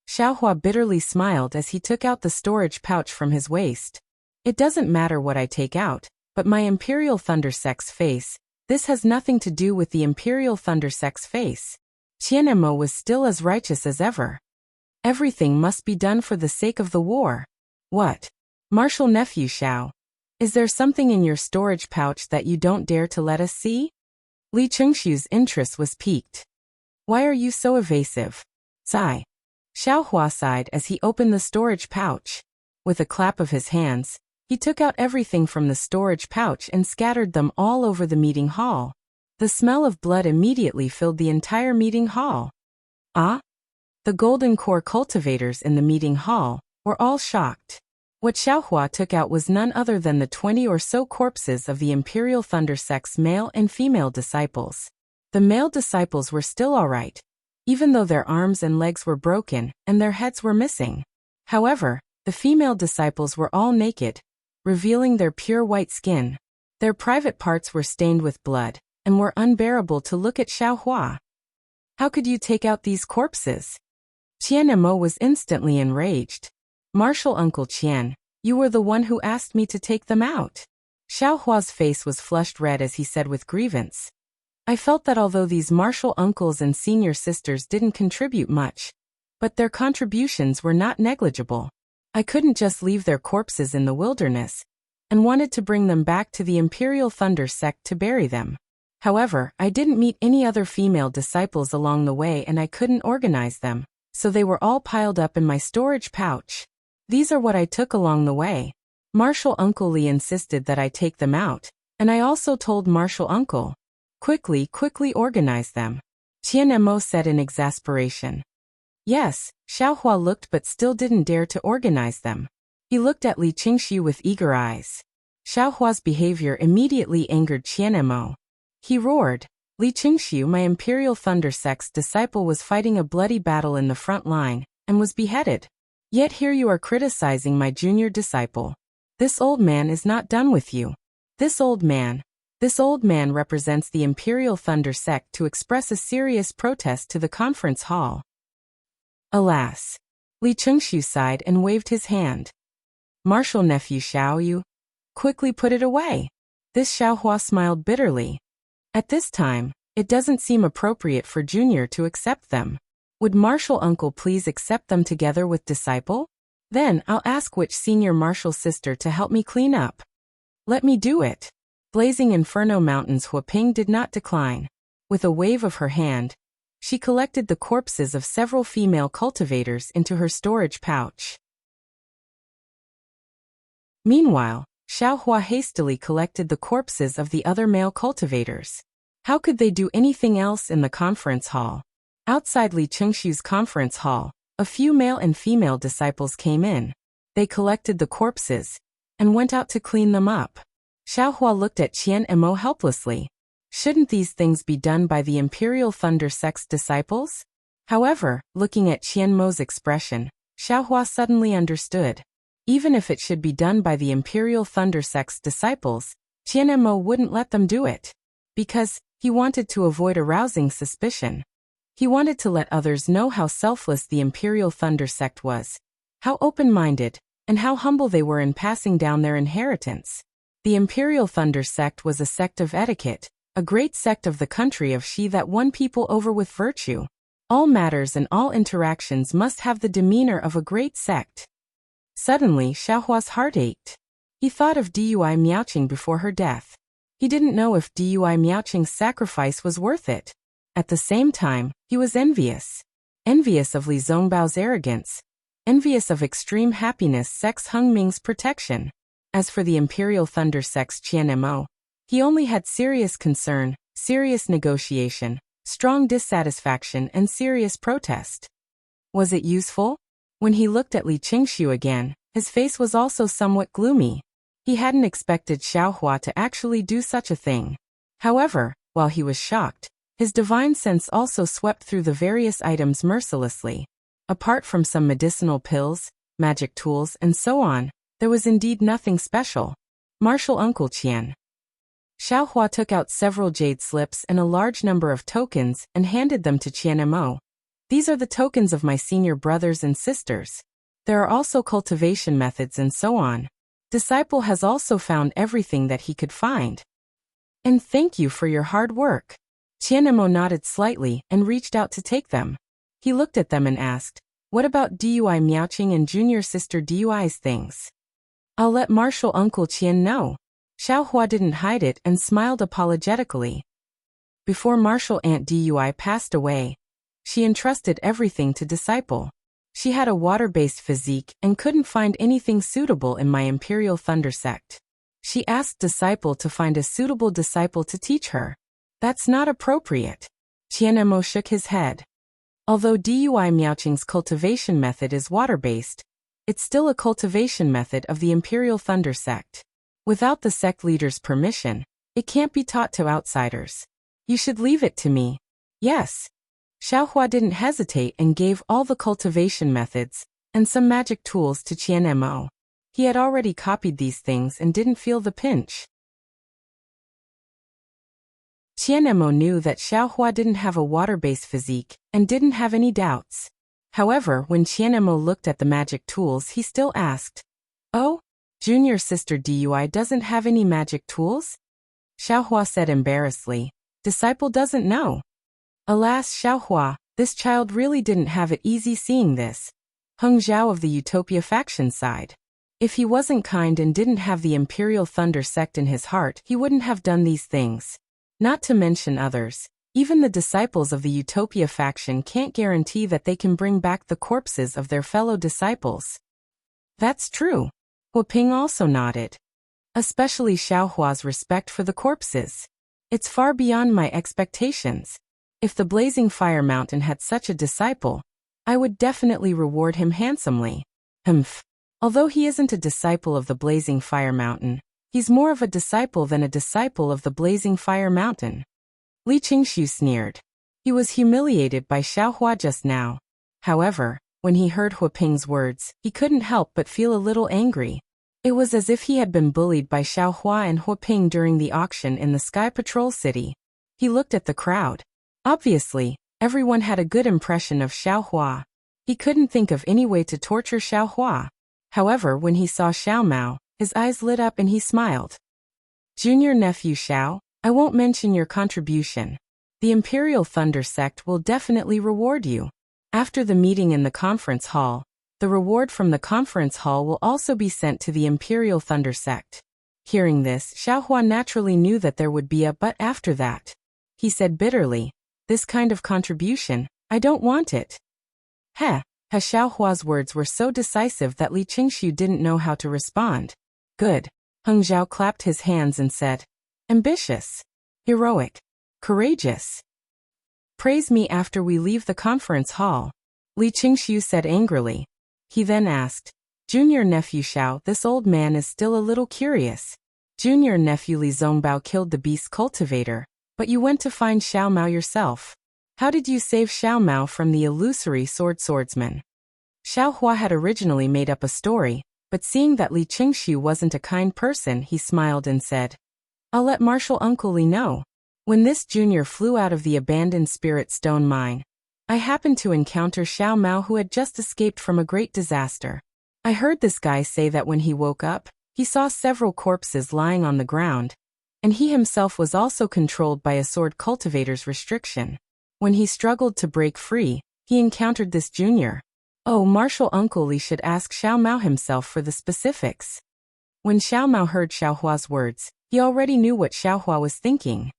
Xiao Hua bitterly smiled as he took out the storage pouch from his waist. "It doesn't matter what I take out, but my Imperial Thunder Sect's face. This has nothing to do with the Imperial Thunder Sect's face." Qian Mo was still as righteous as ever. "Everything must be done for the sake of the war." "What? Martial nephew Xiao, is there something in your storage pouch that you don't dare to let us see?" Li Qingshu's interest was piqued. "Why are you so evasive?" Sigh. Xiao Hua sighed as he opened the storage pouch. With a clap of his hands, he took out everything from the storage pouch and scattered them all over the meeting hall. The smell of blood immediately filled the entire meeting hall. Ah? The Golden Core cultivators in the meeting hall were all shocked. What Xiao Hua took out was none other than the 20 or so corpses of the Imperial Thunder Sect's male and female disciples. The male disciples were still all right, even though their arms and legs were broken and their heads were missing. However, the female disciples were all naked, revealing their pure white skin. Their private parts were stained with blood and were unbearable to look at. Xiao Hua, how could you take out these corpses? Qian Mo was instantly enraged. Martial Uncle Qian, you were the one who asked me to take them out. Xiao Hua's face was flushed red as he said with grievance. I felt that although these martial uncles and senior sisters didn't contribute much, but their contributions were not negligible. I couldn't just leave their corpses in the wilderness, and wanted to bring them back to the Imperial Thunder sect to bury them. However, I didn't meet any other female disciples along the way and I couldn't organize them, so they were all piled up in my storage pouch. These are what I took along the way. Martial Uncle Li insisted that I take them out, and I also told Martial Uncle, quickly organize them. Qian Mo said in exasperation. Yes, Xiao Hua looked but still didn't dare to organize them. He looked at Li Qingxiu with eager eyes. Xiao Hua's behavior immediately angered Qian Mo. He roared, Li Qingxiu, my Imperial Thunder Sect's disciple, was fighting a bloody battle in the front line, and was beheaded. Yet here you are criticizing my junior disciple. This old man is not done with you. This old man represents the Imperial Thunder Sect to express a serious protest to the conference hall. Alas. Li Qingxiu sighed and waved his hand. Martial nephew Xiao Yu, quickly put it away. This Xiao Hua smiled bitterly. At this time, it doesn't seem appropriate for Junior to accept them. Would Martial Uncle please accept them together with Disciple? Then I'll ask which senior martial sister to help me clean up. Let me do it. Blazing Inferno Mountain's Huaping did not decline. With a wave of her hand, she collected the corpses of several female cultivators into her storage pouch. Meanwhile, Xiao Hua hastily collected the corpses of the other male cultivators. How could they do anything else in the conference hall? Outside Li Qingxiu's conference hall, a few male and female disciples came in. They collected the corpses and went out to clean them up. Xiao Hua looked at Qian Mo helplessly. Shouldn't these things be done by the Imperial Thunder Sect's disciples? However, looking at Qian Mo's expression, Xiao Hua suddenly understood. Even if it should be done by the Imperial Thunder Sect's disciples, Qian Mo wouldn't let them do it. Because he wanted to avoid arousing suspicion. He wanted to let others know how selfless the Imperial Thunder Sect was, how open-minded, and how humble they were in passing down their inheritance. The Imperial Thunder Sect was a sect of etiquette, a great sect of the country of Shi that won people over with virtue. All matters and all interactions must have the demeanor of a great sect. Suddenly, Xiao Hua's heart ached. He thought of Dui Miaoqing before her death. He didn't know if Dui Miaoqing's sacrifice was worth it. At the same time, he was envious. Envious of Li Zongbao's arrogance. Envious of Extreme Happiness Sect's Hung Ming's protection. As for the Imperial Thunder Sect's Qian Mo, he only had serious concern, serious negotiation, strong dissatisfaction and serious protest. Was it useful? When he looked at Li Qingxiu again, his face was also somewhat gloomy. He hadn't expected Xiao Hua to actually do such a thing. However, while he was shocked, his divine sense also swept through the various items mercilessly. Apart from some medicinal pills, magic tools, and so on, there was indeed nothing special. Martial Uncle Qian. Xiao Hua took out several jade slips and a large number of tokens and handed them to Qian Mo. These are the tokens of my senior brothers and sisters. There are also cultivation methods and so on. Disciple has also found everything that he could find. And thank you for your hard work. Qian Mo nodded slightly and reached out to take them. He looked at them and asked, what about Dui Miaoqing and junior sister Dui's things? I'll let Martial Uncle Qian know. Xiao Hua didn't hide it and smiled apologetically. Before Martial Aunt Dui passed away, she entrusted everything to Disciple. She had a water-based physique and couldn't find anything suitable in my Imperial Thunder Sect. She asked Disciple to find a suitable disciple to teach her. That's not appropriate. Qian Mo shook his head. Although Dui Miaoqing's cultivation method is water-based, it's still a cultivation method of the Imperial Thunder Sect. Without the sect leader's permission, it can't be taught to outsiders. You should leave it to me. Yes. Xiao Hua didn't hesitate and gave all the cultivation methods and some magic tools to Qian Mo. He had already copied these things and didn't feel the pinch. Qian Mo knew that Xiao Hua didn't have a water-based physique and didn't have any doubts. However, when Qianemo looked at the magic tools, he still asked, "Oh, junior sister Dui doesn't have any magic tools?" Xiaohua said embarrassedly, "Disciple doesn't know." Alas, Xiaohua, this child really didn't have it easy seeing this. Heng Zhao of the Utopia faction sighed. If he wasn't kind and didn't have the Imperial Thunder sect in his heart, he wouldn't have done these things. Not to mention others. Even the disciples of the Utopia faction can't guarantee that they can bring back the corpses of their fellow disciples. That's true. Huaping also nodded. Especially Xiaohua's respect for the corpses. It's far beyond my expectations. If the Blazing Fire Mountain had such a disciple, I would definitely reward him handsomely. Although he isn't a disciple of the Blazing Fire Mountain, he's more of a disciple than a disciple of the Blazing Fire Mountain. Li Qingxu sneered. He was humiliated by Xiaohua just now. However, when he heard Huaping's words, he couldn't help but feel a little angry. It was as if he had been bullied by Xiaohua and Huaping during the auction in the Sky Patrol City. He looked at the crowd. Obviously, everyone had a good impression of Xiaohua. He couldn't think of any way to torture Xiaohua. However, when he saw Xiao Mao, his eyes lit up and he smiled. "Junior nephew Xiao, I won't mention your contribution. The Imperial Thunder sect will definitely reward you. After the meeting in the conference hall, the reward from the conference hall will also be sent to the Imperial Thunder sect." Hearing this, Xiaohua naturally knew that there would be a but after that. He said bitterly, "This kind of contribution, I don't want it." Xiaohua's words were so decisive that Li Qingxu didn't know how to respond. Good. Heng Zhao clapped his hands and said, "Ambitious. Heroic. Courageous. Praise me after we leave the conference hall," Li Qingxu said angrily. He then asked, "Junior nephew Xiao, this old man is still a little curious. Junior nephew Li Zongbao killed the beast Cultivator, but you went to find Xiao Mao yourself. How did you save Xiao Mao from the illusory swordsman?" Xiaohua had originally made up a story, but seeing that Li Qingxu wasn't a kind person, he smiled and said, "I'll let Martial Uncle Li know. When this junior flew out of the abandoned Spirit Stone mine, I happened to encounter Xiao Mao, who had just escaped from a great disaster. I heard this guy say that when he woke up, he saw several corpses lying on the ground, and he himself was also controlled by a sword cultivator's restriction. When he struggled to break free, he encountered this junior. Oh, Martial Uncle Li should ask Xiao Mao himself for the specifics." When Xiao Mao heard Xiaohua's words, he already knew what Xiaohua was thinking.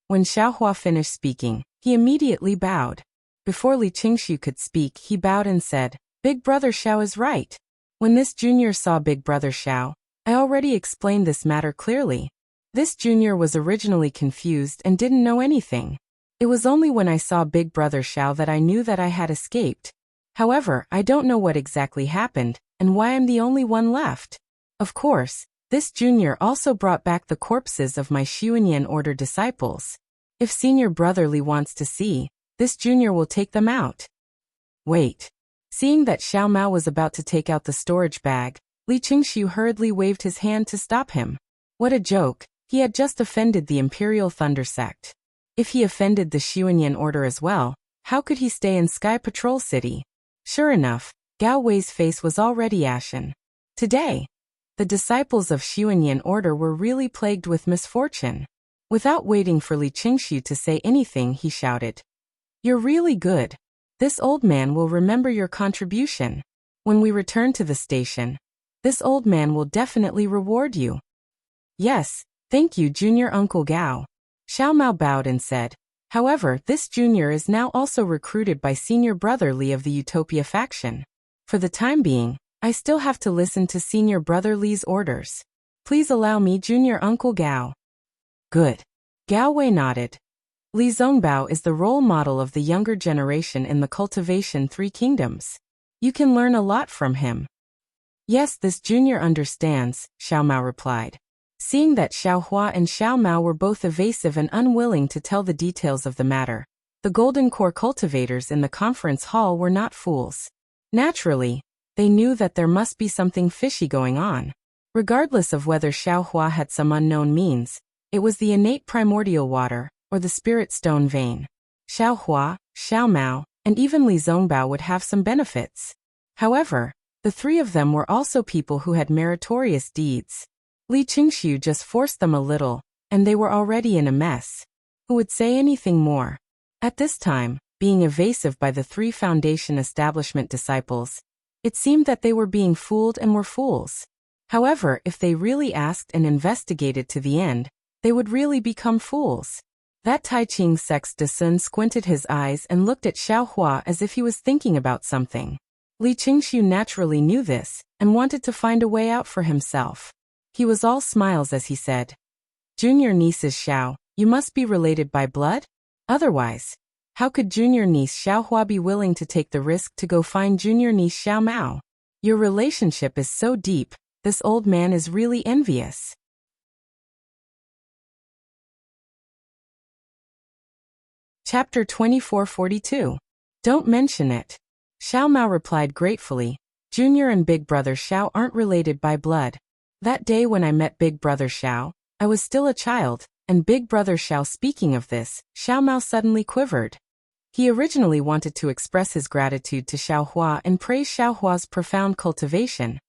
When Xiaohua finished speaking, he immediately bowed. Before Li Qingxu could speak, he bowed and said, "Big Brother Xiao is right. When this junior saw Big Brother Xiao, I already explained this matter clearly. This junior was originally confused and didn't know anything. It was only when I saw Big Brother Xiao that I knew that I had escaped. However, I don't know what exactly happened, and why I'm the only one left. Of course, this junior also brought back the corpses of my Xuanyan Order disciples. If Senior Brother Li wants to see, this junior will take them out." Wait. Seeing that Xiao Mao was about to take out the storage bag, Li Qingxu hurriedly waved his hand to stop him. What a joke, he had just offended the Imperial Thunder sect. If he offended the Xuanyan Order as well, how could he stay in Sky Patrol City? Sure enough, Gao Wei's face was already ashen. Today, the disciples of Xuanyan Order were really plagued with misfortune. Without waiting for Li Qingxu to say anything, he shouted, "You're really good. This old man will remember your contribution. When we return to the station, this old man will definitely reward you." "Yes, thank you, Junior Uncle Gao." Xiao Mao bowed and said, "However, this junior is now also recruited by Senior Brother Li of the Utopia faction. For the time being, I still have to listen to Senior Brother Li's orders. Please allow me, Junior Uncle Gao." Good. Gao Wei nodded. Li Zongbao is the role model of the younger generation in the Cultivation Three Kingdoms. You can learn a lot from him. Yes, this junior understands, Xiao Mao replied. Seeing that Xiaohua and Xiao Mao were both evasive and unwilling to tell the details of the matter, the Golden Core cultivators in the conference hall were not fools. Naturally, they knew that there must be something fishy going on. Regardless of whether Xiaohua had some unknown means, it was the innate primordial water, or the spirit stone vein. Xiaohua, Xiao Mao, and even Li Zongbao would have some benefits. However, the three of them were also people who had meritorious deeds. Li Qingxiu just forced them a little, and they were already in a mess. Who would say anything more? At this time, being evasive by the three foundation establishment disciples, it seemed that they were being fooled and were fools. However, if they really asked and investigated to the end, they would really become fools. That Taiqing Sex de Sun squinted his eyes and looked at Xiao Hua as if he was thinking about something. Li Qingxiu naturally knew this, and wanted to find a way out for himself. He was all smiles as he said, "Junior nieces Xiao, you must be related by blood? Otherwise, how could junior niece Xiao Hua be willing to take the risk to go find junior niece Xiao Mao? Your relationship is so deep, this old man is really envious." Chapter 2442. Don't mention it. Xiao Mao replied gratefully, "Junior and Big Brother Xiao aren't related by blood. That day when I met Big Brother Xiao, I was still a child, and Big Brother Xiao." Speaking of this, Xiao Mao suddenly quivered. He originally wanted to express his gratitude to Xiao Hua and praise Xiao Hua's profound cultivation.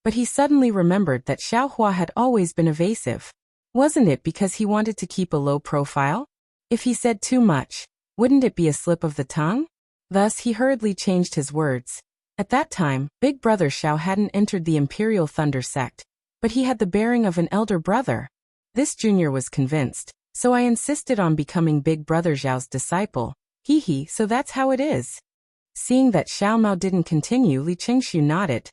But he suddenly remembered that Xiao Hua had always been evasive. Wasn't it because he wanted to keep a low profile? If he said too much, wouldn't it be a slip of the tongue? Thus he hurriedly changed his words. At that time, Big Brother Xiao hadn't entered the Imperial Thunder sect, but he had the bearing of an elder brother. This junior was convinced, so I insisted on becoming Big Brother Xiao's disciple. Hee, so that's how it is. Seeing that Xiao Mao didn't continue, Li Qingxiu nodded.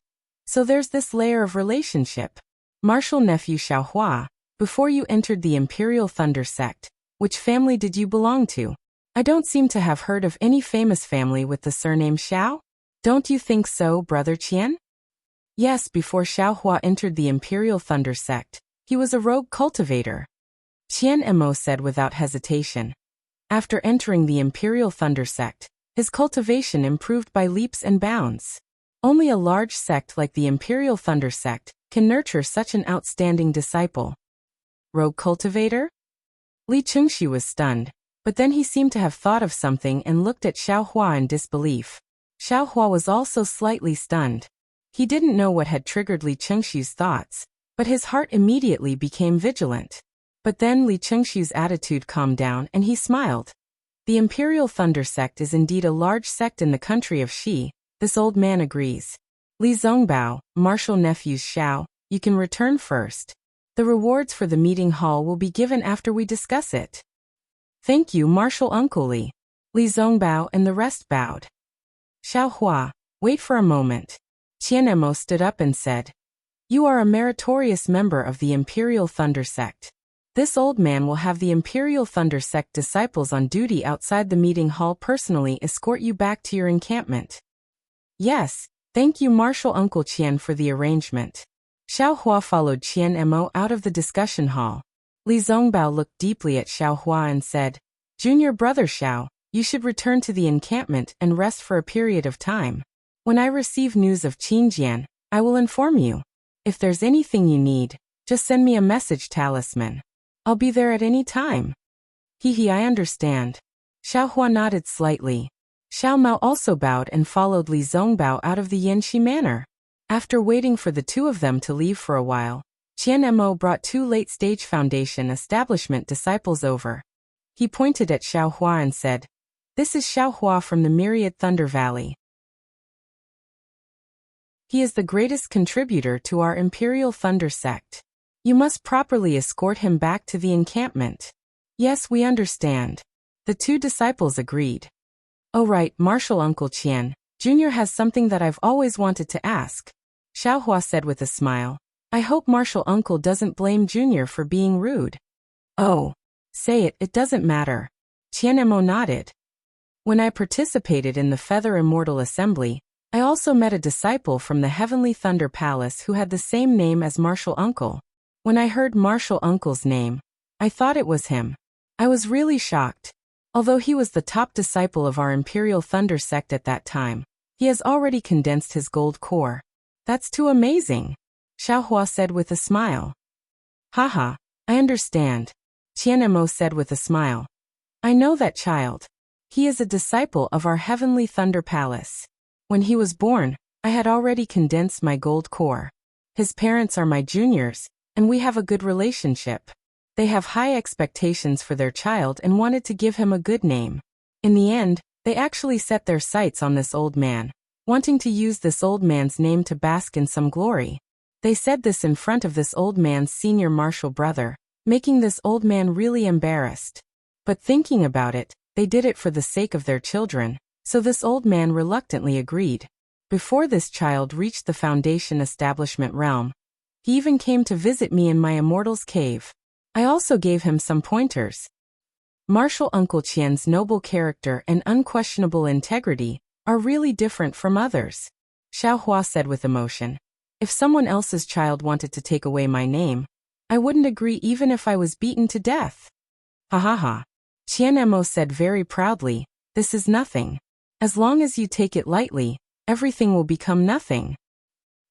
So there's this layer of relationship. Martial nephew Xiao Hua, before you entered the Imperial Thunder sect, which family did you belong to? I don't seem to have heard of any famous family with the surname Xiao. Don't you think so, Brother Qian? Yes, before Xiao Hua entered the Imperial Thunder sect, he was a rogue cultivator. Qian Mo said without hesitation. After entering the Imperial Thunder sect, his cultivation improved by leaps and bounds. Only a large sect like the Imperial Thunder sect can nurture such an outstanding disciple. Rogue cultivator? Li Qingxiu was stunned, but then he seemed to have thought of something and looked at Xiao Hua in disbelief. Xiao Hua was also slightly stunned. He didn't know what had triggered Li Qingxiu's thoughts, but his heart immediately became vigilant. But then Li Qingxiu's attitude calmed down and he smiled. The Imperial Thunder sect is indeed a large sect in the country of Xi, this old man agrees. Li Zongbao, martial nephews Xiao, you can return first. The rewards for the meeting hall will be given after we discuss it. Thank you, Martial Uncle Li. Li Zongbao and the rest bowed. Xiao Hua, wait for a moment. Qian Mo stood up and said, "You are a meritorious member of the Imperial Thunder sect. This old man will have the Imperial Thunder sect disciples on duty outside the meeting hall personally escort you back to your encampment." Yes, thank you Martial Uncle Qian for the arrangement. Xiao Hua followed Qian Mo out of the discussion hall. Li Zongbao looked deeply at Xiao Hua and said, "Junior brother Xiao, you should return to the encampment and rest for a period of time. When I receive news of Qingjian, I will inform you. If there's anything you need, just send me a message talisman. I'll be there at any time." I understand. Xiao Hua nodded slightly. Xiao Mao also bowed and followed Li Zongbao out of the Yanxi manor. After waiting for the two of them to leave for a while, Qian Mo brought two late-stage foundation establishment disciples over. He pointed at Xiao Hua and said, "This is Xiao Hua from the Myriad Thunder Valley. He is the greatest contributor to our Imperial Thunder sect. You must properly escort him back to the encampment." "Yes, we understand." The two disciples agreed. "Oh right, Martial Uncle Qian, Junior has something that I've always wanted to ask," Xiao Hua said with a smile. "I hope Martial Uncle doesn't blame Junior for being rude." "Oh, say it, it doesn't matter." Qian Mo nodded. "When I participated in the Feather Immortal Assembly, I also met a disciple from the Heavenly Thunder Palace who had the same name as Martial Uncle. When I heard Martial Uncle's name, I thought it was him. I was really shocked. Although he was the top disciple of our Imperial Thunder sect at that time, he has already condensed his gold core. That's too amazing," Xiao Hua said with a smile. "Haha, I understand," Qian Mo said with a smile. "I know that child. He is a disciple of our heavenly Thunder Palace. When he was born, I had already condensed my gold core. His parents are my juniors, and we have a good relationship. They have high expectations for their child and wanted to give him a good name. In the end, they actually set their sights on this old man, wanting to use this old man's name to bask in some glory. They said this in front of this old man's senior martial brother, making this old man really embarrassed. But thinking about it, they did it for the sake of their children, so this old man reluctantly agreed. Before this child reached the Foundation establishment realm, he even came to visit me in my immortal's cave. I also gave him some pointers. Martial Uncle Qian's noble character and unquestionable integrity are really different from others, Xiaohua said with emotion. If someone else's child wanted to take away my name, I wouldn't agree even if I was beaten to death. Ha ha ha. Qian Mo said very proudly, this is nothing. As long as you take it lightly, everything will become nothing.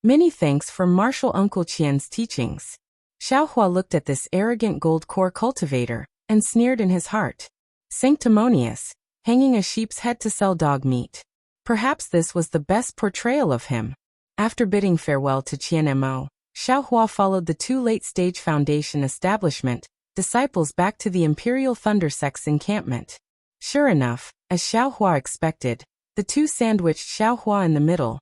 Many thanks for Martial Uncle Qian's teachings. Xiaohua looked at this arrogant gold core cultivator and sneered in his heart. Sanctimonious, hanging a sheep's head to sell dog meat. Perhaps this was the best portrayal of him. After bidding farewell to Qian Mo, Xiaohua followed the two late-stage Foundation establishment disciples back to the Imperial Thunder Sect's encampment. Sure enough, as Xiaohua expected, the two sandwiched Xiaohua in the middle,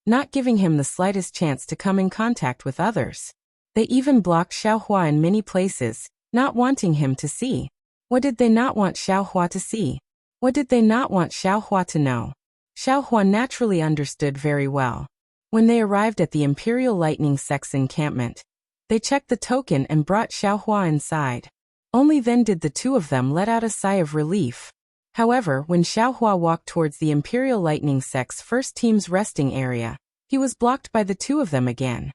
not giving him the slightest chance to come in contact with others. They even blocked Xiaohua in many places, not wanting him to see. What did they not want Xiaohua to see? What did they not want Xiaohua to know? Xiaohua naturally understood very well. When they arrived at the Imperial Lightning Sect's encampment, they checked the token and brought Xiaohua inside. Only then did the two of them let out a sigh of relief. However, when Xiaohua walked towards the Imperial Lightning Sect's first team's resting area, he was blocked by the two of them again.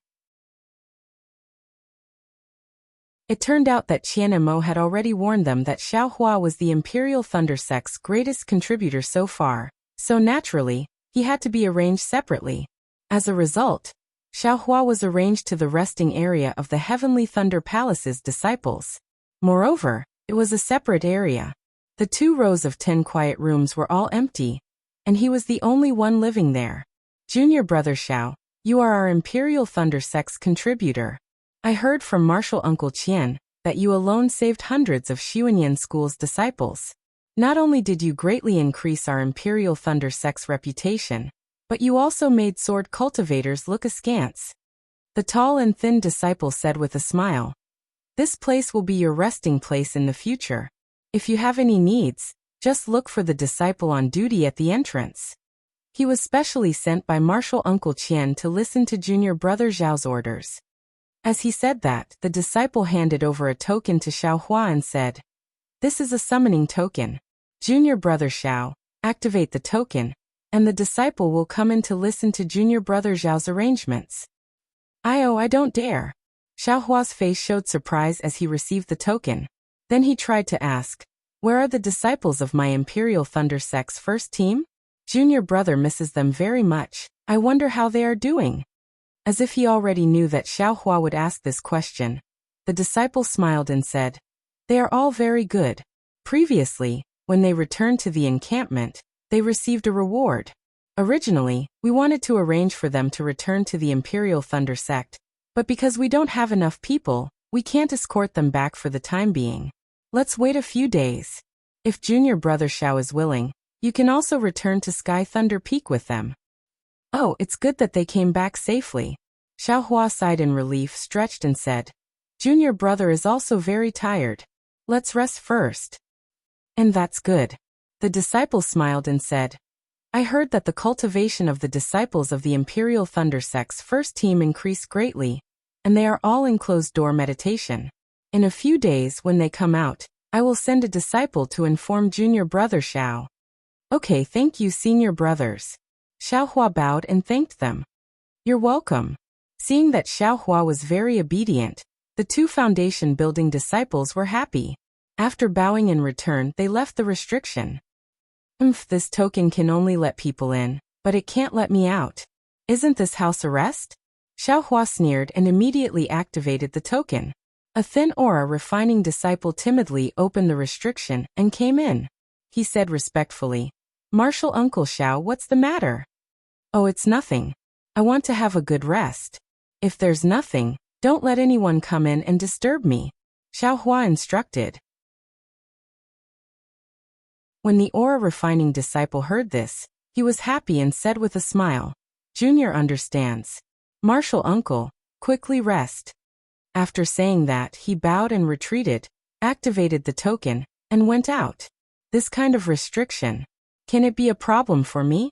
It turned out that Qian Mo had already warned them that Xiaohua was the Imperial Thunder Sect's greatest contributor so far, so naturally, he had to be arranged separately. As a result, Xiaohua was arranged to the resting area of the Heavenly Thunder Palace's disciples. Moreover, it was a separate area. The 2 rows of 10 quiet rooms were all empty, and he was the only one living there. Junior brother Xiao, you are our Imperial Thunder Sect's contributor. I heard from Martial Uncle Qian that you alone saved hundreds of Xuanyan School's disciples. Not only did you greatly increase our Imperial Thunder Sect's reputation, but you also made sword cultivators look askance. The tall and thin disciple said with a smile. This place will be your resting place in the future. If you have any needs, just look for the disciple on duty at the entrance. He was specially sent by Martial Uncle Qian to listen to junior brother Zhao's orders. As he said that, the disciple handed over a token to Xiaohua and said, "This is a summoning token. Junior brother Xiao, activate the token, and the disciple will come in to listen to junior brother Zhao's arrangements." I don't dare." Xiaohua's face showed surprise as he received the token. Then he tried to ask, "Where are the disciples of my Imperial Thunder Sect's first team? Junior brother misses them very much. I wonder how they are doing." As if he already knew that Xiaohua would ask this question, the disciple smiled and said, "They are all very good. Previously, when they returned to the encampment, they received a reward. Originally, we wanted to arrange for them to return to the Imperial Thunder Sect, but because we don't have enough people, we can't escort them back for the time being. Let's wait a few days. If junior brother Xiao is willing, you can also return to Sky Thunder Peak with them." "Oh, it's good that they came back safely." Xiaohua sighed in relief, stretched and said, "Junior brother is also very tired. Let's rest first." "And that's good." The disciple smiled and said, "I heard that the cultivation of the disciples of the Imperial Thunder Sect's first team increased greatly, and they are all in closed-door meditation. In a few days when they come out, I will send a disciple to inform junior brother Xiao." "Okay, thank you senior brothers." Xiaohua bowed and thanked them. "You're welcome." Seeing that Xiaohua was very obedient, the 2 foundation-building disciples were happy. After bowing in return, they left the restriction. This token can only let people in, but it can't let me out. Isn't this house arrest?" Xiaohua sneered and immediately activated the token. A thin aura refining disciple timidly opened the restriction and came in. he said respectfully. Martial Uncle Xiao, what's the matter? Oh, it's nothing. I want to have a good rest. If there's nothing, don't let anyone come in and disturb me, Xiao Hua instructed. When the aura refining disciple heard this, he was happy and said with a smile, Junior understands. Martial Uncle, quickly rest. After saying that, he bowed and retreated, activated the token, and went out. This kind of restriction. Can it be a problem for me?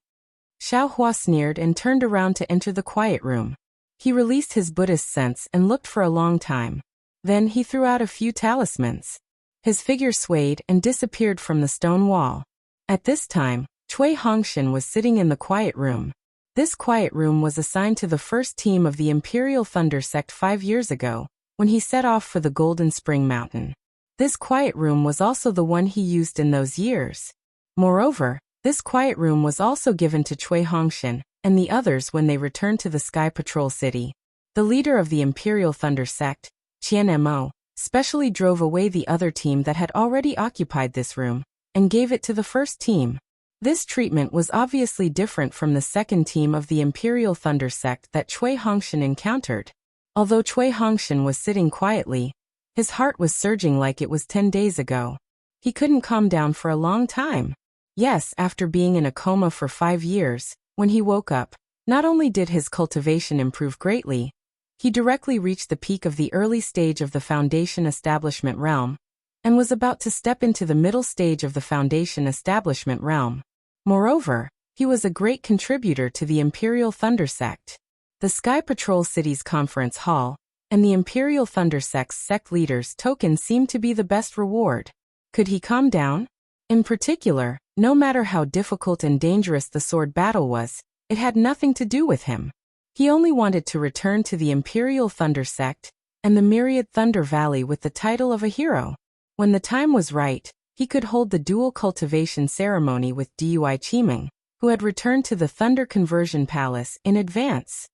Xiao Hua sneered and turned around to enter the quiet room. He released his Buddhist sense and looked for a long time. Then he threw out a few talismans. His figure swayed and disappeared from the stone wall. At this time, Cui Hongshan was sitting in the quiet room. This quiet room was assigned to the first team of the Imperial Thunder Sect 5 years ago, when he set off for the Golden Spring Mountain. This quiet room was also the one he used in those years. Moreover, this quiet room was also given to Cui Hongshan and the others when they returned to the Sky Patrol City. The leader of the Imperial Thunder Sect, Qian Mo, specially drove away the other team that had already occupied this room, and gave it to the first team. This treatment was obviously different from the second team of the Imperial Thunder Sect that Cui Hongshan encountered. Although Cui Hongshan was sitting quietly, his heart was surging like it was 10 days ago. He couldn't calm down for a long time. Yes, after being in a coma for 5 years, when he woke up, not only did his cultivation improve greatly, he directly reached the peak of the early stage of the Foundation Establishment realm, and was about to step into the middle stage of the Foundation Establishment realm. Moreover, he was a great contributor to the Imperial Thunder Sect. The Sky Patrol City's conference hall, and the Imperial Thunder Sect's sect leader's token seemed to be the best reward. Could he calm down? In particular, no matter how difficult and dangerous the sword battle was, it had nothing to do with him. He only wanted to return to the Imperial Thunder Sect and the Myriad Thunder Valley with the title of a hero. When the time was right, he could hold the dual cultivation ceremony with Dui Qiming, who had returned to the Thunder Conversion Palace in advance.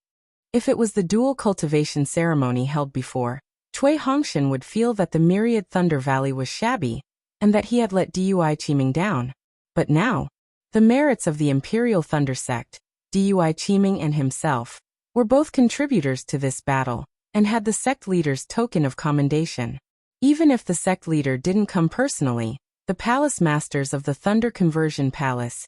If it was the dual cultivation ceremony held before, Cui Hongshan would feel that the Myriad Thunder Valley was shabby, and that he had let Dui Qiming down. But now, the merits of the Imperial Thunder Sect, Dui Qiming and himself, were both contributors to this battle, and had the sect leader's token of commendation. Even if the sect leader didn't come personally, the palace masters of the Thunder Conversion Palace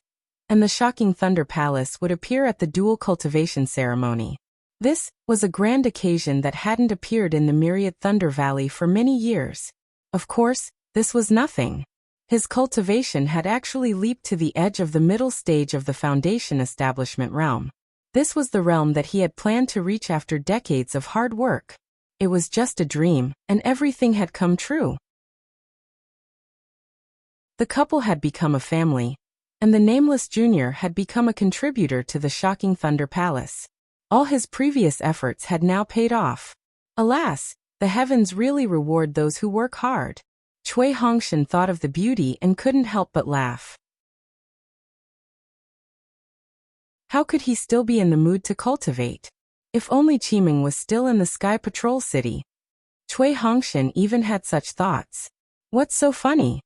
and the Shocking Thunder Palace would appear at the dual cultivation ceremony. This was a grand occasion that hadn't appeared in the Myriad Thunder Valley for many years. Of course, this was nothing. His cultivation had actually leaped to the edge of the middle stage of the Foundation Establishment realm. This was the realm that he had planned to reach after decades of hard work. It was just a dream, and everything had come true. The couple had become a family, and the nameless junior had become a contributor to the Shocking Thunder Palace. All his previous efforts had now paid off. Alas, the heavens really reward those who work hard. Cui Hongshan thought of the beauty and couldn't help but laugh. How could he still be in the mood to cultivate? If only Qiming was still in the Sky Patrol City. Cui Hongshan even had such thoughts. What's so funny?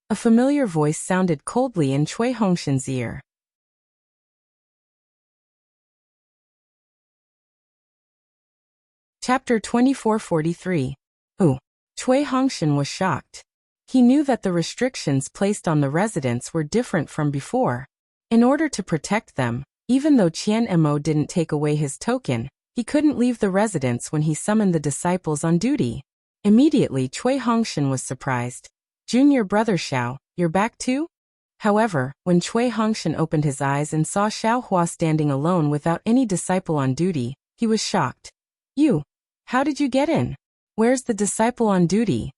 A familiar voice sounded coldly in Cui Hongshan's ear. Chapter 2443. Ooh. Cui Hongshan was shocked. He knew that the restrictions placed on the residents were different from before. In order to protect them, even though Qian Mo didn't take away his token, he couldn't leave the residence when he summoned the disciples on duty. Immediately Cui Hongshan was surprised. Junior brother Xiao, you're back too? However, when Cui Hongshan opened his eyes and saw Xiao Hua standing alone without any disciple on duty, he was shocked. You? How did you get in? Where's the disciple on duty?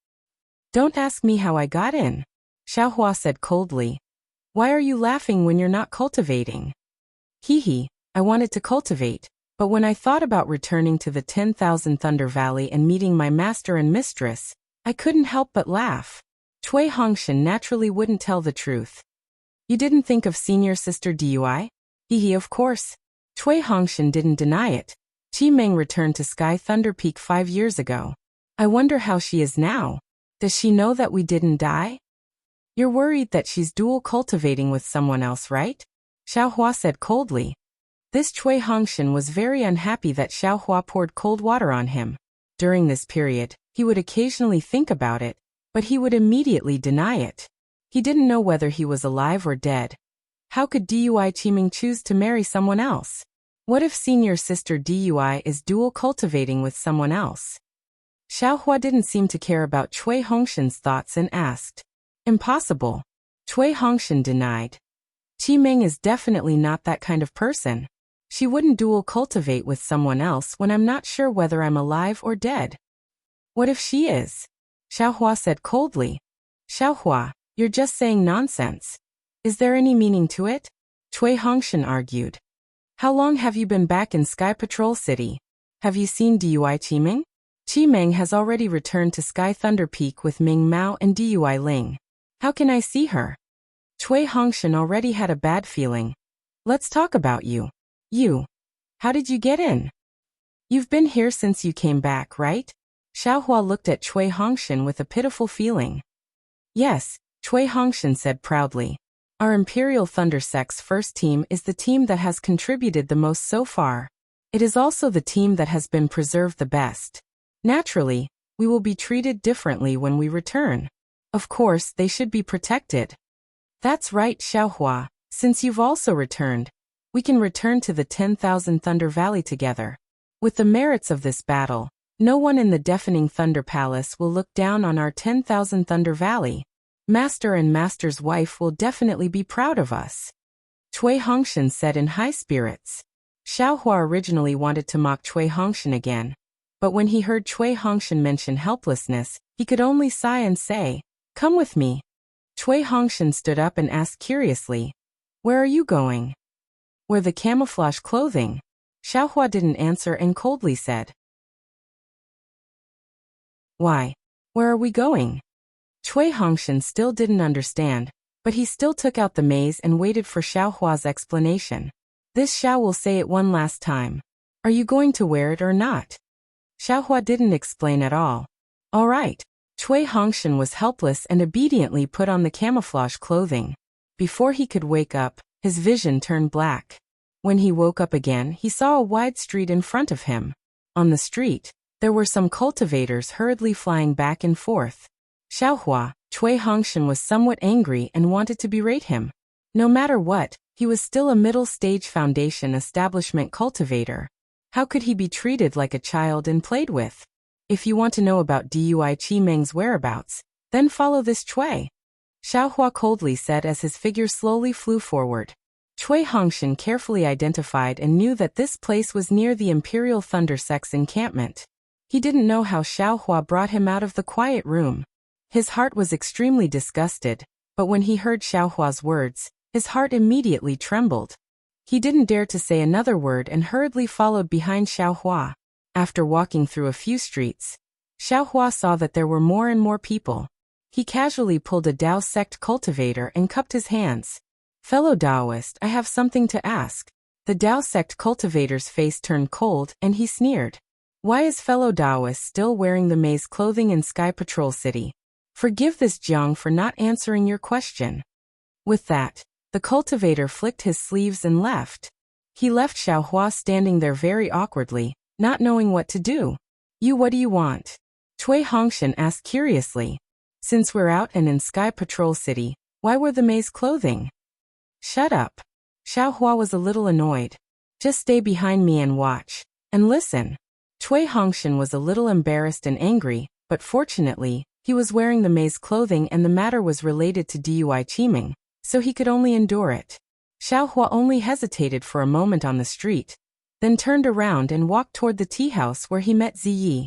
Don't ask me how I got in, Xiao Hua said coldly. Why are you laughing when you're not cultivating? Hee, I wanted to cultivate, but when I thought about returning to the 10,000 Thunder Valley and meeting my master and mistress, I couldn't help but laugh. Cui Hongshan naturally wouldn't tell the truth. You didn't think of senior sister Dui? Hee, of course. Cui Hongshan didn't deny it. Qiming returned to Sky Thunder Peak 5 years ago. I wonder how she is now. Does she know that we didn't die? You're worried that she's dual cultivating with someone else, right? Xiaohua said coldly. This Cui Hongshan was very unhappy that Xiaohua poured cold water on him. During this period, he would occasionally think about it, but he would immediately deny it. He didn't know whether he was alive or dead. How could Dui Qiming choose to marry someone else? What if senior sister Dui is dual cultivating with someone else? Xiaohua didn't seem to care about Cui Hongshan's thoughts and asked. Impossible. Cui Hongshan denied. Qiming is definitely not that kind of person. She wouldn't dual cultivate with someone else when I'm not sure whether I'm alive or dead. What if she is? Xiaohua said coldly. Xiaohua, you're just saying nonsense. Is there any meaning to it? Cui Hongshan argued. How long have you been back in Sky Patrol City? Have you seen Dui Qiming? Qimeng has already returned to Sky Thunder Peak with Ming Mao and Dui Ling. How can I see her? Cui Hongshan already had a bad feeling. Let's talk about you. You. How did you get in? You've been here since you came back, right? Xiaohua looked at Cui Hongshan with a pitiful feeling. Yes, Cui Hongshan said proudly. Our Imperial Thunder Sect's first team is the team that has contributed the most so far. It is also the team that has been preserved the best. Naturally, we will be treated differently when we return. Of course, they should be protected. That's right, Xiaohua, since you've also returned, we can return to the 10,000 Thunder Valley together. With the merits of this battle, no one in the deafening Thunder Palace will look down on our 10,000 Thunder Valley. Master and Master's wife will definitely be proud of us. Cui Hongshan said in high spirits. Xiaohua originally wanted to mock Cui Hongshan again, but when he heard Cui Hongshan mention helplessness, he could only sigh and say, "Come with me." Cui Hongshan stood up and asked curiously, "Where are you going?" "Wear the camouflage clothing." Xiaohua didn't answer and coldly said, "Why? Where are we going?" Cui Hongshan still didn't understand, but he still took out the maze and waited for Xiaohua's explanation. This Xiao will say it one last time. Are you going to wear it or not? Xiaohua didn't explain at all. All right. Cui Hongshan was helpless and obediently put on the camouflage clothing. Before he could wake up, his vision turned black. When he woke up again, he saw a wide street in front of him. On the street, there were some cultivators hurriedly flying back and forth. Xiaohua, Cui Hongshan was somewhat angry and wanted to berate him. No matter what, he was still a middle-stage foundation establishment cultivator. How could he be treated like a child and played with? If you want to know about Dui Qimeng's whereabouts, then follow this Cui. Xiaohua coldly said as his figure slowly flew forward. Cui Hongshan carefully identified and knew that this place was near the Imperial Thunder Sect's encampment. He didn't know how Xiaohua brought him out of the quiet room. His heart was extremely disgusted, but when he heard Xiaohua's words, his heart immediately trembled. He didn't dare to say another word and hurriedly followed behind Xiaohua. After walking through a few streets, Xiaohua saw that there were more and more people. He casually pulled a Dao sect cultivator and cupped his hands. Fellow Daoist, I have something to ask. The Dao sect cultivator's face turned cold and he sneered. Why is fellow Daoist still wearing the maze clothing in Sky Patrol City? Forgive this Jiang for not answering your question. With that, the cultivator flicked his sleeves and left. He left Xiaohua standing there very awkwardly, not knowing what to do. What do you want? Cui Hongshan asked curiously. Since we're out and in Sky Patrol City, why wear the maze clothing? Shut up. Xiaohua was a little annoyed. Just stay behind me and watch. And listen. Cui Hongshan was a little embarrassed and angry, but fortunately, he was wearing the maze clothing and the matter was related to Dui Qiming, so he could only endure it. Xiaohua only hesitated for a moment on the street, then turned around and walked toward the tea house where he met Ziyi.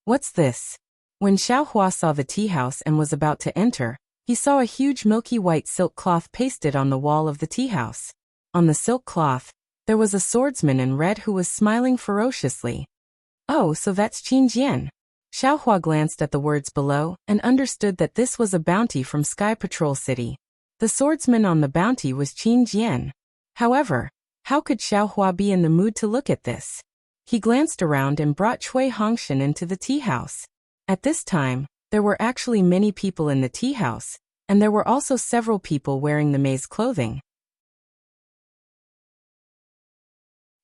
What's this? When Xiaohua saw the tea house and was about to enter, he saw a huge milky white silk cloth pasted on the wall of the tea house. On the silk cloth, there was a swordsman in red who was smiling ferociously. Oh, so that's Qin Jian. Xiaohua glanced at the words below and understood that this was a bounty from Sky Patrol City. The swordsman on the bounty was Qin Jian. However, how could Xiaohua be in the mood to look at this? He glanced around and brought Cui Hongshan into the tea house. At this time, there were actually many people in the tea house, and there were also several people wearing the maid's clothing.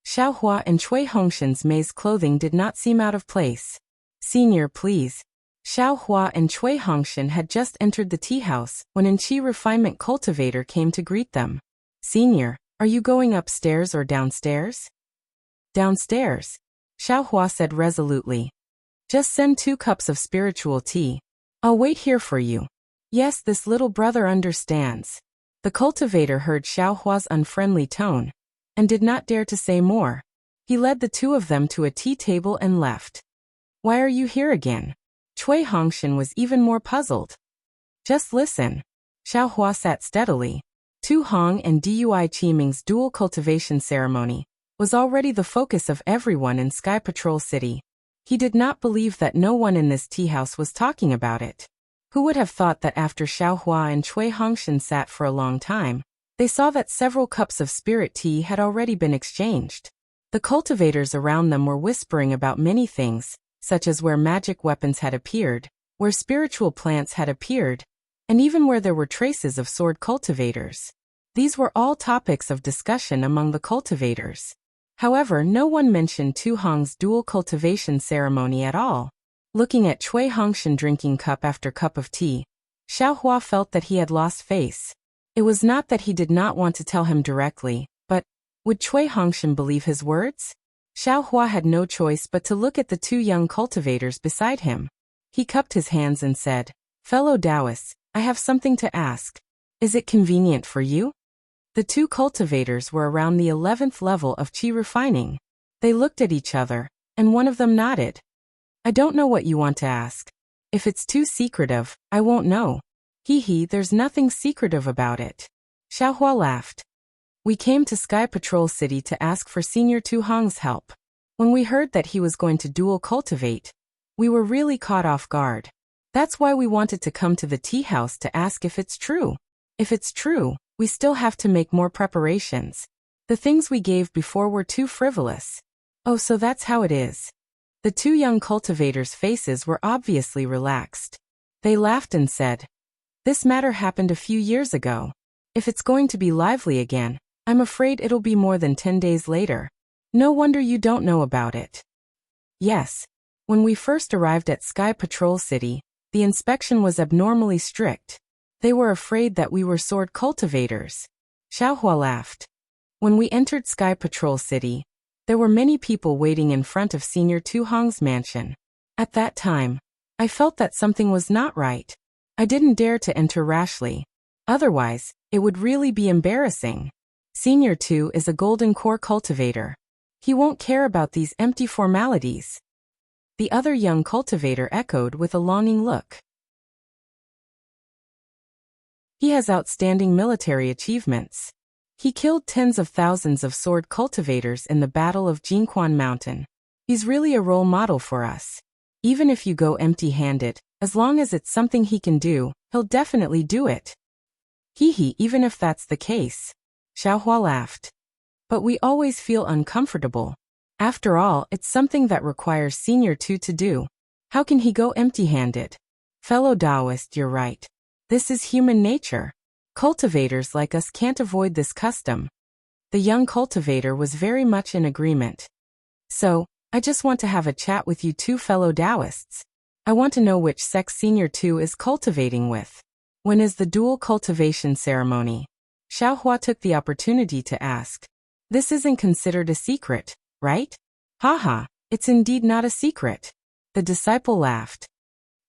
Xiaohua and Cui Hongshan's maid's clothing did not seem out of place. "Senior, please." Xiaohua and Cui Hongshan had just entered the tea house when an Qi refinement cultivator came to greet them. "Senior, are you going upstairs or downstairs?" "Downstairs," Xiaohua said resolutely. "Just send 2 cups of spiritual tea. I'll wait here for you." "Yes, this little brother understands." The cultivator heard Xiaohua's unfriendly tone and did not dare to say more. He led the 2 of them to a tea table and left. "Why are you here again?" Cui Hongshan was even more puzzled. "Just listen." Xiaohua sat steadily. Tu Hong and Dui Qiming's dual cultivation ceremony was already the focus of everyone in Sky Patrol City. He did not believe that no one in this tea house was talking about it. Who would have thought that after Xiaohua and Cui Hongshan sat for a long time, they saw that several cups of spirit tea had already been exchanged. The cultivators around them were whispering about many things, such as where magic weapons had appeared, where spiritual plants had appeared, and even where there were traces of sword cultivators. These were all topics of discussion among the cultivators. However, no one mentioned Tu Hong's dual cultivation ceremony at all. Looking at Cui Hongshan drinking cup after cup of tea, Xiaohua felt that he had lost face. It was not that he did not want to tell him directly, but would Cui Hongshan believe his words? Xiaohua had no choice but to look at the 2 young cultivators beside him. He cupped his hands and said, "Fellow Taoists, I have something to ask. Is it convenient for you?" The 2 cultivators were around the 11th level of Qi refining. They looked at each other, and one of them nodded. "I don't know what you want to ask. If it's too secretive, I won't know." "Hee, there's nothing secretive about it." Xiaohua laughed. "We came to Sky Patrol City to ask for Senior Tu Hong's help. When we heard that he was going to dual cultivate, we were really caught off guard. That's why we wanted to come to the tea house to ask if it's true. If it's true, we still have to make more preparations. The things we gave before were too frivolous." "Oh, so that's how it is." The 2 young cultivators' faces were obviously relaxed. They laughed and said, "This matter happened a few years ago. If it's going to be lively again, I'm afraid it'll be more than 10 days later. No wonder you don't know about it." "Yes. When we first arrived at Sky Patrol City, the inspection was abnormally strict. They were afraid that we were sword cultivators." Xiaohua laughed. "When we entered Sky Patrol City, there were many people waiting in front of Senior Tu Hong's mansion. At that time, I felt that something was not right. I didn't dare to enter rashly. Otherwise, it would really be embarrassing. Senior Tu is a golden core cultivator. He won't care about these empty formalities." The other young cultivator echoed with a longing look. "He has outstanding military achievements. He killed tens of thousands of sword cultivators in the Battle of Jinquan Mountain. He's really a role model for us. Even if you go empty-handed, as long as it's something he can do, he'll definitely do it." "Hee, even if that's the case." Xiaohua laughed. "But we always feel uncomfortable. After all, it's something that requires Senior Tu to do. How can he go empty-handed?" "Fellow Taoist, you're right. This is human nature. Cultivators like us can't avoid this custom." The young cultivator was very much in agreement. "So, I just want to have a chat with you 2 fellow Taoists. I want to know which sex Senior Tu is cultivating with. When is the dual cultivation ceremony?" Xiaohua took the opportunity to ask. "This isn't considered a secret, right?" "Haha, it's indeed not a secret." The disciple laughed.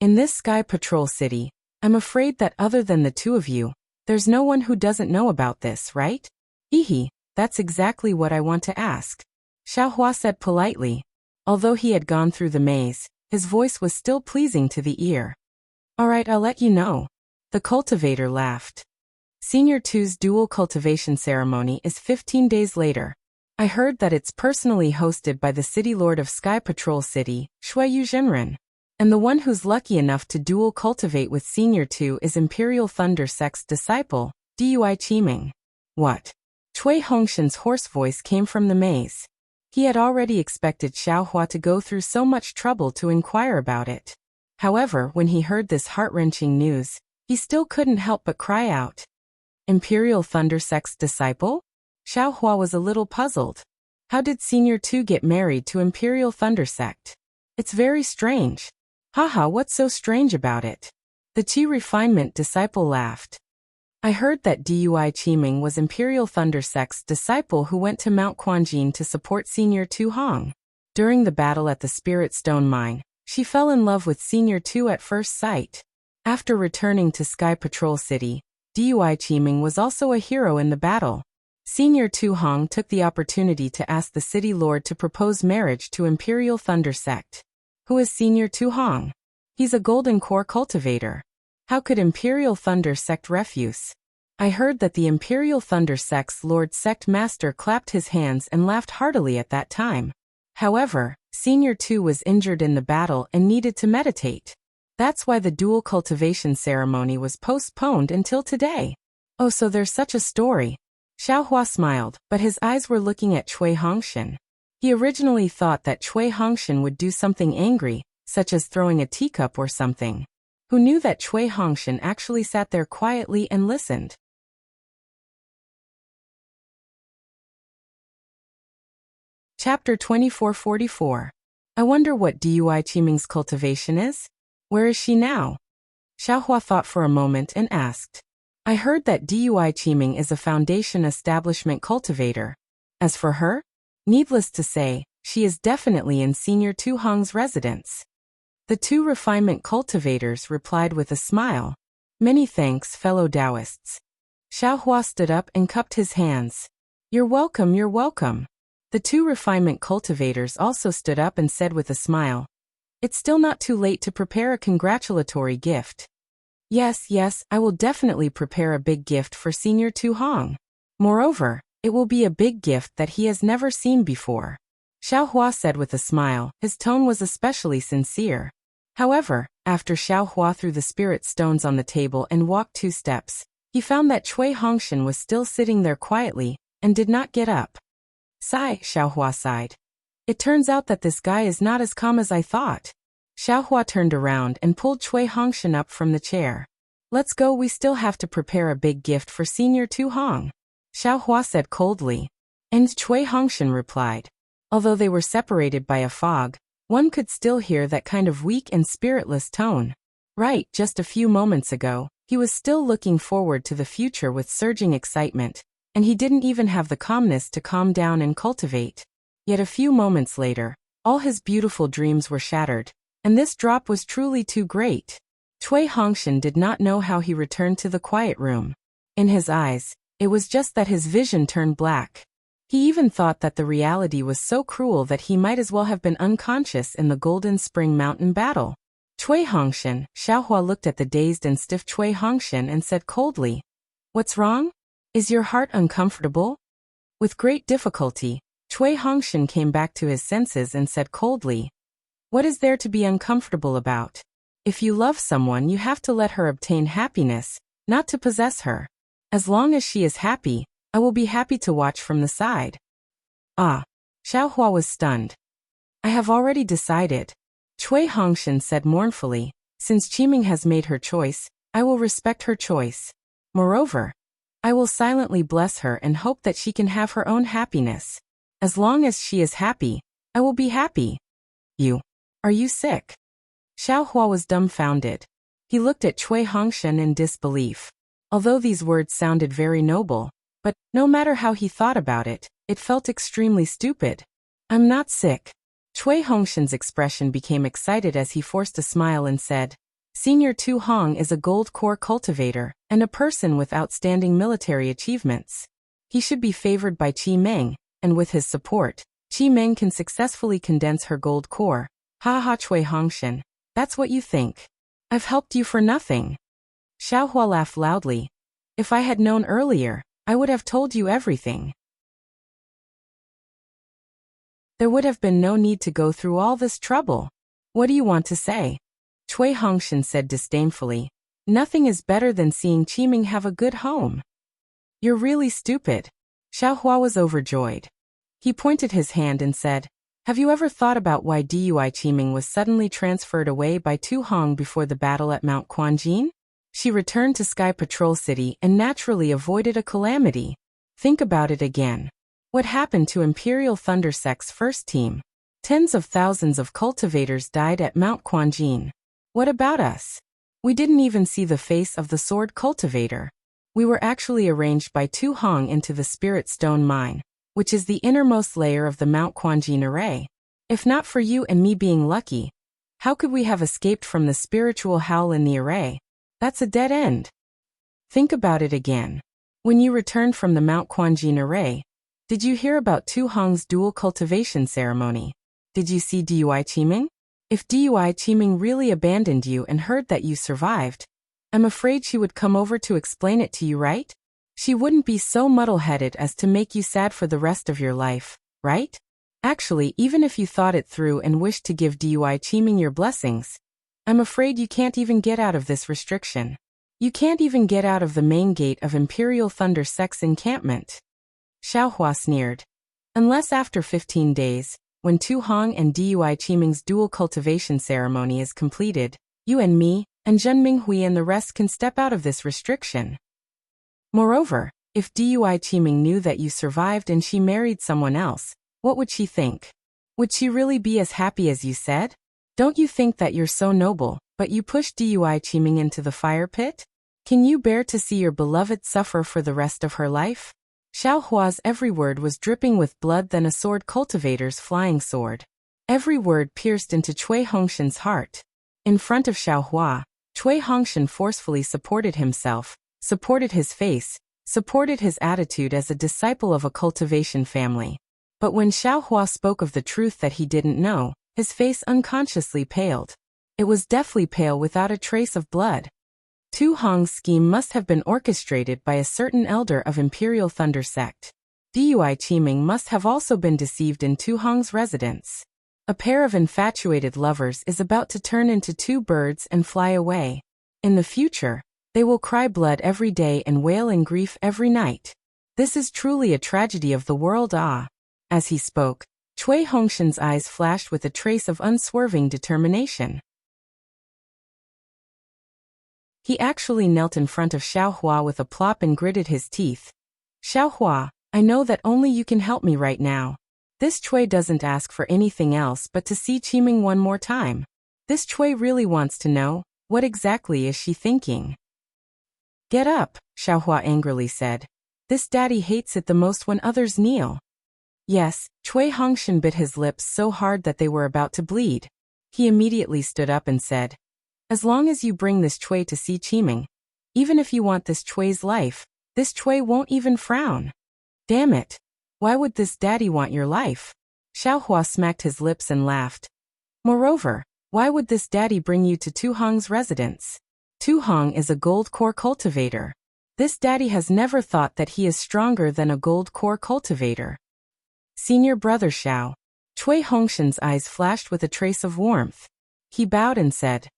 "In this Sky Patrol City, I'm afraid that other than the 2 of you, there's no one who doesn't know about this, right?" "Hee, that's exactly what I want to ask," Xiaohua said politely. Although he had gone through the maze, his voice was still pleasing to the ear. "All right, I'll let you know." The cultivator laughed. "Senior Tu's dual cultivation ceremony is 15 days later. I heard that it's personally hosted by the City Lord of Sky Patrol City, Shuiyu Zhenren. And the one who's lucky enough to dual cultivate with Senior Tu is Imperial Thunder Sect's disciple, Dui Qiming." "What?" Cui Hongshan's hoarse voice came from the maze. He had already expected Xiaohua to go through so much trouble to inquire about it. However, when he heard this heart-wrenching news, he still couldn't help but cry out. Imperial Thunder Sect's disciple? Xiao Hua was a little puzzled. How did Senior 2 get married to Imperial Thunder Sect? It's very strange. Haha, what's so strange about it? The Qi Refinement disciple laughed. I heard that Dui Qiming was Imperial Thunder Sect's disciple who went to Mount Quanjin to support Senior 2 Hong. During the battle at the Spirit Stone Mine, she fell in love with Senior 2 at first sight. After returning to Sky Patrol City, Dui Qiming was also a hero in the battle. Senior 2 Hong took the opportunity to ask the City Lord to propose marriage to Imperial Thunder Sect. Who is Senior 2 Hong? He's a Golden Core cultivator. How could Imperial Thunder Sect refuse? I heard that the Imperial Thunder Sect's Lord Sect Master clapped his hands and laughed heartily at that time. However, Senior 2 was injured in the battle and needed to meditate. That's why the dual cultivation ceremony was postponed until today. Oh, so there's such a story. Xiao Hua smiled, but his eyes were looking at Cui Hongshan. He originally thought that Cui Hongshan would do something angry, such as throwing a teacup or something. Who knew that Cui Hongshan actually sat there quietly and listened? Chapter 2444. I wonder what Dui Qiming's cultivation is? Where is she now? Xiao Hua thought for a moment and asked. I heard that Dui Qiming is a foundation establishment cultivator. As for her? Needless to say, she is definitely in Senior 2 Hong's residence. The two refinement cultivators replied with a smile. Many thanks, fellow Taoists. Xiao Hua stood up and cupped his hands. You're welcome, you're welcome. The two refinement cultivators also stood up and said with a smile. It's still not too late to prepare a congratulatory gift. Yes, I will definitely prepare a big gift for Senior 2 Hong. Moreover, it will be a big gift that he has never seen before. Xiao Hua said with a smile. His tone was especially sincere. However, after Xiao Hua threw the spirit stones on the table and walked 2 steps, he found that Cui Hongshan was still sitting there quietly and did not get up. Sigh, Xiao Hua sighed. It turns out that this guy is not as calm as I thought. Xiao Hua turned around and pulled Cui Hongshan up from the chair. Let's go, we still have to prepare a big gift for Senior 2 Hong. Xiao Hua said coldly. And Cui Hongshan replied. Although they were separated by a fog, one could still hear that kind of weak and spiritless tone. Right, just a few moments ago, he was still looking forward to the future with surging excitement, and he didn't even have the calmness to calm down and cultivate. Yet a few moments later, all his beautiful dreams were shattered, and this drop was truly too great. Cui Hongshan did not know how he returned to the quiet room. In his eyes, it was just that his vision turned black. He even thought that the reality was so cruel that he might as well have been unconscious in the Golden Spring Mountain battle. Cui Hongshan, Xiao Hua looked at the dazed and stiff Cui Hongshan and said coldly, What's wrong? Is your heart uncomfortable? With great difficulty, Cui Hongshan came back to his senses and said coldly, What is there to be uncomfortable about? If you love someone, you have to let her obtain happiness, not to possess her. As long as she is happy, I will be happy to watch from the side. Ah. Xiao Hua was stunned. I have already decided. Cui Hongshan said mournfully, Since Qiming has made her choice, I will respect her choice. Moreover, I will silently bless her and hope that she can have her own happiness. As long as she is happy, I will be happy. Are you sick? Xiao Hua was dumbfounded. He looked at Cui Hongshan in disbelief. Although these words sounded very noble, but, no matter how he thought about it, it felt extremely stupid. I'm not sick. Cui Hongshan's expression became excited as he forced a smile and said, Senior 2 Hong is a gold core cultivator, and a person with outstanding military achievements. He should be favored by Qi Meng, and with his support, Qi Meng can successfully condense her gold core. Ha ha, Cui Hongshan. That's what you think. I've helped you for nothing. Xiao Hua laughed loudly. If I had known earlier, I would have told you everything. There would have been no need to go through all this trouble. What do you want to say? Cui Hongshan said disdainfully. Nothing is better than seeing Qiming have a good home. You're really stupid. Xiao Hua was overjoyed. He pointed his hand and said, Have you ever thought about why Dui Qiming was suddenly transferred away by 2 Hong before the battle at Mount Quanjin? She returned to Sky Patrol City and naturally avoided a calamity. Think about it again. What happened to Imperial Thunder Sect's first team? Tens of thousands of cultivators died at Mount Quanjin. What about us? We didn't even see the face of the sword cultivator. We were actually arranged by Tu Hong into the Spirit Stone Mine, which is the innermost layer of the Mount Quanjin array. If not for you and me being lucky, how could we have escaped from the spiritual howl in the array? That's a dead end. Think about it again. When you returned from the Mount Quanjin array, did you hear about Tu Hong's dual cultivation ceremony? Did you see Dui Qiming? If Dui Qiming really abandoned you and heard that you survived, I'm afraid she would come over to explain it to you, right? She wouldn't be so muddle-headed as to make you sad for the rest of your life, right? Actually, even if you thought it through and wished to give Dui Qiming your blessings, I'm afraid you can't even get out of this restriction. You can't even get out of the main gate of Imperial Thunder Sect's encampment. Xiaohua sneered. Unless after 15 days, when Tu Hong and Dui Qiming's dual cultivation ceremony is completed, you and me, and Zhen Minghui and the rest can step out of this restriction. Moreover, if Dui Qiming knew that you survived and she married someone else, what would she think? Would she really be as happy as you said? Don't you think that you're so noble, but you pushed Dui Qiming into the fire pit? Can you bear to see your beloved suffer for the rest of her life? Xiaohua's every word was dripping with blood than a sword cultivator's flying sword. Every word pierced into Cui Hongshan's heart. In front of Xiaohua, Cui Hongshan forcefully supported himself, supported his face, supported his attitude as a disciple of a cultivation family. But when Xiaohua spoke of the truth that he didn't know, his face unconsciously paled. It was deathly pale without a trace of blood. Tu Hong's scheme must have been orchestrated by a certain elder of Imperial Thunder Sect. Dui Qiming must have also been deceived in Tu Hong's residence. A pair of infatuated lovers is about to turn into two birds and fly away. In the future, they will cry blood every day and wail in grief every night. This is truly a tragedy of the world. As he spoke, Cui Hongshan's eyes flashed with a trace of unswerving determination. He actually knelt in front of Xiaohua with a plop and gritted his teeth. Xiaohua, I know that only you can help me right now. This Cui doesn't ask for anything else but to see Qiming one more time. This Cui really wants to know, what exactly is she thinking? Get up, Xiaohua angrily said. This daddy hates it the most when others kneel. Yes, Cui Hongshan bit his lips so hard that they were about to bleed. He immediately stood up and said, as long as you bring this Cui to see Qiming, even if you want this Cui's life, this Cui won't even frown. Damn it. Why would this daddy want your life? Xiaohua smacked his lips and laughed. Moreover, why would this daddy bring you to Tu Hong's residence? Tu Hong is a gold core cultivator. This daddy has never thought that he is stronger than a gold core cultivator. Senior brother Xiao. Cui Hongshan's eyes flashed with a trace of warmth. He bowed and said,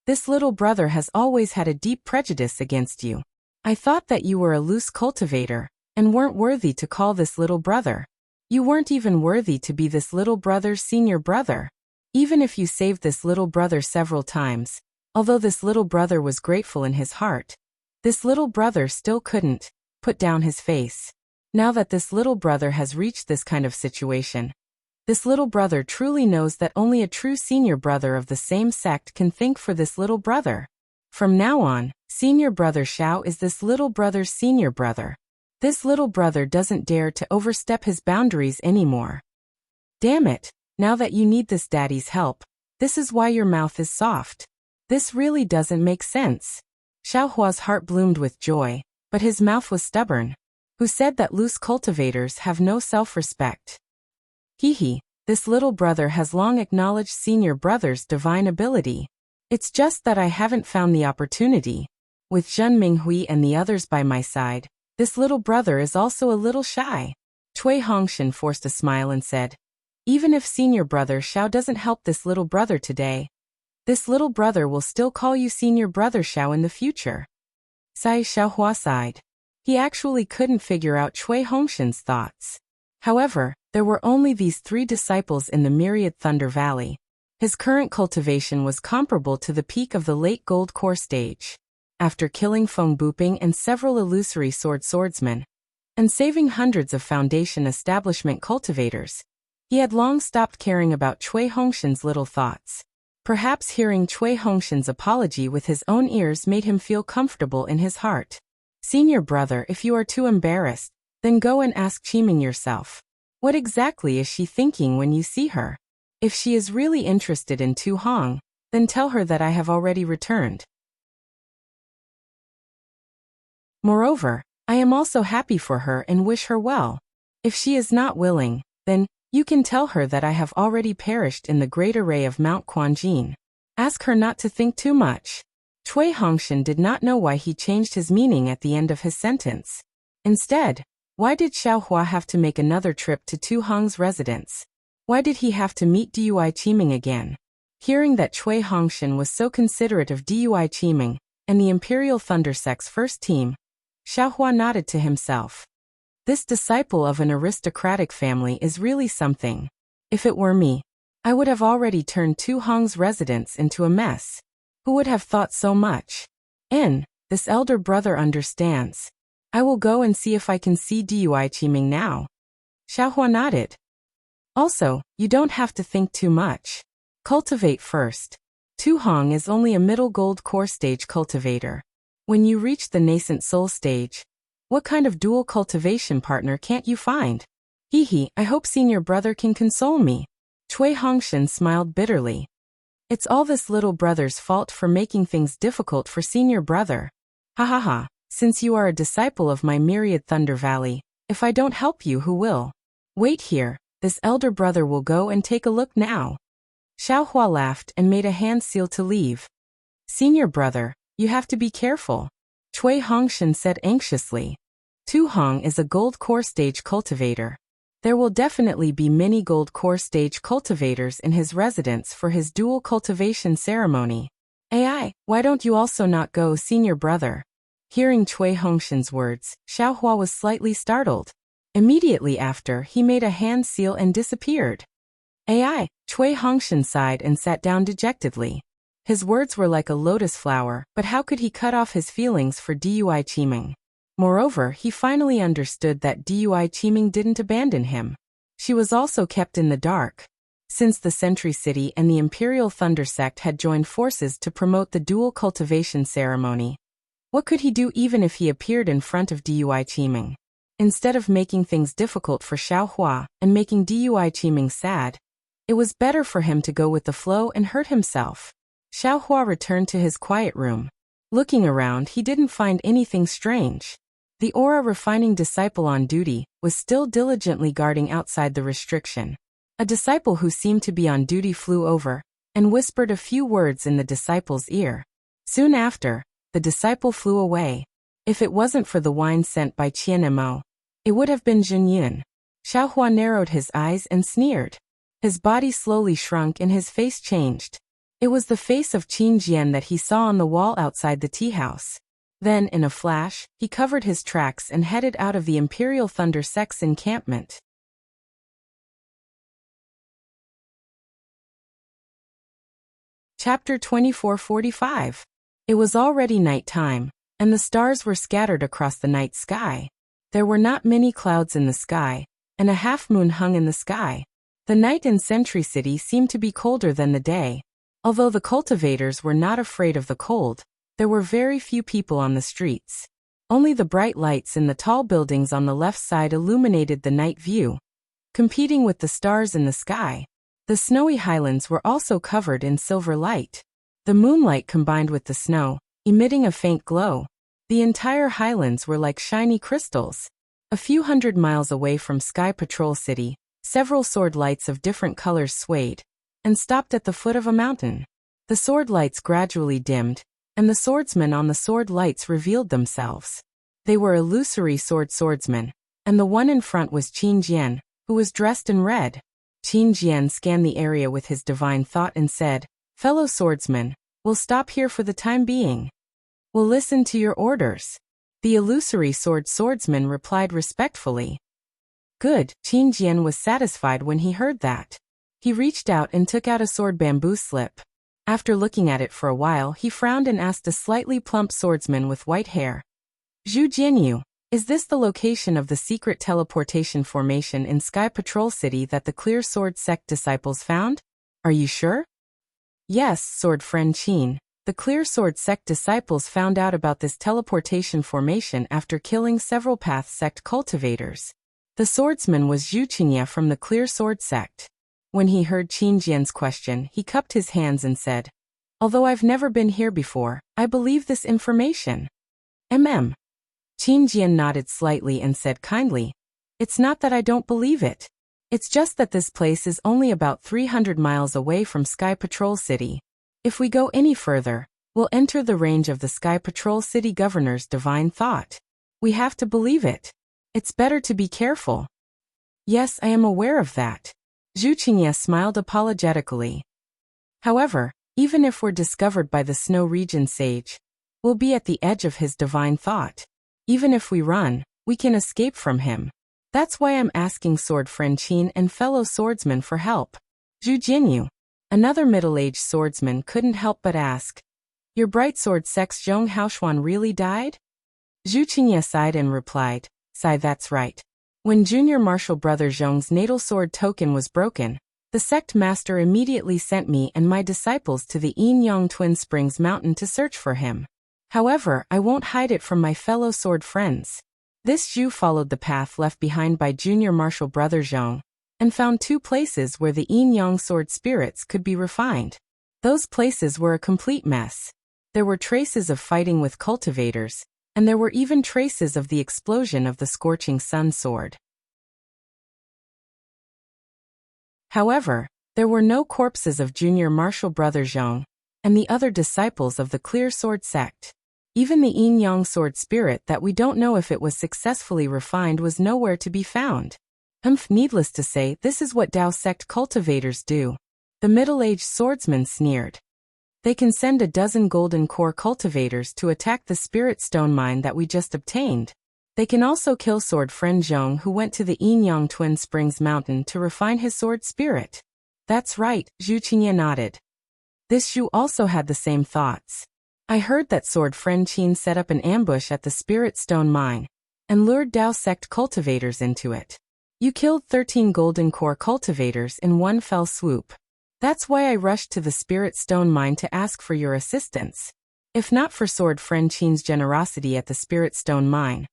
this little brother has always had a deep prejudice against you. I thought that you were a loose cultivator, and weren't worthy to call this little brother. You weren't even worthy to be this little brother's senior brother. Even if you saved this little brother several times, although this little brother was grateful in his heart, this little brother still couldn't put down his face. Now that this little brother has reached this kind of situation, this little brother truly knows that only a true senior brother of the same sect can think for this little brother. From now on, senior brother Xiao is this little brother's senior brother. This little brother doesn't dare to overstep his boundaries anymore. Damn it, now that you need this daddy's help, this is why your mouth is soft. This really doesn't make sense. Xiaohua's heart bloomed with joy, but his mouth was stubborn. Who said that loose cultivators have no self-respect? This little brother has long acknowledged senior brother's divine ability. It's just that I haven't found the opportunity. With Zhen Minghui and the others by my side, this little brother is also a little shy. Cui Hongshan forced a smile and said, even if senior brother Xiao doesn't help this little brother today, this little brother will still call you senior brother Xiao in the future. Xiaohua sighed. He actually couldn't figure out Cui Hongshan's thoughts. However, there were only these 3 disciples in the myriad Thunder Valley. His current cultivation was comparable to the peak of the late Gold Core stage. after killing Feng Buping and several illusory swordsmen, and saving hundreds of Foundation establishment cultivators, he had long stopped caring about Cui Hongshan's little thoughts. Perhaps hearing Cui Hongshan's apology with his own ears made him feel comfortable in his heart. Senior brother, if you are too embarrassed, then go and ask Qiming yourself. What exactly is she thinking when you see her? If she is really interested in Tu Hong, then tell her that I have already returned. Moreover, I am also happy for her and wish her well. If she is not willing, then you can tell her that I have already perished in the great array of Mount Quanjin. Ask her not to think too much. Cui Hongshan did not know why he changed his meaning at the end of his sentence. Instead, why did Xiaohua have to make another trip to Tu Hong's residence? Why did he have to meet Dui Qiming again? Hearing that Cui Hongshan was so considerate of Dui Qiming and the Imperial Thundersect's first team, Xiaohua nodded to himself. This disciple of an aristocratic family is really something. If it were me, I would have already turned Tu Hong's residence into a mess. Who would have thought so much? This elder brother understands. I will go and see if I can see Dui Qiming now. Xiaohua nodded. Also, you don't have to think too much. Cultivate first. Tu Hong is only a middle gold core stage cultivator. When you reach the nascent soul stage, what kind of dual cultivation partner can't you find? I hope senior brother can console me. Cui Hongshan smiled bitterly. It's all this little brother's fault for making things difficult for senior brother. Ha ha ha, since you are a disciple of my myriad Thunder Valley, if I don't help you, who will? Wait here, this elder brother will go and take a look now. Xiaohua laughed and made a hand seal to leave. Senior brother, you have to be careful, Cui Hongshan said anxiously. Tu Hong is a gold core stage cultivator. There will definitely be many gold core stage cultivators in his residence for his dual cultivation ceremony. Why don't you also not go, senior brother? Hearing Cui Hongshan's words, Xiaohua was slightly startled. Immediately after, he made a hand seal and disappeared. Cui Hongshan sighed and sat down dejectedly. His words were like a lotus flower, but how could he cut off his feelings for Dui Qiming? Moreover, he finally understood that Dui Qiming didn't abandon him. She was also kept in the dark. Since the Sentry City and the Imperial Thunder Sect had joined forces to promote the dual cultivation ceremony, what could he do even if he appeared in front of Dui Qiming? Instead of making things difficult for Xiaohua and making Dui Qiming sad, it was better for him to go with the flow and hurt himself. Xiaohua returned to his quiet room. Looking around, he didn't find anything strange. The aura refining disciple on duty was still diligently guarding outside the restriction. A disciple who seemed to be on duty flew over and whispered a few words in the disciple's ear. Soon after, the disciple flew away. If it wasn't for the wine sent by Qian Mo, it would have been Jinyun. Xiaohua narrowed his eyes and sneered. His body slowly shrunk and his face changed. It was the face of Qin Jian that he saw on the wall outside the tea house. Then, in a flash, he covered his tracks and headed out of the Imperial Thunder Sect's encampment. Chapter 2445. It was already night time, and the stars were scattered across the night sky. There were not many clouds in the sky, and a half-moon hung in the sky. The night in Sentry City seemed to be colder than the day. Although the cultivators were not afraid of the cold, there were very few people on the streets. Only the bright lights in the tall buildings on the left side illuminated the night view, competing with the stars in the sky. The snowy highlands were also covered in silver light. The moonlight combined with the snow, emitting a faint glow. The entire highlands were like shiny crystals. A few hundred miles away from Sky Patrol City, several sword lights of different colors swayed and stopped at the foot of a mountain. The sword lights gradually dimmed, and the swordsmen on the sword lights revealed themselves. They were illusory swordsmen, and the one in front was Qin Jian, who was dressed in red. Qin Jian scanned the area with his divine thought and said, "Fellow swordsmen, we'll stop here for the time being. We'll listen to your orders." The illusory swordsman replied respectfully. Good. Qin Jian was satisfied when he heard that. He reached out and took out a sword bamboo slip. After looking at it for a while, he frowned and asked a slightly plump swordsman with white hair. Zhu Jianyu, is this the location of the secret teleportation formation in Sky Patrol City that the Clear Sword Sect disciples found? Are you sure? Yes, Sword Friend Qin. The Clear Sword Sect disciples found out about this teleportation formation after killing several Path Sect cultivators. The swordsman was Zhu Qinye from the Clear Sword Sect. When he heard Qin Jian's question, he cupped his hands and said, "Although I've never been here before, I believe this information." Qin Jian nodded slightly and said kindly, "It's not that I don't believe it. It's just that this place is only about 300 miles away from Sky Patrol City. If we go any further, we'll enter the range of the Sky Patrol City Governor's divine thought. We have to believe it. It's better to be careful." "Yes, I am aware of that." Zhu Qinye smiled apologetically. "However, even if we're discovered by the Snow Region Sage, we'll be at the edge of his divine thought. Even if we run, we can escape from him. That's why I'm asking Sword Friend Qin and fellow swordsmen for help." Zhu Jianyu, another middle-aged swordsman, couldn't help but ask, "Your Bright Sword Sect's Zhong Haoshuan really died?" Zhu Qinye sighed and replied, "That's right. When Junior Martial Brother Zhong's natal sword token was broken, the sect master immediately sent me and my disciples to the Yin Yang Twin Springs Mountain to search for him. However, I won't hide it from my fellow sword friends." This Zhu followed the path left behind by Junior Martial Brother Zhong, and found two places where the Yin Yang sword spirits could be refined. Those places were a complete mess. There were traces of fighting with cultivators, and there were even traces of the explosion of the Scorching Sun sword. However, there were no corpses of Junior Martial Brother Zhong and the other disciples of the Clear Sword Sect. Even the Yin Yang sword spirit that we don't know if it was successfully refined was nowhere to be found. Needless to say, this is what Dao sect cultivators do. The middle-aged swordsman sneered. They can send a dozen golden core cultivators to attack the spirit stone mine that we just obtained. They can also kill Sword Friend Zhong, who went to the Yin Yang Twin Springs Mountain to refine his sword spirit. That's right, Zhu Qinye nodded. This Zhu also had the same thoughts. I heard that Sword Friend Qin set up an ambush at the Spirit Stone Mine and lured Dao sect cultivators into it. You killed 13 golden core cultivators in one fell swoop. That's why I rushed to the Spirit Stone Mine to ask for your assistance. If not for Sword Friend Qin's generosity at the Spirit Stone Mine,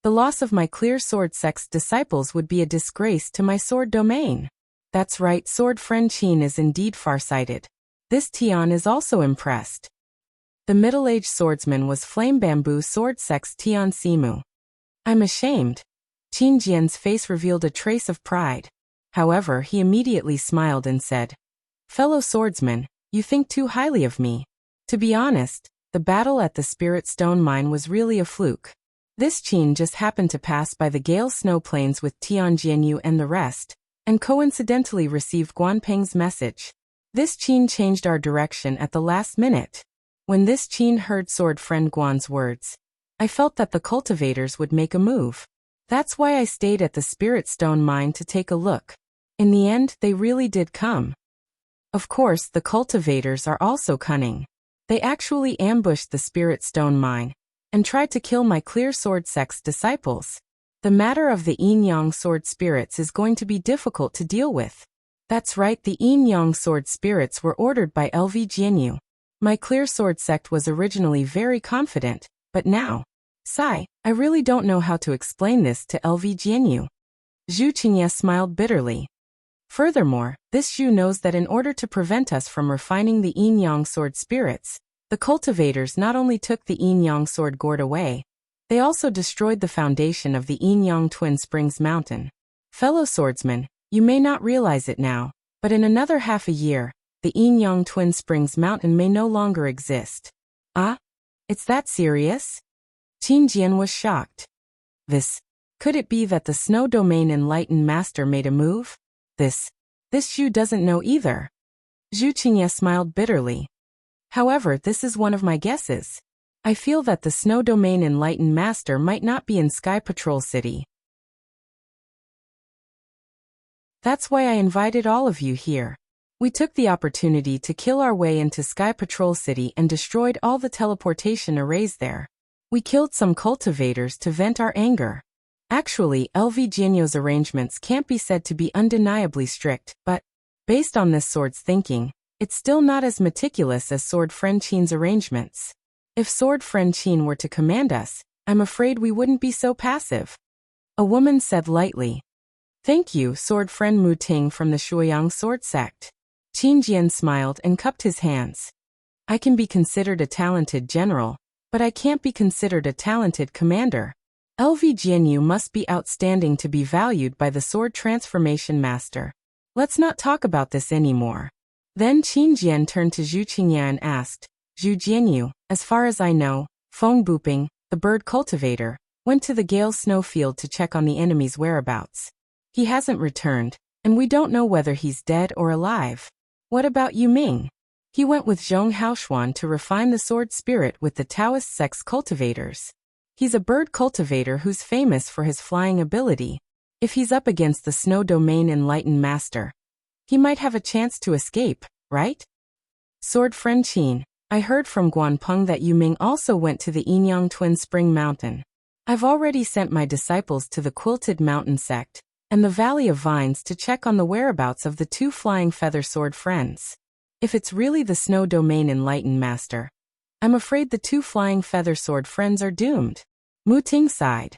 the loss of my Clear Sword Sect's disciples would be a disgrace to my sword domain. That's right, Sword Friend Qin is indeed farsighted. This Tian is also impressed. The middle-aged swordsman was Flame Bamboo Sword Sect's Tian Simu. I'm ashamed. Qin Jian's face revealed a trace of pride. However, he immediately smiled and said, "Fellow swordsman, you think too highly of me. To be honest, the battle at the Spirit Stone Mine was really a fluke. This Qin just happened to pass by the Gale Snow Plains with Tian Jianyu and the rest, and coincidentally received Guanpeng's message. This Qin changed our direction at the last minute. When this Qin heard Sword Friend Guan's words, I felt that the cultivators would make a move. That's why I stayed at the Spirit Stone Mine to take a look. In the end, they really did come. Of course, the cultivators are also cunning. They actually ambushed the Spirit Stone Mine and tried to kill my Clear Sword Sect's disciples. The matter of the Yin Yang sword spirits is going to be difficult to deal with." That's right, the Yin Yang sword spirits were ordered by LV Jianyu. My Clear Sword Sect was originally very confident, but now, I really don't know how to explain this to LV Jianyu. Zhu Qinye smiled bitterly. Furthermore, this Zhu knows that in order to prevent us from refining the Yin Yang sword spirits, the cultivators not only took the Yin Yang sword gourd away, they also destroyed the foundation of the Yin Yang Twin Springs Mountain. Fellow swordsmen, you may not realize it now, but in another half a year, the Yin Yang Twin Springs Mountain may no longer exist. Ah? It's that serious? Qin Jian was shocked. Could it be that the Snow Domain Enlightened Master made a move? This Zhu doesn't know either. Zhu Qinye smiled bitterly. However, this is one of my guesses. I feel that the Snow Domain Enlightened Master might not be in Sky Patrol City. That's why I invited all of you here. We took the opportunity to kill our way into Sky Patrol City and destroyed all the teleportation arrays there. We killed some cultivators to vent our anger. Actually, LV Jianyo's arrangements can't be said to be undeniably strict, but, based on this sword's thinking, it's still not as meticulous as Sword Friend Qin's arrangements. If Sword Friend Qin were to command us, I'm afraid we wouldn't be so passive. A woman said lightly. Thank you, Sword Friend Mu Ting from the Shuoyang Sword Sect. Qin Jian smiled and cupped his hands. I can be considered a talented general, but I can't be considered a talented commander. LV Jianyu must be outstanding to be valued by the Sword Transformation Master. Let's not talk about this anymore. Then Qin Jian turned to Zhu Qingya and asked, Zhu Jianyu, as far as I know, Feng Buping, the bird cultivator, went to the Gale Snowfield to check on the enemy's whereabouts. He hasn't returned, and we don't know whether he's dead or alive. What about Yu Ming? He went with Zhong Haoshuan to refine the sword spirit with the Taoist sect's cultivators. He's a bird cultivator who's famous for his flying ability. If he's up against the Snow Domain Enlightened Master, he might have a chance to escape, right? Sword Friend Qin, I heard from Guanpeng that Yu Ming also went to the Yinyang Twin Spring Mountain. I've already sent my disciples to the Quilted Mountain sect and the Valley of Vines to check on the whereabouts of the two flying feather sword friends. If it's really the Snow Domain Enlightened Master, I'm afraid the two flying feather sword friends are doomed. Mu Ting sighed.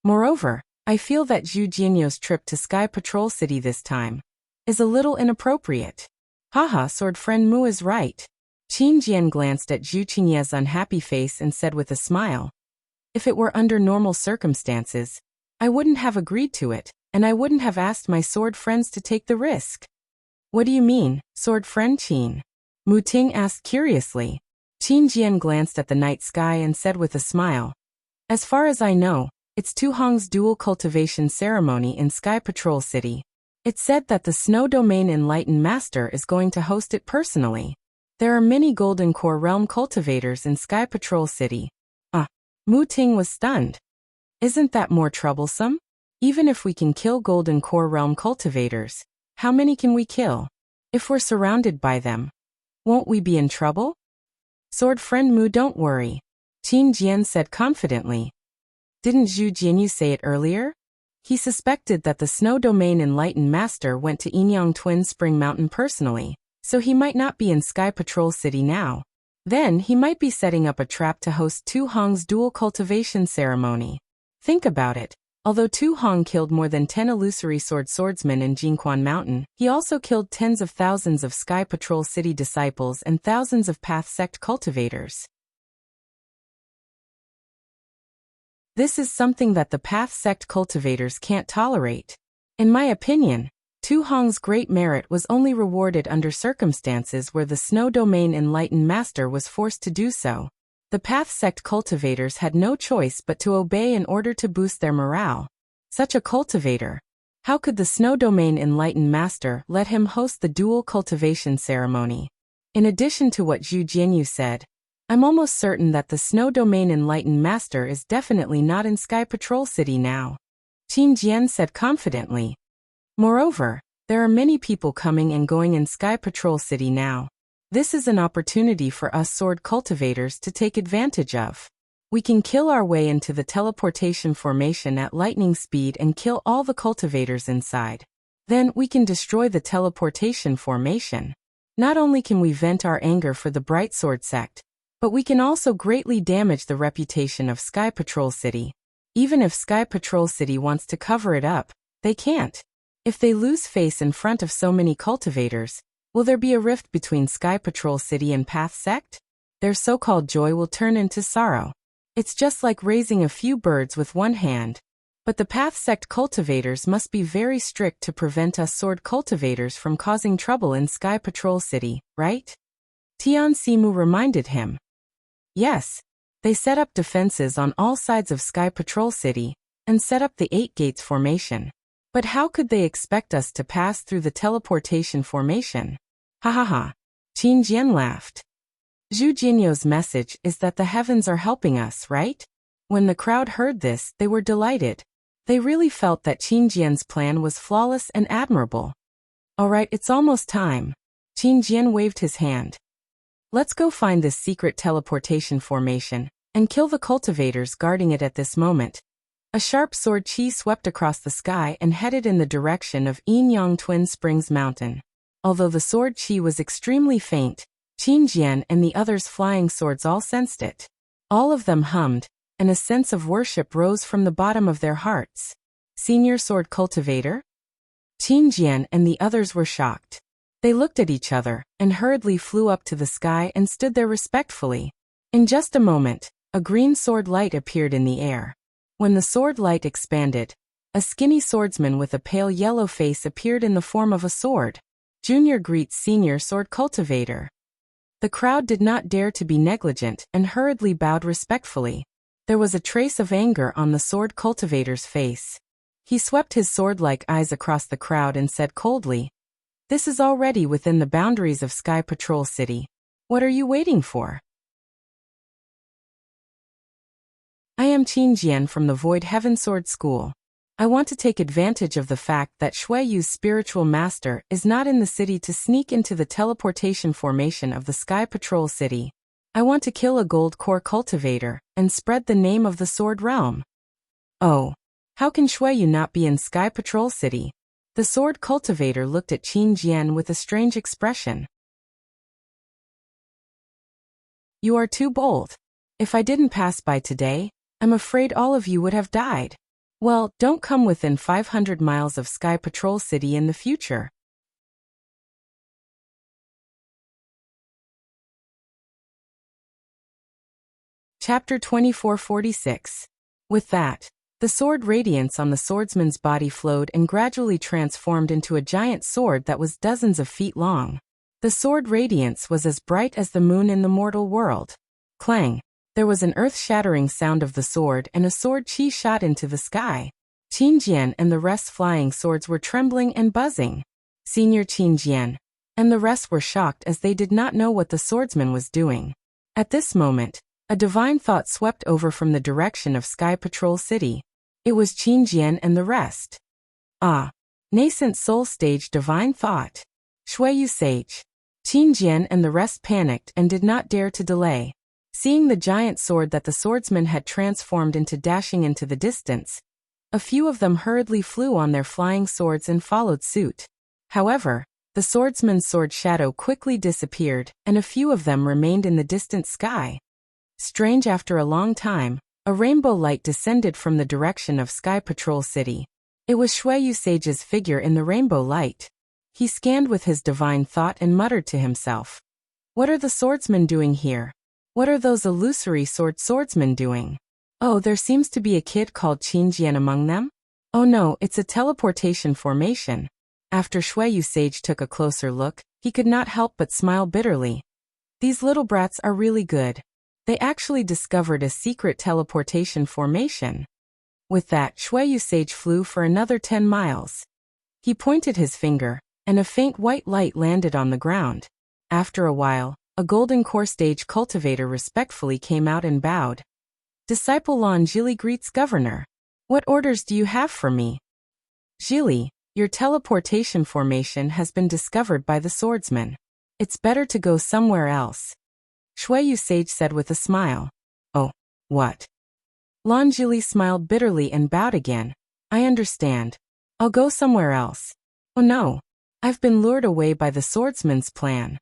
Moreover, I feel that Zhu Jianyo's trip to Sky Patrol City this time is a little inappropriate. Haha, Sword Friend Mu is right. Qin Jian glanced at Zhu Qingya's unhappy face and said with a smile, if it were under normal circumstances, I wouldn't have agreed to it, and I wouldn't have asked my sword friends to take the risk. What do you mean, Sword Friend Qin? Mu Ting asked curiously. Qin Jian glanced at the night sky and said with a smile, as far as I know, it's Tu Hong's dual cultivation ceremony in Sky Patrol City. It's said that the Snow Domain Enlightened Master is going to host it personally. There are many Golden Core Realm cultivators in Sky Patrol City. Mu Ting was stunned. Isn't that more troublesome? Even if we can kill Golden Core Realm cultivators, how many can we kill? If we're surrounded by them, won't we be in trouble? Sword Friend Mu, don't worry. Qin Jian said confidently. Didn't Zhu Jianyu say it earlier? He suspected that the Snow Domain Enlightened Master went to Yinyang Twin Spring Mountain personally, so he might not be in Sky Patrol City now. Then he might be setting up a trap to host Tu Hong's dual cultivation ceremony. Think about it. Although Tu Hong killed more than 10 illusory swordsmen in Jingquan Mountain, he also killed tens of thousands of Sky Patrol City disciples and thousands of Path Sect cultivators. This is something that the Path Sect cultivators can't tolerate. In my opinion, Tu Hong's great merit was only rewarded under circumstances where the Snow Domain Enlightened Master was forced to do so. The Path Sect cultivators had no choice but to obey in order to boost their morale. Such a cultivator. How could the Snow Domain Enlightened Master let him host the dual cultivation ceremony? In addition to what Zhu Jianyu said, I'm almost certain that the Snow Domain Enlightened Master is definitely not in Sky Patrol City now. Qin Jian said confidently. Moreover, there are many people coming and going in Sky Patrol City now. This is an opportunity for us sword cultivators to take advantage of. We can kill our way into the teleportation formation at lightning speed and kill all the cultivators inside. Then we can destroy the teleportation formation. Not only can we vent our anger for the Bright Sword sect, but we can also greatly damage the reputation of Sky Patrol City. Even if Sky Patrol City wants to cover it up, they can't. If they lose face in front of so many cultivators, will there be a rift between Sky Patrol City and Path Sect? Their so-called joy will turn into sorrow. It's just like raising a few birds with one hand. But the Path Sect cultivators must be very strict to prevent us sword cultivators from causing trouble in Sky Patrol City, right? Tian Simu reminded him. Yes. They set up defenses on all sides of Sky Patrol City and set up the 8 Gates formation. But how could they expect us to pass through the teleportation formation? Ha ha ha. Qin Jian laughed. Zhu Jinyo's message is that the heavens are helping us, right? When the crowd heard this, they were delighted. They really felt that Qin Jian's plan was flawless and admirable. Alright, it's almost time. Qin Jian waved his hand. Let's go find this secret teleportation formation and kill the cultivators guarding it at this moment. A sharp sword chi swept across the sky and headed in the direction of Yin-Yang Twin Springs Mountain. Although the sword chi was extremely faint, Qin Jian and the others' flying swords all sensed it. All of them hummed, and a sense of worship rose from the bottom of their hearts. Senior Sword Cultivator? Qin Jian and the others were shocked. They looked at each other, and hurriedly flew up to the sky and stood there respectfully. In just a moment, a green sword light appeared in the air. When the sword light expanded, a skinny swordsman with a pale yellow face appeared in the form of a sword. Junior greets Senior Sword Cultivator. The crowd did not dare to be negligent and hurriedly bowed respectfully. There was a trace of anger on the sword cultivator's face. He swept his sword-like eyes across the crowd and said coldly, "This is already within the boundaries of Sky Patrol City. What are you waiting for?" I am Qin Jian from the Void Heaven Sword School. I want to take advantage of the fact that Shui Yu's spiritual master is not in the city to sneak into the teleportation formation of the Sky Patrol City. I want to kill a gold core cultivator and spread the name of the Sword Realm. Oh, how can Shui Yu not be in Sky Patrol City? The sword cultivator looked at Qin Jian with a strange expression. You are too bold. If I didn't pass by today, I'm afraid all of you would have died. Well, don't come within 500 miles of Sky Patrol City in the future. Chapter 2446. With that, the sword radiance on the swordsman's body flowed and gradually transformed into a giant sword that was dozens of feet long. The sword radiance was as bright as the moon in the mortal world. Clang! There was an earth-shattering sound of the sword and a sword chi shot into the sky. Qin Jian and the rest flying swords were trembling and buzzing. Senior Qin Jian and the rest were shocked as they did not know what the swordsman was doing. At this moment, a divine thought swept over from the direction of Sky Patrol City. It was Qin Jian and the rest. Ah! Nascent soul stage divine thought. Shui Yu sage. Qin Jian and the rest panicked and did not dare to delay. Seeing the giant sword that the swordsman had transformed into dashing into the distance, a few of them hurriedly flew on their flying swords and followed suit. However, the swordsman's sword shadow quickly disappeared, and a few of them remained in the distant sky. Strange, after a long time, a rainbow light descended from the direction of Sky Patrol City. It was Shui Yu Sage's figure in the rainbow light. He scanned with his divine thought and muttered to himself, "What are the swordsmen doing here? What are those illusory swordsmen doing? Oh, there seems to be a kid called Qin Jian among them? Oh no, it's a teleportation formation." After Shui Yu Sage took a closer look, he could not help but smile bitterly. These little brats are really good. They actually discovered a secret teleportation formation. With that, Shui Yu Sage flew for another 10 miles. He pointed his finger, and a faint white light landed on the ground. After a while, a golden core stage cultivator respectfully came out and bowed. Disciple Lan Jili greets Governor. What orders do you have for me? Jili, your teleportation formation has been discovered by the swordsman. It's better to go somewhere else. Shui Yu Sage said with a smile. Oh, what? Lan Jili smiled bitterly and bowed again. I understand. I'll go somewhere else. Oh no. I've been lured away by the swordsman's plan.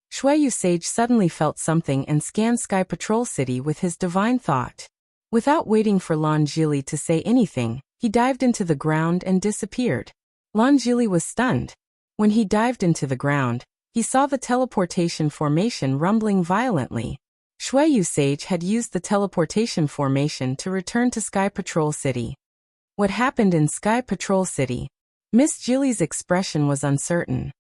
Shui Yu Sage suddenly felt something and scanned Sky Patrol City with his divine thought. Without waiting for Lan Jili to say anything, he dived into the ground and disappeared. Lan Jili was stunned. When he dived into the ground, he saw the teleportation formation rumbling violently. Shui Yu Sage had used the teleportation formation to return to Sky Patrol City. What happened in Sky Patrol City? Miss Jili's expression was uncertain.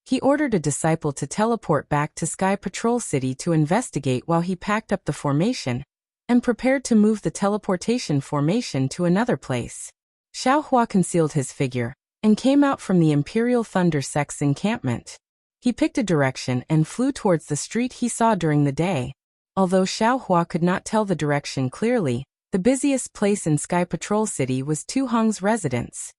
He ordered a disciple to teleport back to Sky Patrol City to investigate while he packed up the formation and prepared to move the teleportation formation to another place. Xiao Hua concealed his figure and came out from the Imperial Thunder Sect's encampment. He picked a direction and flew towards the street he saw during the day. Although Xiao Hua could not tell the direction clearly, the busiest place in Sky Patrol City was Tu Hong's residence.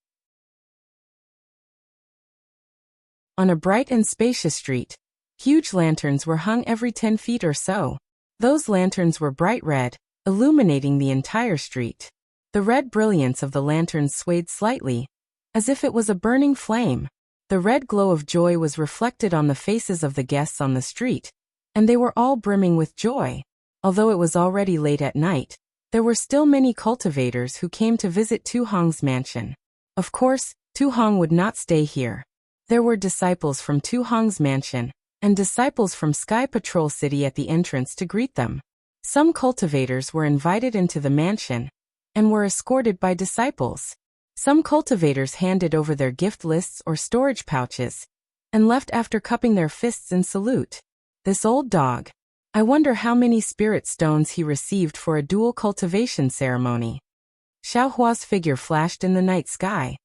On a bright and spacious street, huge lanterns were hung every 10 feet or so. Those lanterns were bright red, illuminating the entire street. The red brilliance of the lanterns swayed slightly, as if it was a burning flame. The red glow of joy was reflected on the faces of the guests on the street, and they were all brimming with joy. Although it was already late at night, there were still many cultivators who came to visit Tu Hong's mansion. Of course, Tu Hong would not stay here. There were disciples from Tu Hong's mansion, and disciples from Sky Patrol City at the entrance to greet them. Some cultivators were invited into the mansion, and were escorted by disciples. Some cultivators handed over their gift lists or storage pouches, and left after cupping their fists in salute. This old dog. I wonder how many spirit stones he received for a dual cultivation ceremony. Xiaohua's figure flashed in the night sky.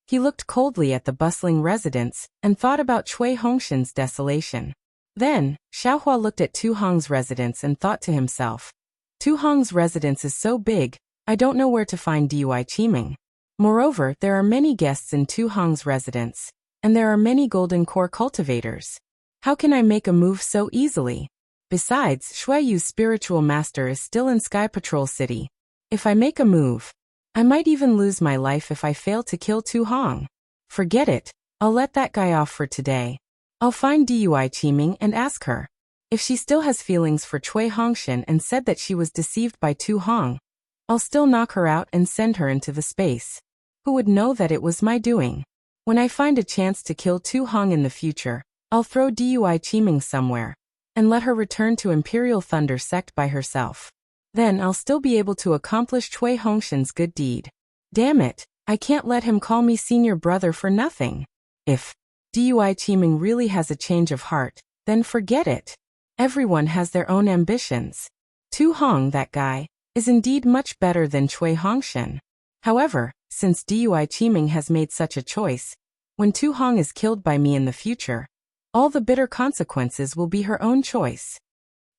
He looked coldly at the bustling residence, and thought about Cui Hongshan's desolation. Then, Xiaohua looked at Tu Hong's residence and thought to himself, Tu Hong's residence is so big, I don't know where to find Dui Qiming. Moreover, there are many guests in Tu Hong's residence, and there are many golden core cultivators. How can I make a move so easily? Besides, Shui Yu's spiritual master is still in Sky Patrol City. If I make a move, I might even lose my life if I fail to kill Tu Hong. Forget it, I'll let that guy off for today. I'll find Dui Qiming and ask her. If she still has feelings for Cui Hongshan and said that she was deceived by Tu Hong, I'll still knock her out and send her into the space. Who would know that it was my doing? When I find a chance to kill Tu Hong in the future, I'll throw Dui Qiming somewhere, and let her return to Imperial Thunder Sect by herself. Then I'll still be able to accomplish Cui Hongshan's good deed. Damn it, I can't let him call me senior brother for nothing. If Dui Qiming really has a change of heart, then forget it. Everyone has their own ambitions. Tu Hong, that guy, is indeed much better than Cui Hongshan. However, since Dui Qiming has made such a choice, when Tu Hong is killed by me in the future, all the bitter consequences will be her own choice.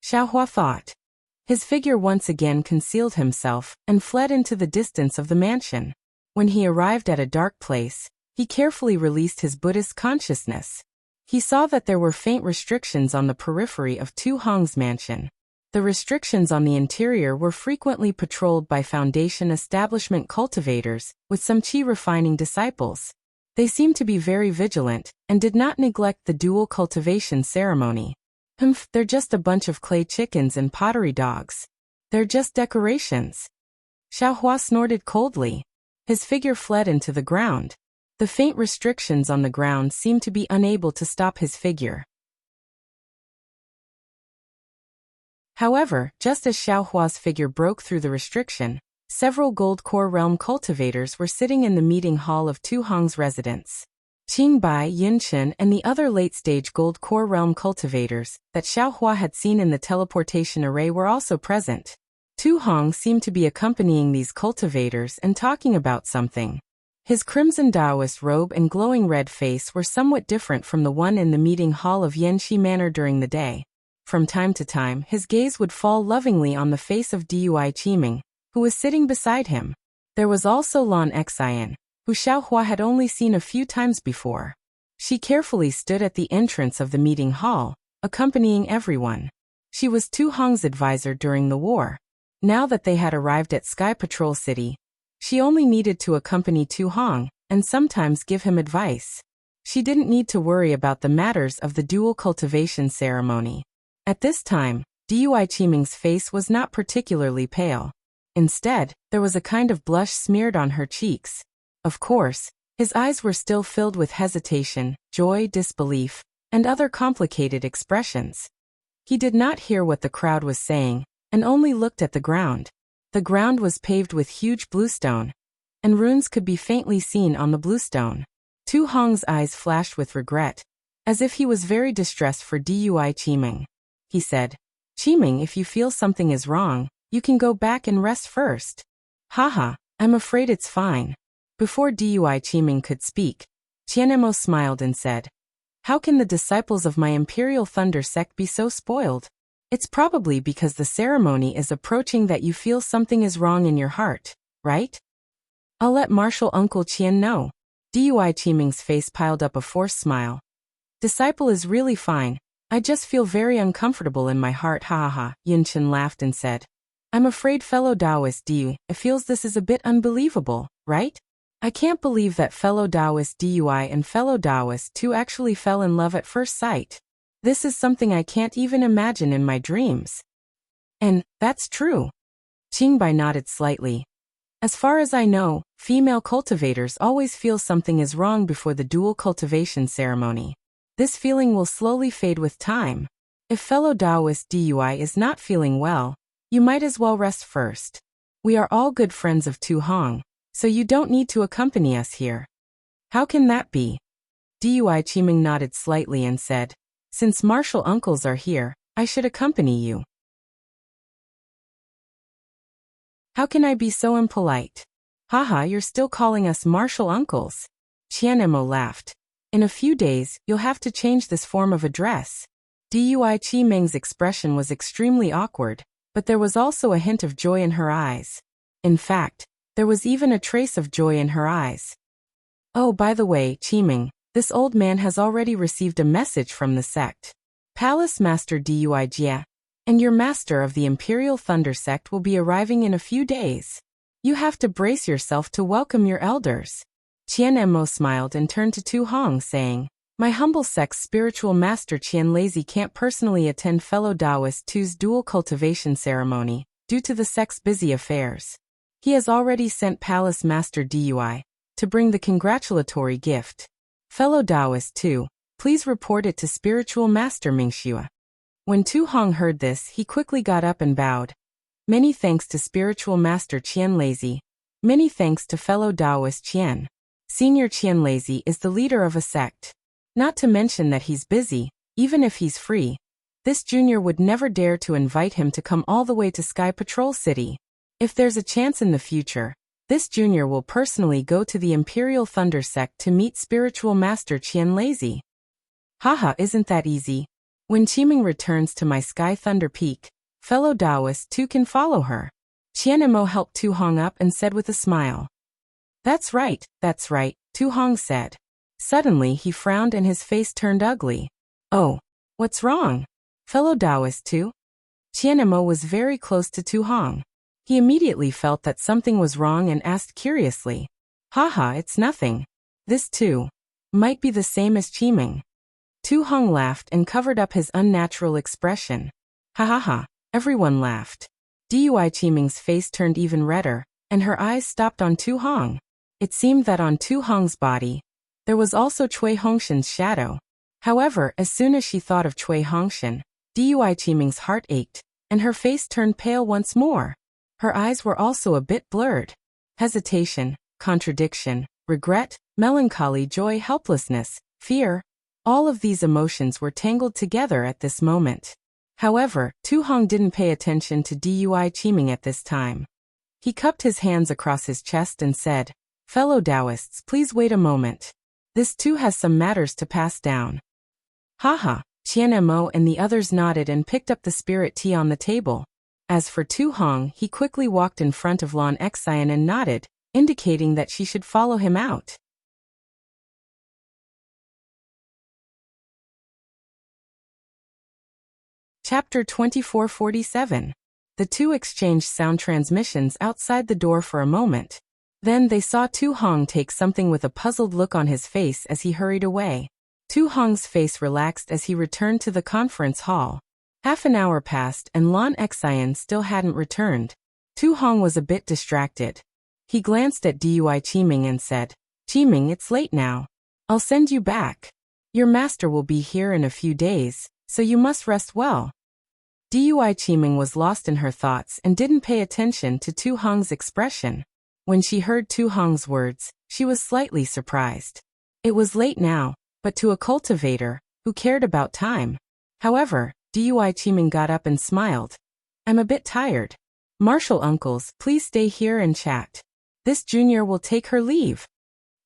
Xiaohua thought. His figure once again concealed himself and fled into the distance of the mansion. When he arrived at a dark place, he carefully released his Buddhist consciousness. He saw that there were faint restrictions on the periphery of Tu Hong's mansion. The restrictions on the interior were frequently patrolled by Foundation establishment cultivators, with some qi refining disciples. They seemed to be very vigilant, and did not neglect the dual cultivation ceremony. They're just a bunch of clay chickens and pottery dogs. They're just decorations. Xiaohua snorted coldly. His figure fled into the ground. The faint restrictions on the ground seemed to be unable to stop his figure. However, just as Xiaohua's figure broke through the restriction, several Gold Core Realm cultivators were sitting in the meeting hall of Tu Hong's residence. Qingbai, Yunchen, and the other late-stage Gold Core Realm cultivators that Xiaohua had seen in the teleportation array were also present. Tu Hong seemed to be accompanying these cultivators and talking about something. His crimson Taoist robe and glowing red face were somewhat different from the one in the meeting hall of Yanxi Manor during the day. From time to time, his gaze would fall lovingly on the face of Dui Qiming, who was sitting beside him. There was also Lan Xian, who Xiaohua had only seen a few times before. She carefully stood at the entrance of the meeting hall, accompanying everyone. She was Tu Hong's advisor during the war. Now that they had arrived at Sky Patrol City, she only needed to accompany Tu Hong, and sometimes give him advice. She didn't need to worry about the matters of the dual cultivation ceremony. At this time, Dui Qiming's face was not particularly pale. Instead, there was a kind of blush smeared on her cheeks. Of course, his eyes were still filled with hesitation, joy, disbelief, and other complicated expressions. He did not hear what the crowd was saying, and only looked at the ground. The ground was paved with huge bluestone, and runes could be faintly seen on the bluestone. Tu Hong's eyes flashed with regret, as if he was very distressed for Dui Qiming. He said, "Qiming, if you feel something is wrong, you can go back and rest first." "Haha, I'm afraid it's fine." Before Dui Qiming could speak, Qianemo smiled and said, "How can the disciples of my Imperial Thunder Sect be so spoiled? It's probably because the ceremony is approaching that you feel something is wrong in your heart, right? I'll let Marshal Uncle Qian know." Dui Qiming's face piled up a forced smile. Disciple is really fine. I just feel very uncomfortable in my heart, ha ha ha. Yinchen laughed and said, I'm afraid fellow Taoist Dui feels this is a bit unbelievable, right? I can't believe that fellow Taoist Dui and fellow Taoist too actually fell in love at first sight. This is something I can't even imagine in my dreams. And that's true. Qingbai nodded slightly. As far as I know, female cultivators always feel something is wrong before the dual cultivation ceremony. This feeling will slowly fade with time. If fellow Taoist Dui is not feeling well, you might as well rest first. We are all good friends of Tu Hong, so you don't need to accompany us here. How can that be? Dui Qiming nodded slightly and said, since martial uncles are here, I should accompany you. How can I be so impolite? Haha, you're still calling us martial uncles. Qianemo laughed. In a few days, you'll have to change this form of address. Dui Qiming's expression was extremely awkward, but there was also a hint of joy in her eyes. In fact, there was even a trace of joy in her eyes. Oh, by the way, Qiming, this old man has already received a message from the sect. Palace Master Dui Jia, and your master of the Imperial Thunder sect will be arriving in a few days. You have to brace yourself to welcome your elders. Qian Emo smiled and turned to Tu Hong saying, my humble sect's spiritual master Qian Lazy can't personally attend fellow Taoist Tu's dual cultivation ceremony, due to the sect's busy affairs. He has already sent Palace Master Dui to bring the congratulatory gift. Fellow Taoist Tu, please report it to Spiritual Master Mingxue. When Tu Hong heard this, he quickly got up and bowed. Many thanks to Spiritual Master Qian Lazy. Many thanks to fellow Taoist Qian. Senior Qian Lazy is the leader of a sect. Not to mention that he's busy, even if he's free. This junior would never dare to invite him to come all the way to Sky Patrol City. If there's a chance in the future, this junior will personally go to the Imperial Thunder sect to meet Spiritual Master Qian Lazy. Haha, isn't that easy? When Qiming returns to my Sky Thunder Peak, fellow Taoist too can follow her. Qianemo helped Tu Hong up and said with a smile. That's right, Tu Hong said. Suddenly he frowned and his face turned ugly. Oh, what's wrong? Fellow Taoist too? Qianemo was very close to Tu Hong. He immediately felt that something was wrong and asked curiously. Haha, it's nothing. This too might be the same as Qiming. Tu Hong laughed and covered up his unnatural expression. Ha ha ha, everyone laughed. Dui Qiming's face turned even redder, and her eyes stopped on Tu Hong. It seemed that on Tu Hong's body, there was also Cui Hongshan's shadow. However, as soon as she thought of Cui Hongshan, Dui Qiming's heart ached, and her face turned pale once more. Her eyes were also a bit blurred. Hesitation, contradiction, regret, melancholy, joy, helplessness, fear. All of these emotions were tangled together at this moment. However, Tu Hong didn't pay attention to Dui Qiming at this time. He cupped his hands across his chest and said, fellow Taoists, please wait a moment. This too has some matters to pass down. Haha, Qianemo and the others nodded and picked up the spirit tea on the table. As for Tu Hong, he quickly walked in front of Lan Xian and nodded, indicating that she should follow him out. Chapter 2447. The two exchanged sound transmissions outside the door for a moment. Then they saw Tu Hong take something with a puzzled look on his face as he hurried away. Tu Hong's face relaxed as he returned to the conference hall. Half an hour passed and Lan Xian still hadn't returned. Tu Hong was a bit distracted. He glanced at Dui Qiming and said, Qiming, it's late now. I'll send you back. Your master will be here in a few days, so you must rest well. Dui Qiming was lost in her thoughts and didn't pay attention to Tu Hong's expression. When she heard Tu Hong's words, she was slightly surprised. It was late now, but to a cultivator, who cared about time. However, Dui Qiming got up and smiled. I'm a bit tired. Martial uncles, please stay here and chat. This junior will take her leave.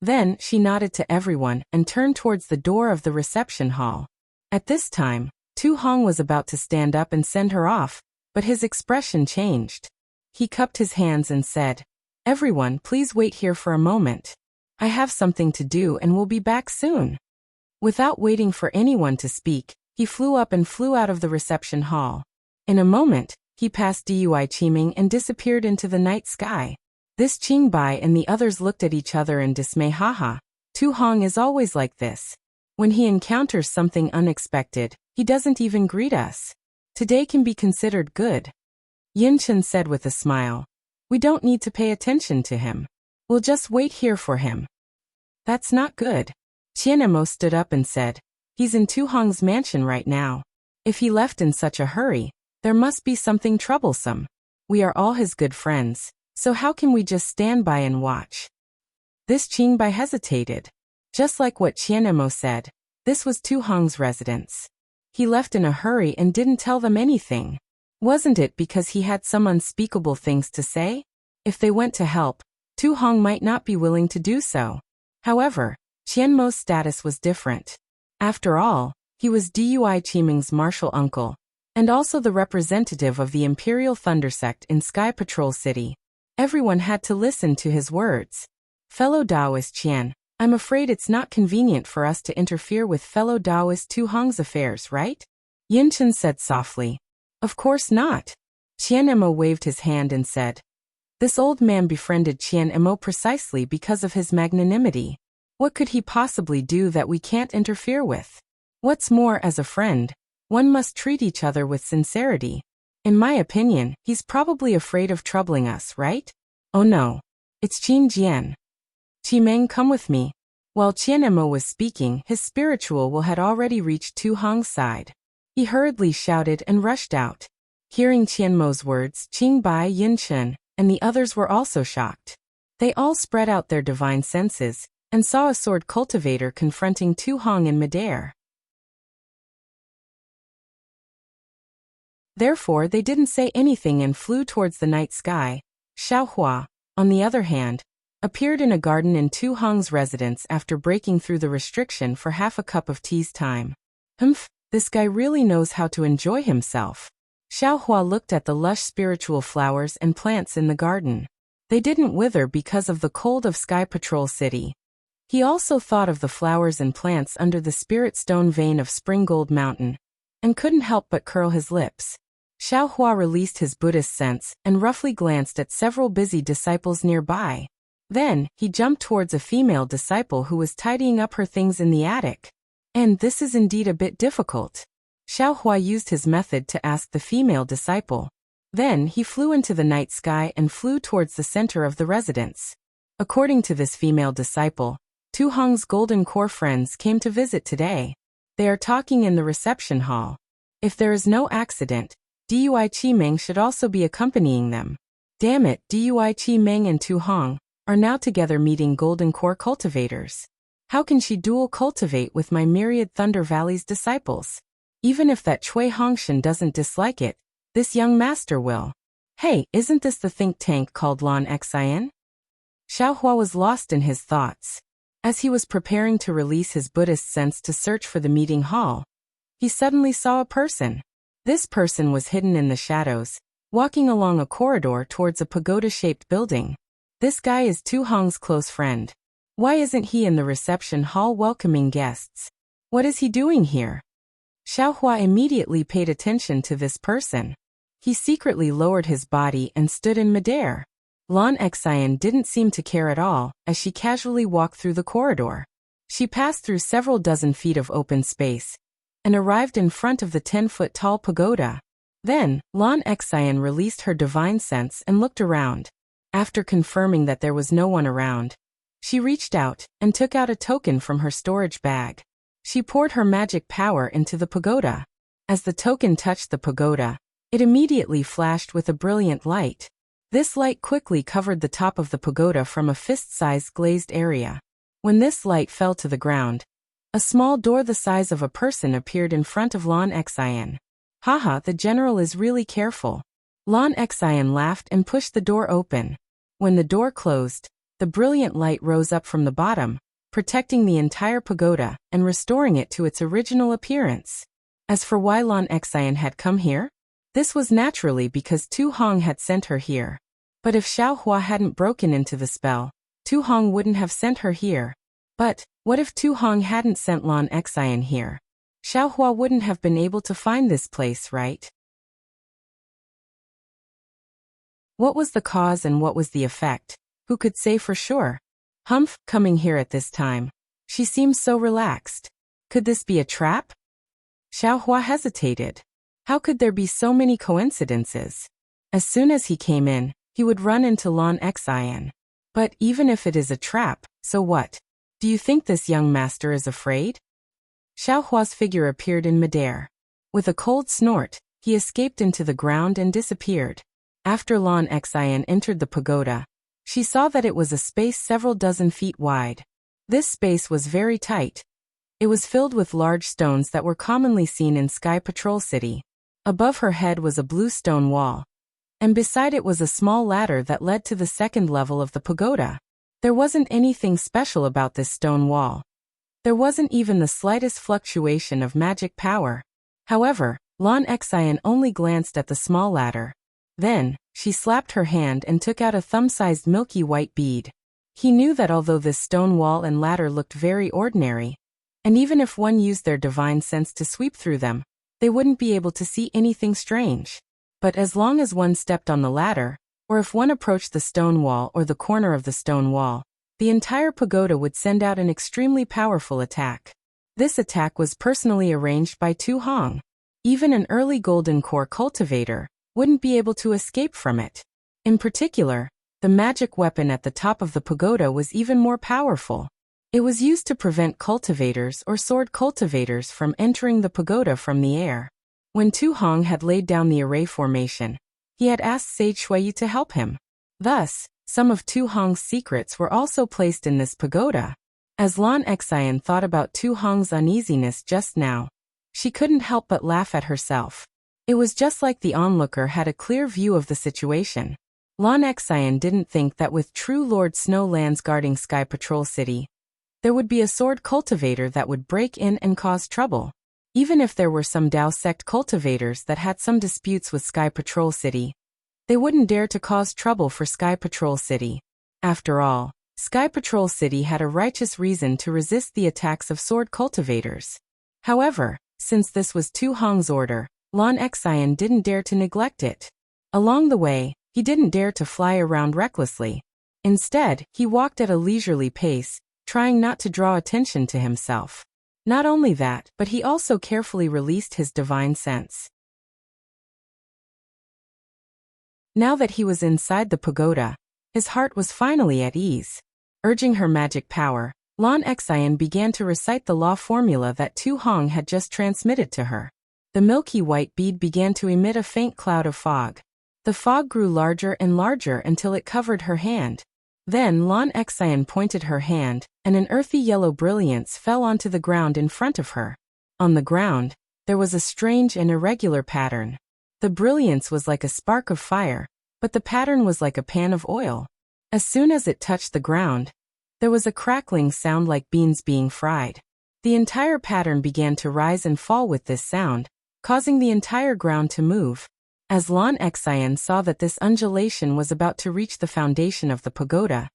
Then she nodded to everyone and turned towards the door of the reception hall. At this time, Tu Hong was about to stand up and send her off, but his expression changed. He cupped his hands and said, everyone, please wait here for a moment. I have something to do and will be back soon. Without waiting for anyone to speak, he flew up and flew out of the reception hall. In a moment, he passed Dui Qiming and disappeared into the night sky. This Qingbai and the others looked at each other in dismay. Haha, Tu Hong is always like this. When he encounters something unexpected, he doesn't even greet us. Today can be considered good. Yin Chen said with a smile. We don't need to pay attention to him. We'll just wait here for him. That's not good. Qianemo stood up and said, he's in Tu Hong's mansion right now. If he left in such a hurry, there must be something troublesome. We are all his good friends, so how can we just stand by and watch? This Qingbai hesitated. Just like what Qianemo said, this was Tu Hong's residence. He left in a hurry and didn't tell them anything. Wasn't it because he had some unspeakable things to say? If they went to help, Tu Hong might not be willing to do so. However, Qianmo's status was different. After all, he was Dui Qiming's martial uncle, and also the representative of the Imperial Thunder Sect in Sky Patrol City. Everyone had to listen to his words. Fellow Taoist Qian, I'm afraid it's not convenient for us to interfere with fellow Taoist Tu Hong's affairs, right? Yin Chen said softly. Of course not. Qianemo waved his hand and said. This old man befriended Qianemo precisely because of his magnanimity. What could he possibly do that we can't interfere with? What's more, as a friend, one must treat each other with sincerity. In my opinion, he's probably afraid of troubling us, right? Oh no. It's Qin Jian. Qimeng, come with me. While Qianemo was speaking, his spiritual will had already reached Tu Hong's side. He hurriedly shouted and rushed out. Hearing Qianmo's words, Qingbai, Yin Chen, and the others were also shocked. They all spread out their divine senses, and saw a sword cultivator confronting Tu Hong in midair. Therefore they didn't say anything and flew towards the night sky. Xiaohua, on the other hand, appeared in a garden in Tu Hong's residence after breaking through the restriction for half a cup of tea's time. Humph, this guy really knows how to enjoy himself. Xiaohua looked at the lush spiritual flowers and plants in the garden. They didn't wither because of the cold of Sky Patrol City. He also thought of the flowers and plants under the spirit stone vein of Springgold Mountain, and couldn't help but curl his lips. Xiaohua released his Buddhist sense and roughly glanced at several busy disciples nearby. Then, he jumped towards a female disciple who was tidying up her things in the attic. And this is indeed a bit difficult. Xiaohua used his method to ask the female disciple. Then, he flew into the night sky and flew towards the center of the residence. According to this female disciple, Tu Hong's Golden Core friends came to visit today. They are talking in the reception hall. If there is no accident, Dui Qimeng should also be accompanying them. Damn it, Dui Qimeng and Tu Hong are now together meeting Golden Core cultivators. How can she dual cultivate with my myriad Thunder Valley's disciples? Even if that Cui Hongshan doesn't dislike it, this young master will. Hey, isn't this the think tank called Lan Xian? Xiaohua was lost in his thoughts. As he was preparing to release his Buddhist sense to search for the meeting hall, he suddenly saw a person. This person was hidden in the shadows, walking along a corridor towards a pagoda-shaped building. This guy is Tu Hong's close friend. Why isn't he in the reception hall welcoming guests? What is he doing here? Xiaohua immediately paid attention to this person. He secretly lowered his body and stood in midair. Lan Xian didn't seem to care at all, as she casually walked through the corridor. She passed through several dozen feet of open space, and arrived in front of the 10-foot-tall pagoda. Then, Lan Xian released her divine sense and looked around. After confirming that there was no one around, she reached out and took out a token from her storage bag. She poured her magic power into the pagoda. As the token touched the pagoda, it immediately flashed with a brilliant light. This light quickly covered the top of the pagoda from a fist-sized glazed area. When this light fell to the ground, a small door the size of a person appeared in front of Lan Xian. Haha, the general is really careful. Lan Xian laughed and pushed the door open. When the door closed, the brilliant light rose up from the bottom, protecting the entire pagoda and restoring it to its original appearance. As for why Lan Xian had come here, this was naturally because Tu Hong had sent her here. But if Xiaohua hadn't broken into the spell, Tu Hong wouldn't have sent her here. But what if Tu Hong hadn't sent Lan Xian here? Xiaohua wouldn't have been able to find this place, right? What was the cause and what was the effect? Who could say for sure? Humph, coming here at this time. She seems so relaxed. Could this be a trap? Xiaohua hesitated. How could there be so many coincidences? As soon as he came in, he would run into Lan Xian. But even if it is a trap, so what? Do you think this young master is afraid? Xiaohua's figure appeared in midair. With a cold snort, he escaped into the ground and disappeared. After Lan Xian entered the pagoda, she saw that it was a space several dozen feet wide. This space was very tight. It was filled with large stones that were commonly seen in Sky Patrol City. Above her head was a blue stone wall, and beside it was a small ladder that led to the second level of the pagoda. There wasn't anything special about this stone wall. There wasn't even the slightest fluctuation of magic power. However, Lan Xian only glanced at the small ladder. Then, she slapped her hand and took out a thumb-sized milky white bead. He knew that although this stone wall and ladder looked very ordinary, and even if one used their divine sense to sweep through them, they wouldn't be able to see anything strange. But as long as one stepped on the ladder, or if one approached the stone wall or the corner of the stone wall, the entire pagoda would send out an extremely powerful attack. This attack was personally arranged by Tu Hong. Even an early golden core cultivator wouldn't be able to escape from it. In particular, the magic weapon at the top of the pagoda was even more powerful. It was used to prevent cultivators or sword cultivators from entering the pagoda from the air. When Tu Hong had laid down the array formation, he had asked Sage Shuiyu to help him. Thus, some of Tu Hong's secrets were also placed in this pagoda. As Lan Xian thought about Tu Hong's uneasiness just now, she couldn't help but laugh at herself. It was just like the onlooker had a clear view of the situation. Lan Xian didn't think that with true Lord Snowlands guarding Sky Patrol City, there would be a sword cultivator that would break in and cause trouble. Even if there were some Dao sect cultivators that had some disputes with Sky Patrol City, they wouldn't dare to cause trouble for Sky Patrol City. After all, Sky Patrol City had a righteous reason to resist the attacks of sword cultivators. However, since this was Tu Hong's order, Lan Xian didn't dare to neglect it. Along the way, he didn't dare to fly around recklessly. Instead, he walked at a leisurely pace, trying not to draw attention to himself. Not only that, but he also carefully released his divine sense. Now that he was inside the pagoda, his heart was finally at ease. Urging her magic power, Lan Xian began to recite the law formula that Tu Hong had just transmitted to her. The milky white bead began to emit a faint cloud of fog. The fog grew larger and larger until it covered her hand. Then Lan Xian pointed her hand, and an earthy yellow brilliance fell onto the ground in front of her. On the ground, there was a strange and irregular pattern. The brilliance was like a spark of fire, but the pattern was like a pan of oil. As soon as it touched the ground, there was a crackling sound like beans being fried. The entire pattern began to rise and fall with this sound, causing the entire ground to move. As Lan Xian saw that this undulation was about to reach the foundation of the pagoda,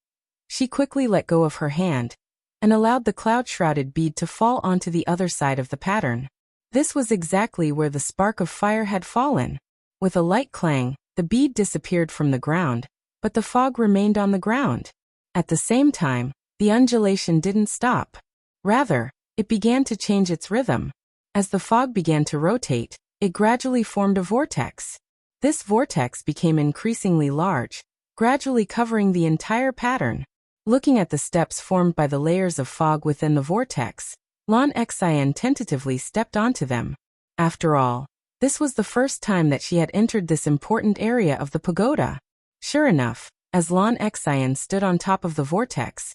she quickly let go of her hand and allowed the cloud-shrouded bead to fall onto the other side of the pattern. This was exactly where the spark of fire had fallen. With a light clang, the bead disappeared from the ground, but the fog remained on the ground. At the same time, the undulation didn't stop. Rather, it began to change its rhythm. As the fog began to rotate, it gradually formed a vortex. This vortex became increasingly large, gradually covering the entire pattern. Looking at the steps formed by the layers of fog within the vortex, Lan Xian tentatively stepped onto them. After all, this was the first time that she had entered this important area of the pagoda. Sure enough, as Lan Xian stood on top of the vortex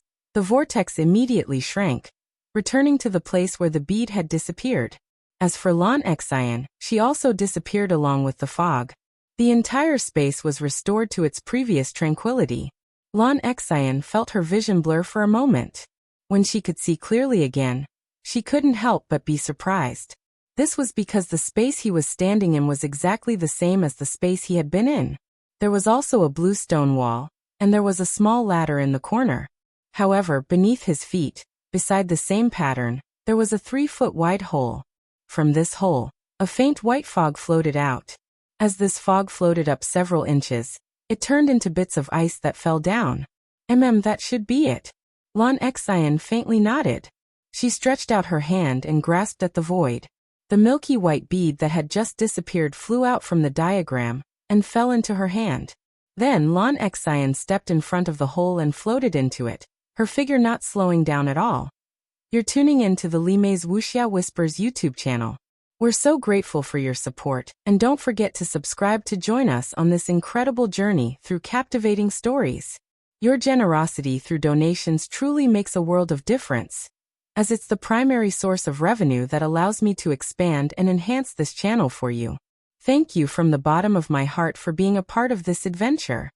immediately shrank, returning to the place where the bead had disappeared. As for Lan Xian, she also disappeared along with the fog. The entire space was restored to its previous tranquility. Lan Xian felt her vision blur for a moment. When she could see clearly again, she couldn't help but be surprised. This was because the space he was standing in was exactly the same as the space he had been in. There was also a blue stone wall, and there was a small ladder in the corner. However, beneath his feet, Beside the same pattern, there was a 3-foot wide hole. From this hole, a faint white fog floated out. As this fog floated up several inches, it turned into bits of ice that fell down. That should be it. Lan Xian faintly nodded. She stretched out her hand and grasped at the void. The milky white bead that had just disappeared flew out from the diagram and fell into her hand. Then Lan Xian stepped in front of the hole and floated into it, her figure not slowing down at all. You're tuning in to the Li Mei's Wuxia Whispers YouTube channel. We're so grateful for your support, and don't forget to subscribe to join us on this incredible journey through captivating stories. Your generosity through donations truly makes a world of difference, as it's the primary source of revenue that allows me to expand and enhance this channel for you. Thank you from the bottom of my heart for being a part of this adventure.